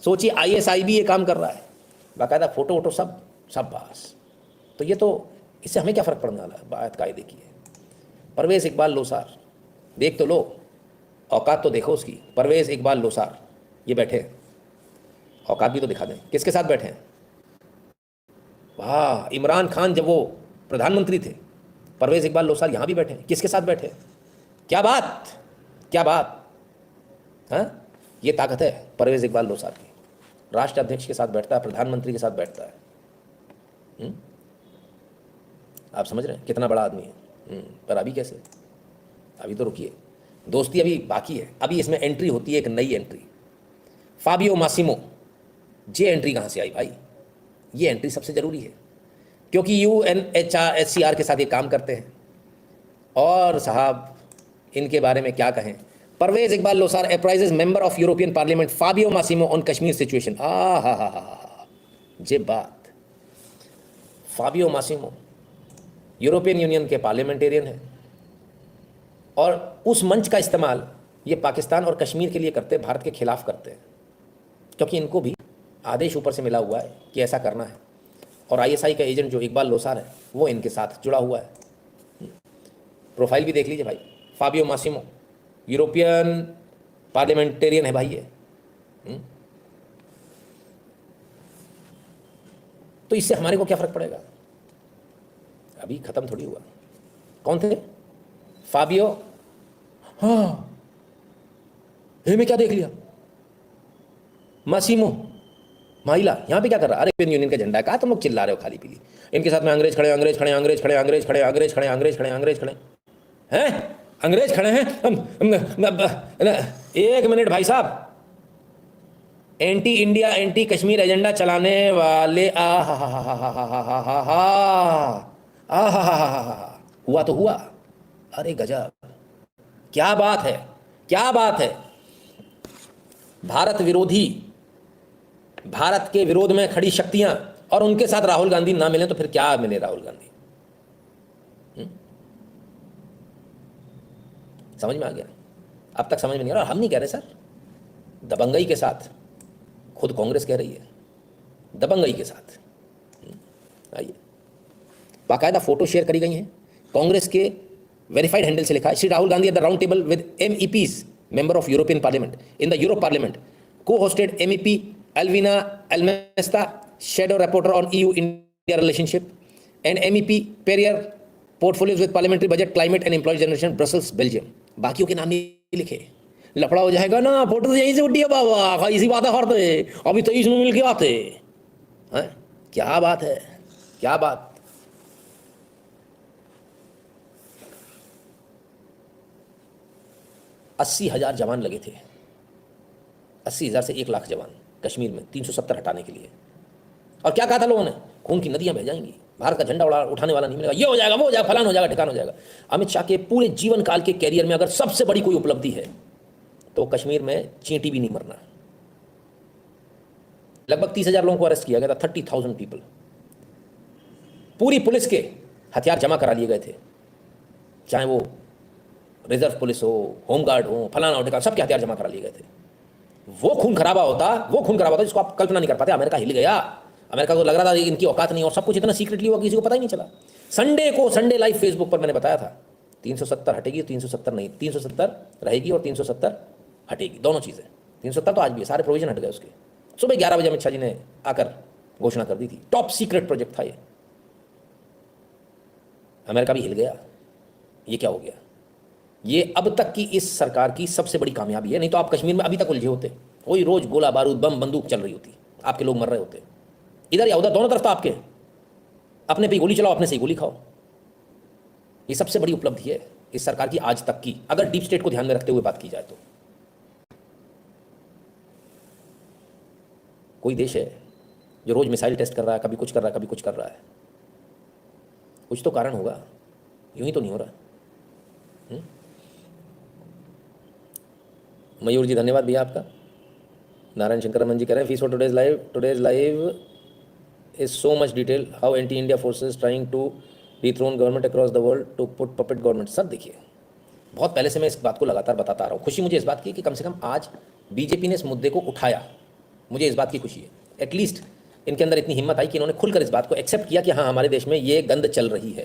सोचिए, ISI भी ये काम कर रहा है, बाकायदा फोटो वोटो सब बस। तो ये तो, इससे हमें क्या फ़र्क पड़ने वाला है? बात कायदे की है। परवेज़ इकबाल लोसार, देख तो लो, औकात तो देखो उसकी। परवेज़ इकबाल लोसार ये बैठे हैं, औकात भी तो दिखा दें, किसके साथ बैठे हैं? वाह, इमरान खान जब वो प्रधानमंत्री थे, परवेज़ इकबाल लोसार यहाँ भी बैठे हैं, किसके साथ बैठे हैं? क्या बात, क्या बात, हाँ? ये ताकत है परवेज़ इकबाल लोसार की। राष्ट्र अध्यक्ष के साथ बैठता है, प्रधानमंत्री के साथ बैठता है। आप समझ रहे हैं कितना बड़ा आदमी है। पर अभी कैसे? अभी तो रुकिए, दोस्ती अभी बाकी है। अभी इसमें एंट्री होती है, एक नई एंट्री। फाबियो मासिमो, ये एंट्री कहाँ से आई भाई? ये एंट्री सबसे ज़रूरी है, क्योंकि UNHCR के साथ ये काम करते हैं। और साहब, इनके बारे में क्या कहें? परवेज़ इकबाल लोसार apprises member of European Parliament Fabio Massimo on Kashmir situation. हा, जे बात। फाबियो मासिमो यूरोपियन यूनियन के पार्लियामेंटेरियन है, और उस मंच का इस्तेमाल ये पाकिस्तान और कश्मीर के लिए करते हैं, भारत के खिलाफ करते हैं, क्योंकि इनको भी आदेश ऊपर से मिला हुआ है कि ऐसा करना है। और आईएसआई का एजेंट जो इकबाल लोसार है वो इनके साथ जुड़ा हुआ है। प्रोफाइल भी देख लीजिए भाई, फाबियो मासिमो, यूरोपियन पार्लियामेंटेरियन है भाई ये। तो इससे हमारे को क्या फर्क पड़ेगा? अभी खत्म थोड़ी हुआ। कौन थे? फाबियो, हाँ हे मैं क्या देख लिया, मासिमो माइला यहाँ पे क्या कर रहा है? अरे यूरोपियन यूनियन का झंडा है। कहा तुम लोग चिल्ला रहे हो खाली पीली? इनके साथ में अंग्रेज खड़े, अंग्रेज खड़े, अंग्रेज खड़े, अंग्रेज खड़े, अंग्रेज खड़े, अंग्रेज खड़े, अंग्रेज खड़े हैं, अंग्रेज खड़े हैं। एक मिनट भाई साहब, anti India anti Kashmir agenda चलाने वाले हुआ तो हुआ। अरे गजब, क्या बात है, क्या बात है। भारत विरोधी, भारत के विरोध में खड़ी शक्तियां और उनके साथ राहुल गांधी ना मिले तो फिर क्या मिले राहुल गांधी? समझ में आ गया? अब तक समझ में नहीं आ रहा। हम नहीं कह रहे सर, दबंगई के साथ खुद कांग्रेस कह रही है, दबंगई के साथ। आइए, बाकायदा फोटो शेयर करी गई हैं कांग्रेस के वेरीफाइड हैंडल से, लिखा है Shri Rahul Gandhi at the round table with MEPs member of European Parliament in the Europe Parliament, co-hosted MEP Alvina Almesta, shadow rapporteur on EU-India relationship, and MEP Perrier, portfolios with parliamentary budget, climate and employee generation, Brussels, Belgium। बाकियों के नाम नहीं लिखे, लफड़ा हो जाएगा ना। फोटो तो यहीं से उठी है बाबा, इसी बात है करते अभी 23 में मिल के आते हैं। क्या बात है, क्या बात। अस्सी 80,000 जवान लगे थे, 80,000 से 1 लाख जवान कश्मीर में 370 हटाने के लिए। और क्या कहा था लोगों ने? खून की नदियां बह जाएंगी, भारत का झंडा उठाने वाला नहीं मिलेगा, ये हो जाएगा, वो हो जाएगा, फलान हो जाएगा, ठिकान हो जाएगा। अमित शाह के पूरे जीवन काल के कैरियर में अगर सबसे बड़ी कोई उपलब्धि है तो कश्मीर में चींटी भी नहीं मरना। लगभग 30,000 लोगों को अरेस्ट किया गया था, 30,000 पीपल। पूरी पुलिस के हथियार जमा करा लिए गए थे, चाहे वो रिजर्व पुलिस हो, होमगार्ड हो, फलाना हो, ठिकाना, सबके हथियार जमा करा लिए गए थे। वो खून खराबा होता जिसको आप कल्पना नहीं कर पाते। अमेरिका हिल गया, अमेरिका को लग रहा था इनकी औकात नहीं, और सब कुछ इतना सीक्रेटली हुआ किसी को पता ही नहीं चला। संडे लाइव फेसबुक पर मैंने बताया था 370 हटेगी, 370 नहीं, 370 रहेगी और 370 हटेगी, दोनों चीज़ें। 370 तो आज भी है, सारे प्रोविजन हट गए उसके। सुबह 11 बजे अमित शाह जी ने आकर घोषणा कर दी थी। टॉप सीक्रेट प्रोजेक्ट था ये। अमेरिका भी हिल गया। ये क्या हो गया? ये अब तक की इस सरकार की सबसे बड़ी कामयाबी है। नहीं तो आप कश्मीर में अभी तक उलझे होते, वही रोज गोला बारूद बम बंदूक चल रही होती, आपके लोग मर रहे होते, इधर या उधर, दोनों तरफ था आपके। अपने पे गोली चलाओ, अपने से ही गोली खाओ। ये सबसे बड़ी उपलब्धि है इस सरकार की आज तक की, अगर डीप स्टेट को ध्यान में रखते हुए बात की जाए तो। कोई देश है जो रोज मिसाइल टेस्ट कर रहा है, कभी कुछ कर रहा है, कभी कुछ कर रहा है? कुछ तो कारण होगा, यूं ही तो नहीं हो रहा। मयूर जी धन्यवाद भैया आपका। नारायण शंकर रमन जी कह रहे हैं fees for today's live is so much detail how anti India forces trying to dethrone government across the world to put puppet government. Sir देखिए, बहुत पहले से मैं इस बात को लगातार बताता आ रहा हूँ। खुशी मुझे इस बात की कि कम से कम आज बीजेपी ने इस मुद्दे को उठाया, मुझे इस बात की खुशी है। एटलीस्ट इनके अंदर इतनी हिम्मत आई कि इन्होंने खुलकर इस बात को एक्सेप्ट किया कि हाँ, हमारे देश में ये गंद चल रही है,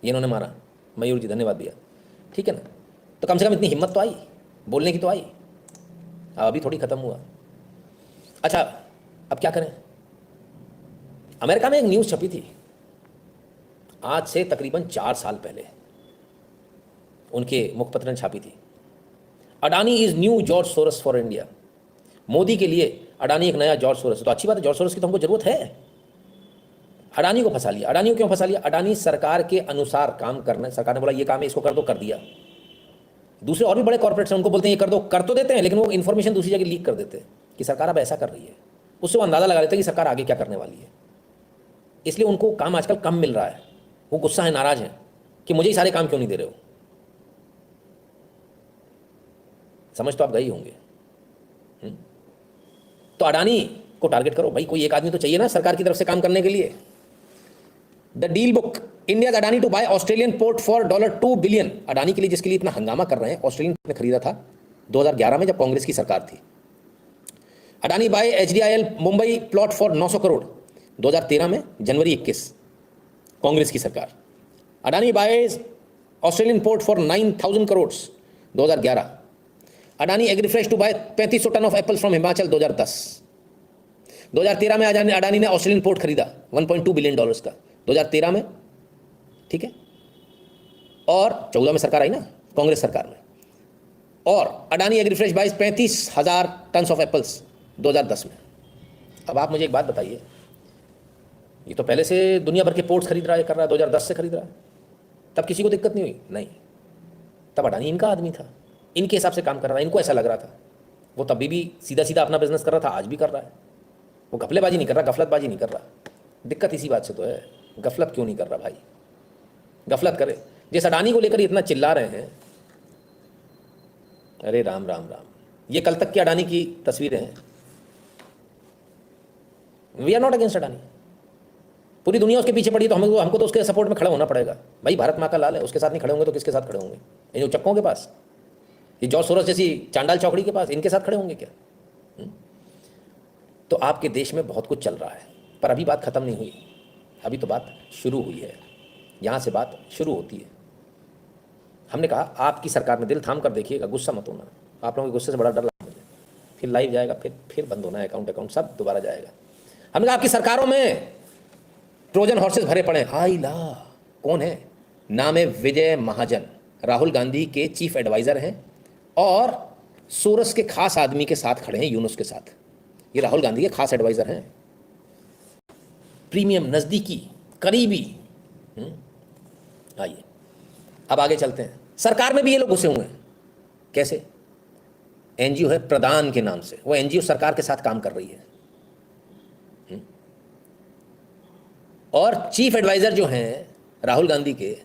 ये इन्होंने माना। मयूर जी धन्यवाद भैया, ठीक है ना। तो कम से कम इतनी हिम्मत तो आई, बोलने की तो आई। अभी थोड़ी खत्म हुआ। अच्छा, अब क्या करें? अमेरिका में एक न्यूज़ छपी थी आज से तकरीबन 4 साल पहले, उनके मुखपत्र ने छापी थी। Adani is new George Soros for India. Modi के लिए अडानी एक नया जॉर्ज सोरस। तो अच्छी बात है, जॉर्ज सोरस की तो हमको जरूरत है। अडानी को फंसा लिया। अडानी को क्यों फंसा लिया? अडानी सरकार के अनुसार काम करना, सरकार ने बोला ये काम है, इसको कर दो, कर दिया। दूसरे और भी बड़े कॉर्पोरेट्स हैं, उनको बोलते हैं ये कर दो, कर तो देते हैं, लेकिन वो इन्फॉर्मेशन दूसरी जगह लीक कर देते हैं कि सरकार अब ऐसा कर रही है। उससे वो अंदाजा लगा लेते हैं कि सरकार आगे क्या करने वाली है। इसलिए उनको काम आजकल कम मिल रहा है। वो गुस्सा है, नाराज है कि मुझे ही सारे काम क्यों नहीं दे रहे हो। समझ तो आप गए होंगे। तो अडानी को टारगेट करो भाई, कोई एक आदमी तो चाहिए ना सरकार की तरफ से काम करने के लिए। The deal book, India Adani to buy Australian port for $2 billion. Adani के लिए जिसके लिए इतना हंगामा कर रहे हैं, ऑस्ट्रेलियन ने खरीदा था 2011 में जब कांग्रेस की सरकार थी। Adani buy HDIL Mumbai plot for 900 crore 2013 में, जनवरी 21, कांग्रेस की सरकार। Adani buy Australian port for 9,000 crore 2011। Adani Agrifresh to buy 3500 tonne of apples from Himachal 2010। 2013 में अडानी ने ऑस्ट्रेलियन पोर्ट खरीदा $1.2 बिलियन का 2013 में, ठीक है। और 14 में सरकार आई ना, कांग्रेस सरकार में। और Adani Agrifresh buys 35,000 tonne of apples 2010 में। अब आप मुझे एक बात बताइए, ये तो पहले से दुनिया भर के पोर्ट्स खरीद रहा है, कर रहा है, 2010 से खरीद रहा है, तब किसी को दिक्कत नहीं हुई? नहीं, तब अडानी इनका आदमी था, इनके हिसाब से काम कर रहा है, इनको ऐसा लग रहा था। वो तभी भी सीधा सीधा अपना बिजनेस कर रहा था, आज भी कर रहा है। वो घपलेबाजी नहीं कर रहा, गफलतबाजी नहीं कर रहा। दिक्कत इसी बात से तो है, गफलत क्यों नहीं कर रहा भाई? गफलत करे। जिस अडानी को लेकर इतना चिल्ला रहे हैं, अरे राम राम राम, ये कल तक की अडानी की तस्वीरें हैं। We are not against Adani, पूरी दुनिया उसके पीछे पड़ी, तो हमको तो उसके सपोर्ट में खड़ा होना पड़ेगा भाई। भारत माँ का लाल है, उसके साथ नहीं खड़े होंगे तो किसके साथ खड़े होंगे? ये जो चक्कों के पास, ये जॉर्ज सोरोस जैसी चांडाल चौकड़ी के पास, इनके साथ खड़े होंगे क्या? तो आपके देश में बहुत कुछ चल रहा है, पर अभी बात खत्म नहीं हुई, अभी तो बात शुरू हुई है। यहाँ से बात शुरू होती है। हमने कहा आपकी सरकार में, दिल थाम कर देखिएगा, गुस्सा मत होना, आप लोगों के गुस्से से बड़ा डर लगा मुझे। फिर लाइव जाएगा, फिर बंद होना है, अकाउंट सब दोबारा जाएगा। हमने कहा आपकी सरकारों में ट्रोजन हॉर्सेस भरे पड़े। हाय ला, कौन है? नाम है विजय महाजन, राहुल गांधी के चीफ एडवाइजर हैं और सोरस के खास आदमी के साथ खड़े हैं, यूनुस के साथ। ये राहुल गांधी के खास एडवाइजर हैं, प्रीमियम, नजदीकी, करीबी। आइए अब आगे चलते हैं। सरकार में भी ये लोग घुसे हुए हैं। कैसे? एनजीओ है प्रदान के नाम से, वो एनजीओ सरकार के साथ काम कर रही है। और चीफ एडवाइजर जो हैं राहुल गांधी के,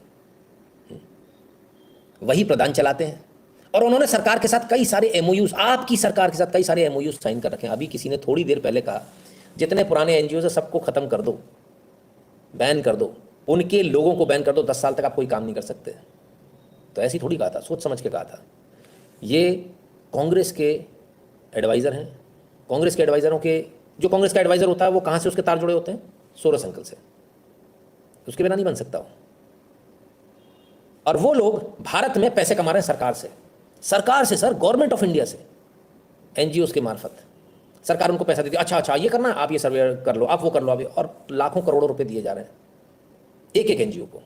वही प्रदान चलाते हैं। और उन्होंने सरकार के साथ कई सारे एमओयूज, आपकी सरकार के साथ कई सारे एमओयूज साइन कर रखे हैं। अभी किसी ने थोड़ी देर पहले कहा जितने पुराने एनजीओ है सबको खत्म कर दो, बैन कर दो, उनके लोगों को बैन कर दो, 10 साल तक आप कोई काम नहीं कर सकते। तो ऐसी थोड़ी कहा था, सोच समझ के कहा था। ये कांग्रेस के एडवाइजर हैं। कांग्रेस के एडवाइजरों के, जो कांग्रेस का एडवाइजर होता है वो कहाँ से उसके तार जुड़े होते हैं? सोरस अंकल से, उसके बिना नहीं बन सकता वो। और वो लोग भारत में पैसे कमा रहे हैं सरकार से सर, गवर्नमेंट ऑफ इंडिया से, एनजीओ के मार्फत। सरकार उनको पैसा देती है, अच्छा ये करना है, आप ये सर्वे कर लो, आप वो कर लो, अभी। और लाखों करोड़ों रुपए दिए जा रहे हैं एक एक एनजीओ को।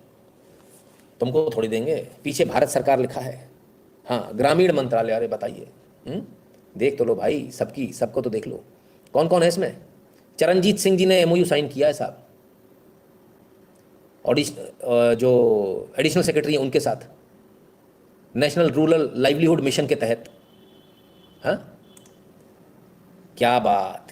तुमको थोड़ी देंगे, पीछे भारत सरकार लिखा है। हाँ, ग्रामीण मंत्रालय। अरे बताइए, देख तो लो भाई, सबको तो देख लो। कौन कौन है इसमें? चरणजीत सिंह जी ने एमओयू साइन किया है साहब, जो एडिशनल सेक्रेटरी हैं उनके साथ, नेशनल रूरल लाइवलीहुड मिशन के तहत। हाँ, क्या बात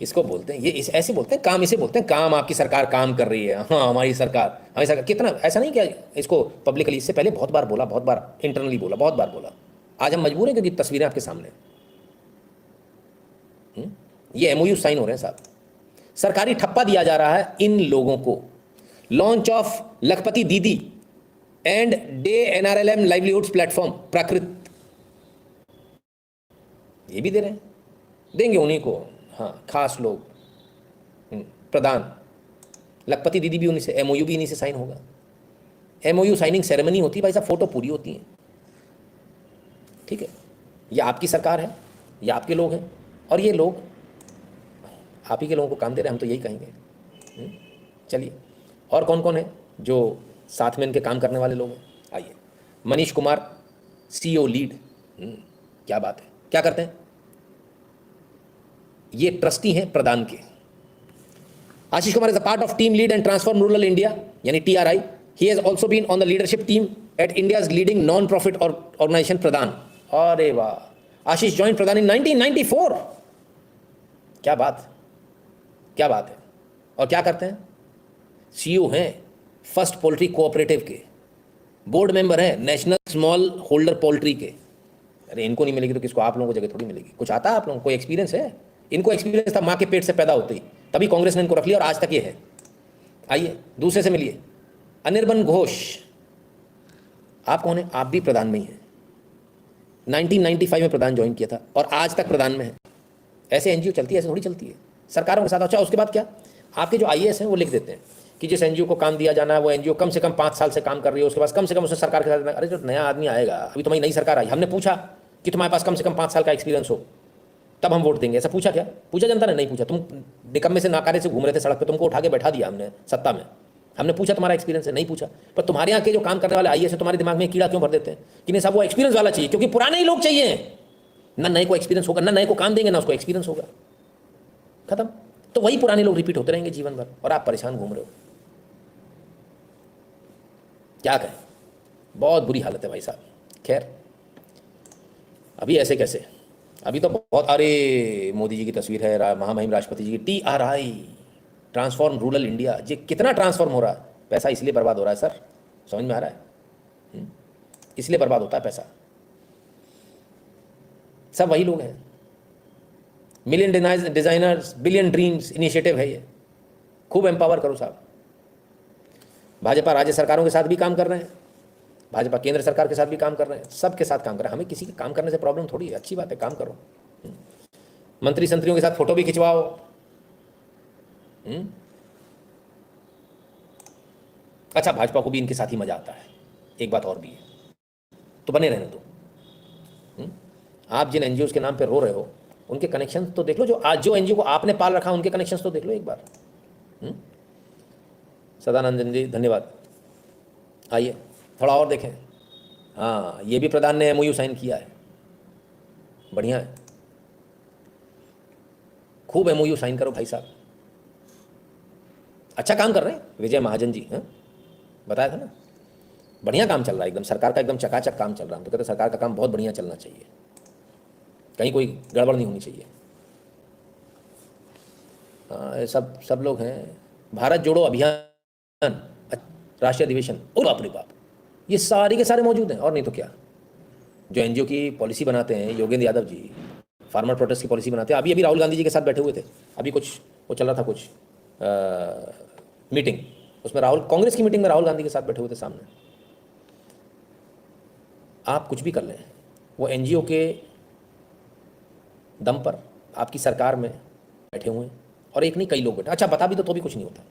इसको बोलते हैं, ये ऐसे बोलते हैं काम, इसे बोलते हैं काम। आपकी सरकार काम कर रही है। हाँ, हमारी सरकार कितना, ऐसा नहीं किया इसको पब्लिकली, इससे पहले बहुत बार बोला, बहुत बार इंटरनली बोला, बहुत बार बोला। आज हम मजबूर हैं क्योंकि तस्वीरें आपके सामने। ये एमओयू साइन हो रहे हैं साहब। सरकारी ठप्पा दिया जा रहा है इन लोगों को। Launch of Lakhpati Didi and DAY NRLM livelihoods platform प्राकृत, ये भी दे रहे हैं, देंगे उन्हीं को। हाँ, खास लोग, प्रधान लखपति दीदी भी उन्हीं से, एमओयू भी इन्हीं से साइन होगा। एमओयू साइनिंग सेरेमनी होती है भाई साहब, फोटो पूरी होती है, ठीक है। ये आपकी सरकार है, ये आपके लोग हैं, और ये लोग आप ही के लोगों को काम दे रहे हैं, हम तो यही कहेंगे। चलिए, और कौन कौन है जो साथ में इनके काम करने वाले लोग हैं? आइए, मनीष कुमार, सीईओ लीड। क्या बात है, क्या करते हैं? ये ट्रस्टी हैं प्रदान के। Ashish Kumar is a part of team lead and transform rural India, यानी TRI। He has also been on the leadership team at India's leading non profit organisation Pradan. अरे वाह, आशीष ज्वाइन प्रदान इन 1994। क्या बात है। और क्या करते हैं? सीईओ हैं फर्स्ट पोल्ट्री कोऑपरेटिव के, बोर्ड मेंबर हैं नेशनल स्मॉल होल्डर पोल्ट्री के। अरे इनको नहीं मिलेगी तो किसको? आप लोगों को जगह थोड़ी मिलेगी। कुछ आता है आप लोगों को? एक्सपीरियंस है? इनको एक्सपीरियंस था माँ के पेट से पैदा होते ही, तभी कांग्रेस ने इनको रख लिया और आज तक ये है। आइए दूसरे से मिलिए। अनिर्बन घोष, आप कौन है? आप भी प्रधान में ही हैं। 1995 में प्रधान ज्वाइन किया था और आज तक प्रधान में है। ऐसे एनजीओ चलती है? ऐसे थोड़ी चलती है सरकारों के साथ। अच्छा, उसके बाद क्या? आपके जो आईएएस हैं वो लिख देते हैं कि जिस एनजीओ को काम दिया जाना है वो एनजीओ कम से कम 5 साल से काम कर रही है, उसके पास कम से कम उसे सरकार के साथ। अरे जो नया आदमी आएगा, अभी तुम्हारी नई सरकार आई, हमने पूछा कि तुम्हारे पास कम से कम 5 साल का एक्सपीरियंस हो तब हम वोट देंगे। ऐसा पूछा क्या? पूछा जनता ने? नहीं पूछा। तुम निकम्मे से नाकारे से घूम रहे थे सड़क पे, तुमको उठा के बैठा दिया हमने सत्ता में। हमने पूछा तुम्हारा एक्सपीरियंस है? नहीं पूछा। पर तुम्हारे यहाँ के जो काम करने वाले आईएएस है तुम्हारे दिमाग में कीड़ा क्यों भर देते हैं कि नहीं साहब वो एक्सपीरियंस वाला चाहिए, क्योंकि पुराने ही लोग चाहिए। ना नए को एक्सपीरियंस होगा, ना नए को काम देंगे, ना उसको एक्सपीरियंस होगा। खत्म। तो वही पुराने लोग रिपीट होते रहेंगे जीवन भर और आप परेशान घूम रहे हो। क्या कहें, बहुत बुरी हालत है भाई साहब। खैर, अभी ऐसे कैसे? अभी तो बहुत, अरे मोदी जी की तस्वीर है, महामहिम राष्ट्रपति जी की, TRI, ट्रांसफॉर्म रूरल इंडिया। जी कितना ट्रांसफॉर्म हो रहा है? पैसा इसलिए बर्बाद हो रहा है सर, समझ में आ रहा है? इसलिए बर्बाद होता है पैसा। सब वही लोग हैं। Million designers, billion dreams initiative है ये। खूब एम्पावर करो साहब। भाजपा राज्य सरकारों के साथ भी काम कर रहे हैं, भाजपा केंद्र सरकार के साथ भी काम कर रहे हैं, सबके साथ काम कर रहे हैं। हमें किसी के काम करने से प्रॉब्लम थोड़ी है, अच्छी बात है, काम करो। मंत्री संतरियों के साथ फोटो भी खिंचवाओ। अच्छा, भाजपा को भी इनके साथ ही मजा आता है। एक बात और भी है, तो बने रहने दो। आप जिन एनजीओ के नाम पे रो रहे हो उनके कनेक्शन तो देख लो। जो एनजीओ को आपने पाल रखा उनके कनेक्शन तो देख लो एक बार। सदानंदन जी धन्यवाद। आइए थोड़ा और देखें। हाँ, ये भी प्रधान ने MOU साइन किया है, बढ़िया है। खूब MOU साइन करो भाई साहब, अच्छा काम कर रहे हैं। विजय महाजन जी, हाँ बताया था ना, बढ़िया काम चल रहा है एकदम। सरकार का एकदम चकाचक काम चल रहा है। हम तो कहते सरकार का काम बहुत बढ़िया चलना चाहिए, कहीं कोई गड़बड़ नहीं होनी चाहिए। हाँ, सब लोग हैं। भारत जोड़ो अभियान, राष्ट्रीय अधिवेशन, और बाप रे बाप, ये सारे के सारे मौजूद हैं। और नहीं तो क्या, जो एनजीओ की पॉलिसी बनाते हैं योगेंद्र यादव जी, फार्मर प्रोटेस्ट की पॉलिसी बनाते हैं। अभी राहुल गांधी जी के साथ बैठे हुए थे। अभी कुछ वो चल रहा था, कुछ मीटिंग, उसमें कांग्रेस की मीटिंग में राहुल गांधी के साथ बैठे हुए थे सामने। आप कुछ भी कर लें, वो एनजीओ के दम पर आपकी सरकार में बैठे हुए हैं, और एक नहीं कई लोग बैठे। अच्छा, बता भी तो भी कुछ नहीं होता,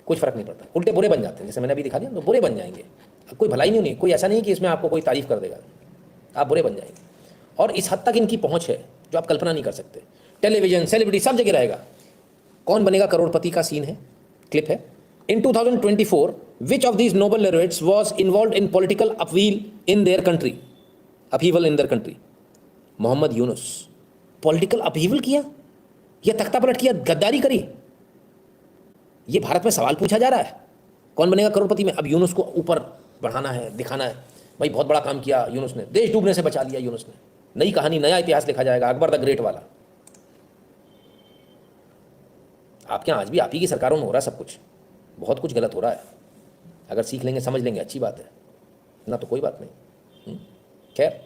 कुछ फर्क नहीं पड़ता, उल्टे बुरे बन जाते हैं। जैसे मैंने अभी दिखा दिया, तो बुरे बन जाएंगे। कोई भलाई नहीं होनी, कोई ऐसा नहीं कि इसमें आपको कोई तारीफ कर देगा, आप बुरे बन जाएंगे। और इस हद तक इनकी पहुंच है जो आप कल्पना नहीं कर सकते। टेलीविजन, सेलिब्रिटी, सब जगह रहेगा। कौन बनेगा करोड़पति का सीन है, क्लिप है। In 2024 which of these noble laureates was involved in political upheaval in their country? Muhammad Yunus. Political upheaval किया या तख्ता पलट किया, गद्दारी करी, ये भारत में सवाल पूछा जा रहा है। कौन बनेगा करोड़पति में? अब यूनुस को ऊपर बढ़ाना है, दिखाना है भाई बहुत बड़ा काम किया यूनुस ने, देश डूबने से बचा लिया यूनुस ने। नई कहानी, नया इतिहास लिखा जाएगा, अकबर द ग्रेट वाला। आपके यहाँ आज भी आप ही की सरकारों में हो रहा है सब कुछ, बहुत कुछ गलत हो रहा है। अगर सीख लेंगे, समझ लेंगे, अच्छी बात है, ना तो कोई बात नहीं। खैर,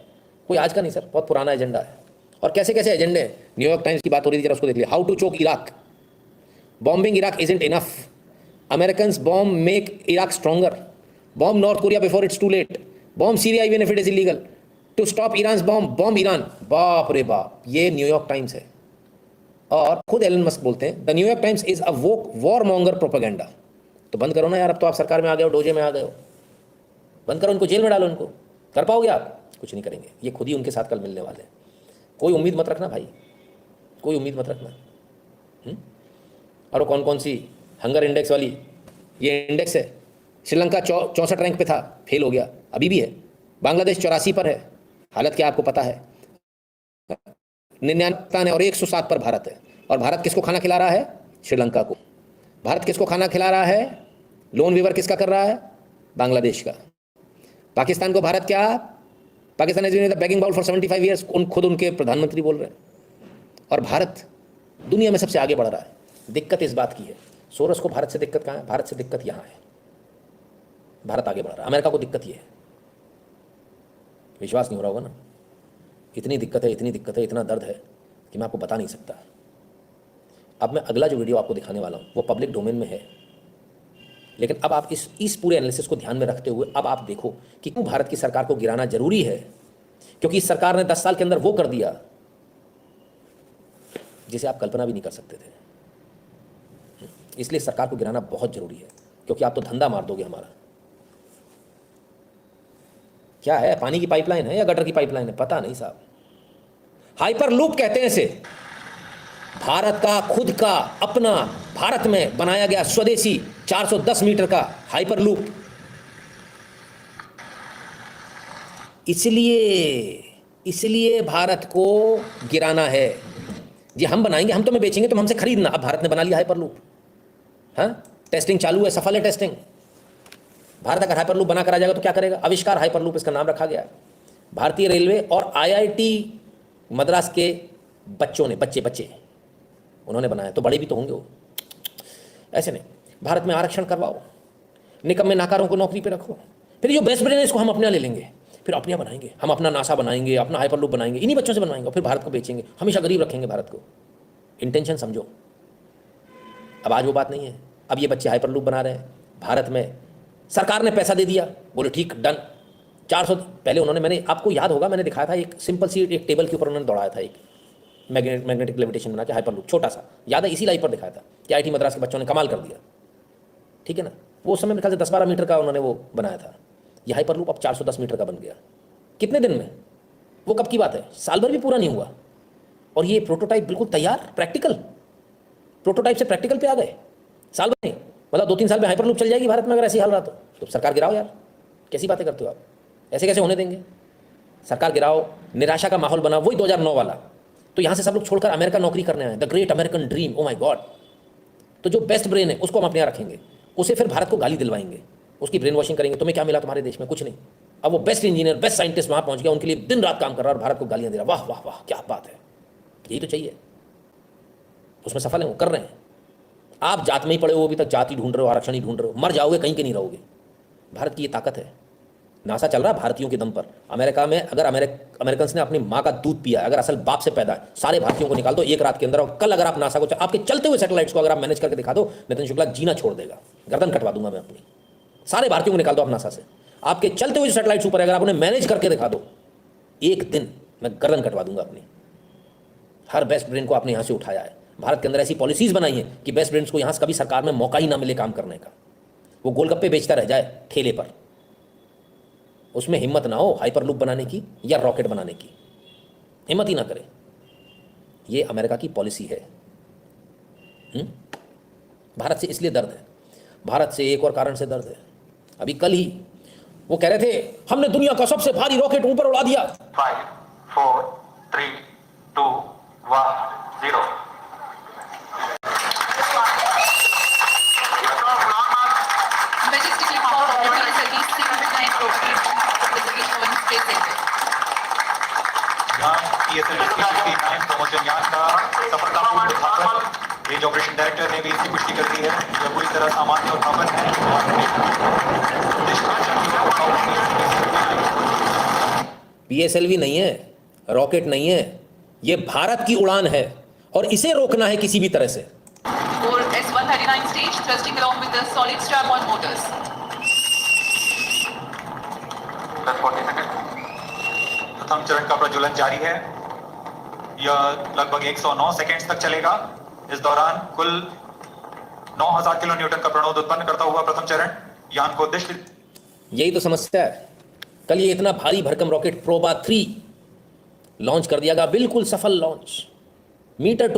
कोई आज का नहीं सर, बहुत पुराना एजेंडा है। और कैसे कैसे एजेंडे हैं। न्यूयॉर्क टाइम्स की बात हो रही थी, जरा उसको देख लिया। How to choke Iraq, bombing Iraq isn't enough, Americans bomb make Iraq stronger, bomb North Korea before it's too late, bomb Syria even if it is illegal, to stop Iran bomb Iran. बाप रे बाप, ये न्यूयॉर्क टाइम्स है। और खुद एलन मस्क बोलते हैं the New York times is a war monger propaganda. तो बंद करो ना यार, अब तो आप सरकार में आ गए हो, डोजे में आ गए हो, बंद करो उनको, जेल में डालो उनको। कर पाओगे आप? कुछ नहीं करेंगे, ये खुद ही उनके साथ कल मिलने वाले हैं। कोई उम्मीद मत रखना भाई, कोई उम्मीद मत रखना। और वो कौन सी हंगर इंडेक्स वाली ये इंडेक्स है, श्रीलंका 64 रैंक पे था, फेल हो गया, अभी भी है। बांग्लादेश 84 पर है, हालत क्या आपको पता है। 99 और 107 पर भारत है। और भारत किसको खाना खिला रहा है? श्रीलंका को। भारत किसको खाना खिला रहा है? लोन विवर किसका कर रहा है? बांग्लादेश का। पाकिस्तान को भारत क्या, Pakistan is the begging bowl for 75 years, खुद उनके प्रधानमंत्री बोल रहे हैं। और भारत दुनिया में सबसे आगे बढ़ रहा है। दिक्कत इस बात की है, सोरस को भारत से दिक्कत कहाँ है? भारत से दिक्कत यहाँ है, भारत आगे बढ़ रहा है। अमेरिका को दिक्कत ये है, विश्वास नहीं हो रहा होगा ना, इतनी दिक्कत है, इतनी दिक्कत है, इतना दर्द है कि मैं आपको बता नहीं सकता। अब मैं अगला जो वीडियो आपको दिखाने वाला हूँ वो पब्लिक डोमेन में है, लेकिन अब आप इस पूरे एनालिसिस को ध्यान में रखते हुए अब आप देखो कि क्यों भारत की सरकार को गिराना जरूरी है। क्योंकि इस सरकार ने 10 साल के अंदर वो कर दिया जिसे आप कल्पना भी नहीं कर सकते थे। इसलिए सरकार को गिराना बहुत जरूरी है, क्योंकि आप तो धंधा मार दोगे हमारा। क्या है, पानी की पाइपलाइन है या गटर की पाइपलाइन है, पता नहीं साहब। हाइपर लूप कहते हैं इसे, भारत का खुद का अपना भारत में बनाया गया स्वदेशी 410 मीटर का हाइपर लूप। इसलिए भारत को गिराना है। जी हम बनाएंगे, हम तुम्हें बेचेंगे, तुम हमसे खरीदना। अब भारत ने बना लिया हाइपर लूप, हाँ, टेस्टिंग चालू है, सफल है टेस्टिंग। भारत अगर हाइपर लूप बनाकर आ जाएगा तो क्या करेगा? आविष्कार हाइपर लूप इसका नाम रखा गया। भारतीय रेलवे और IIT मद्रास के बच्चों ने, बच्चे उन्होंने बनाया, तो बड़े भी तो होंगे वो। ऐसे नहीं, भारत में आरक्षण करवाओ, निकम्मे नाकारों को नौकरी पे रखो, फिर जो बेस्ट ब्रेन है इसको हम अपने ले लेंगे, फिर अपने बनाएंगे, हम अपना नासा बनाएंगे, अपना हाइपर लूप बनाएंगे, इन्हीं बच्चों से बनवाएंगे, और फिर भारत को बेचेंगे, हमेशा गरीब रखेंगे भारत को। इंटेंशन समझो। अब आज वो बात नहीं है। अब ये बच्चे हाइपर लूप बना रहे हैं भारत में, सरकार ने पैसा दे दिया, बोले ठीक डन। 400 पहले उन्होंने, मैंने आपको याद होगा, मैंने दिखाया था एक सिंपल सी एक टेबल के ऊपर उन्होंने दौड़ाया था, एक मैग्नेटिक लेविटेशन बना के हाइपर लूप, छोटा सा, याद है? इसी लाइव पर दिखाया था कि IIT मद्रास के बच्चों ने कमाल कर दिया, ठीक है ना। वो समय मेरे ख्याल से 10-12 मीटर का उन्होंने वो बनाया था। ये हाइपर लूप अब 410 मीटर का बन गया। कितने दिन में? वो कब की बात है, साल भर भी पूरा नहीं हुआ। और ये प्रोटोटाइप बिल्कुल तैयार, प्रैक्टिकल प्रोटोटाइप से प्रैक्टिकल पे आ गए, साल भर नहीं, मतलब 2-3 साल में हाइपर लूप चल जाएगी भारत में अगर ऐसी हाल रहा तो सरकार गिराओ यार। कैसी बातें करते हो आप, ऐसे कैसे होने देंगे? सरकार गिराओ, निराशा का माहौल बना, वही 2009 वाला। तो यहाँ से सब लोग छोड़कर अमेरिका नौकरी करने आए, the great American dream, oh my God. तो जो बेस्ट ब्रेन है उसको हम अपने यहाँ रखेंगे, उसे फिर भारत को गाली दिलवाएंगे, उसकी ब्रेन वॉशिंग करेंगे। तुम्हें क्या मिला तुम्हारे देश में? कुछ नहीं। अब वो बेस्ट इंजीनियर, बेस्ट साइंटिस्ट वहाँ पहुँच गया, उनके लिए दिन रात काम कर रहा है और भारत को गालियाँ दे रहा। वाह वाह वाह, क्या बात है, यही तो चाहिए। उसमें सफल है, वो कर रहे हैं। आप जात में ही पड़े हो, अभी तक जाति ढूंढ रहे हो, आरक्षण ही ढूंढ रहे हो, मर जाओगे, कहीं के नहीं रहोगे। भारत की ये ताकत है। नासा चल रहा है भारतीयों के दम पर। अमेरिका में अगर अमेरिकन ने अपनी माँ का दूध पिया, अगर असल बाप से पैदा है, सारे भारतीयों को निकाल दो एक रात के अंदर, और कल अगर आप नासा को, आपके चलते हुए सैटेलाइट्स को अगर आप मैनेज करके दिखा दो, नितिन शुक्ला जीना छोड़ देगा, गर्दन कटवा दूंगा मैं अपनी। सारे भारतीयों को निकाल दो आप नासा से, आपके चलते हुए सैटेलाइट्स ऊपर अगर आप उन्हें मैनेज करके दिखा दो, एक दिन मैं गर्दन कटवा दूंगा अपनी। हर बेस्ट ब्रेन को आपने यहाँ से उठाया है। भारत के अंदर ऐसी पॉलिसीज बनाई है कि बेस्ट ब्रेन्स को यहाँ से कभी सरकार में मौका ही ना मिले काम करने का, वो गोलगप्पे बेचता रह जाए ठेले पर। उसमें हिम्मत ना हो हाइपर लूप बनाने की या रॉकेट बनाने की, हिम्मत ही ना करे। ये अमेरिका की पॉलिसी है। भारत से इसलिए दर्द है, भारत से एक और कारण से दर्द है। अभी कल ही वो कह रहे थे हमने दुनिया का सबसे भारी रॉकेट ऊपर उड़ा दिया। 5, 4, 3, 2, 1, 0। Majestically proud of the Satish Singh Trophy presentation on space center. PSLV-69 promotion यान का सफलतापूर्ण उद्घाटन रेंज ऑपरेशन डायरेक्टर ने भी इसकी पुष्टि कर दी है। यह पूरी तरह सामान्य उत्थापन है और PSLV नहीं है, रॉकेट नहीं है, ये भारत की उड़ान है और इसे रोकना है किसी भी तरह से। For S139 stage thrusting along with the solid strap-on motors. प्रथम चरण का प्रज्वलन जारी है। यह लगभग 109 सेकेंड्स तक चलेगा। इस दौरान कुल 9000 किलो न्यूटन का प्रणोद उत्पन्न करता हुआ प्रथम चरण यान को उद्देश्य। यही तो समस्या है। कल ये इतना भारी भरकम रॉकेट प्रोबा 3 लॉन्च कर दिया गया, बिल्कुल सफल लॉन्च, मीटर टू